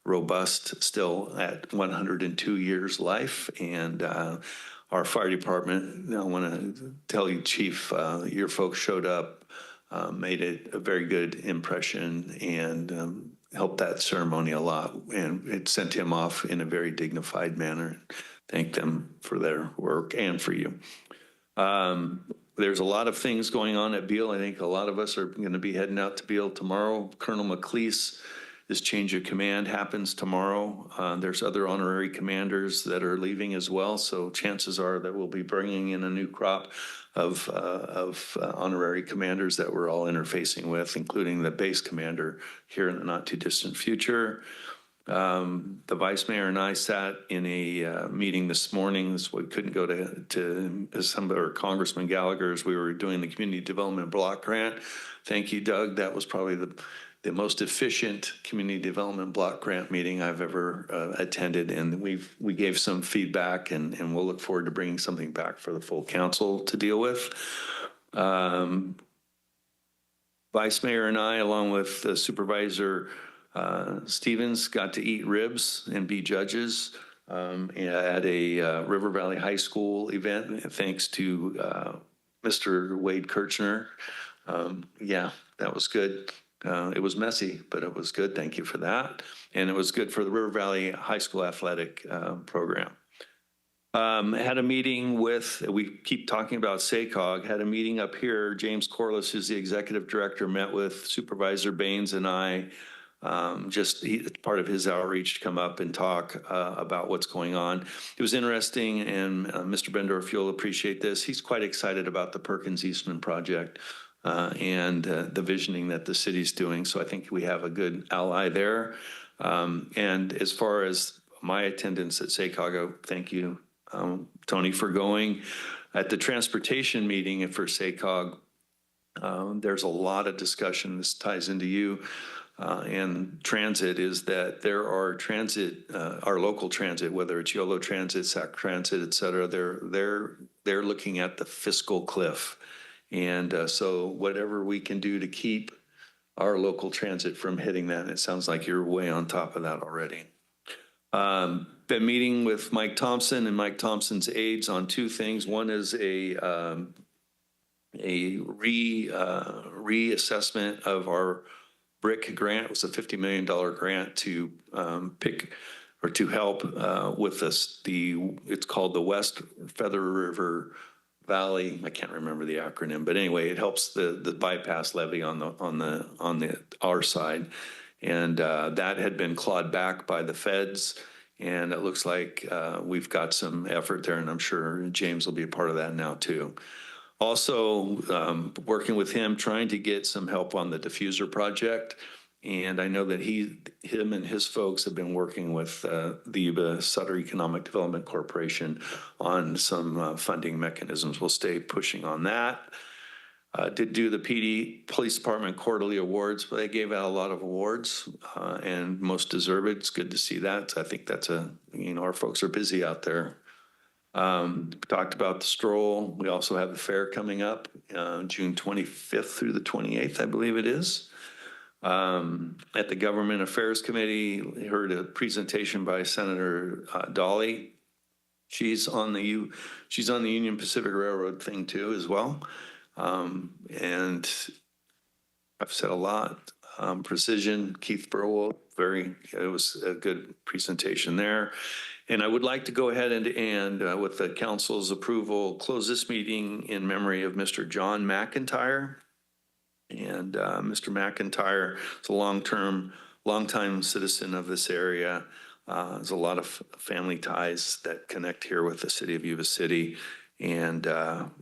robust, still at 102 years life. And our fire department, I want to tell you, Chief, your folks showed up, made it a very good impression, and helped that ceremony a lot. And it sent him off in a very dignified manner. Thank them for their work and for you. There's a lot of things going on at Beale. I think a lot of us are going to be heading out to Beale tomorrow. Colonel McLeese, this change of command happens tomorrow. There's other honorary commanders that are leaving as well. So chances are that we'll be bringing in a new crop of honorary commanders that we're all interfacing with, including the base commander here in the not too distant future. The vice mayor and I sat in a meeting this morning. This we couldn't go to Assembly or Congressman Gallagher's. We were doing the community development block grant. Thank you, Doug. That was probably the most efficient community development block grant meeting I've ever attended, and we gave some feedback, and we'll look forward to bringing something back for the full council to deal with. Vice Mayor and I, along with Supervisor Stevens, got to eat ribs and be judges at a River Valley High School event, thanks to Mr. Wade Kirchner. Yeah, that was good. It was messy, but it was good. Thank you for that. And it was good for the River Valley High School athletic program. Had a meeting with, we keep talking about SACOG, had a meeting up here. James Corliss, who's the executive director, met with Supervisor Baines and I, part of his outreach to come up and talk about what's going on. It was interesting, and Mr. Bendorf, you'll appreciate this. He's quite excited about the Perkins Eastman project. And the visioning that the city's doing. So I think we have a good ally there. And as far as my attendance at SACOG, thank you, Tony, for going. At the transportation meeting for SACOG, there's a lot of discussion. This ties into you and transit, is that there are transit, our local transit, whether it's YOLO Transit, SAC Transit, et cetera, they're looking at the fiscal cliff. And so whatever we can do to keep our local transit from hitting that, it sounds like you're way on top of that already. Been meeting with Mike Thompson and Mike Thompson's aides on two things. One is a reassessment of our BRIC grant. It was a $50 million grant to to help with this. It's called the West Feather River Valley, I can't remember the acronym, but anyway, it helps the bypass levee on our side, and that had been clawed back by the feds, and it looks like we've got some effort there, and I'm sure James will be a part of that now too. Also, working with him, trying to get some help on the diffuser project. And I know that him and his folks have been working with the Yuba-Sutter Economic Development Corporation on some funding mechanisms. We'll stay pushing on that. Did do the PD Police Department quarterly awards, but they gave out a lot of awards and most deserved. It's good to see that. I think that's our folks are busy out there. Talked about the stroll. We also have the fair coming up June 25th through the 28th, I believe it is. At the Government Affairs Committee, we heard a presentation by Senator Dolly. She's on the Union Pacific Railroad thing too as well. And I've said a lot. Precision, Keith Burwell, it was a good presentation there. And I would like to go ahead and with the council's approval, close this meeting in memory of Mr. John McIntyre. And Mr. McIntyre is a longtime citizen of this area. There's a lot of family ties that connect here with the city of Yuba City. And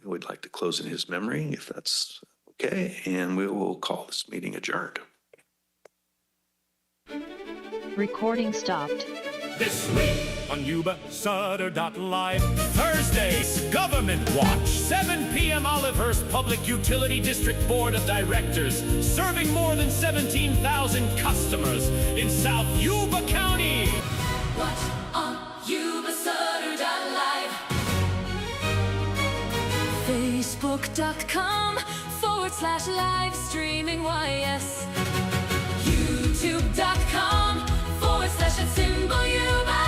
we'd like to close in his memory, if that's okay. And we will call this meeting adjourned. Recording stopped. This week on Yuba-Sutter.LIVE, Thursdays, Government Watch, 7 p.m. Olivehurst Public Utility District Board of Directors, serving more than 17,000 customers in South Yuba County. Watch on Yuba-Sutter.LIVE. Facebook.com/live streaming YS. YouTube.com/symbol Yuba-Sutter.LIVE.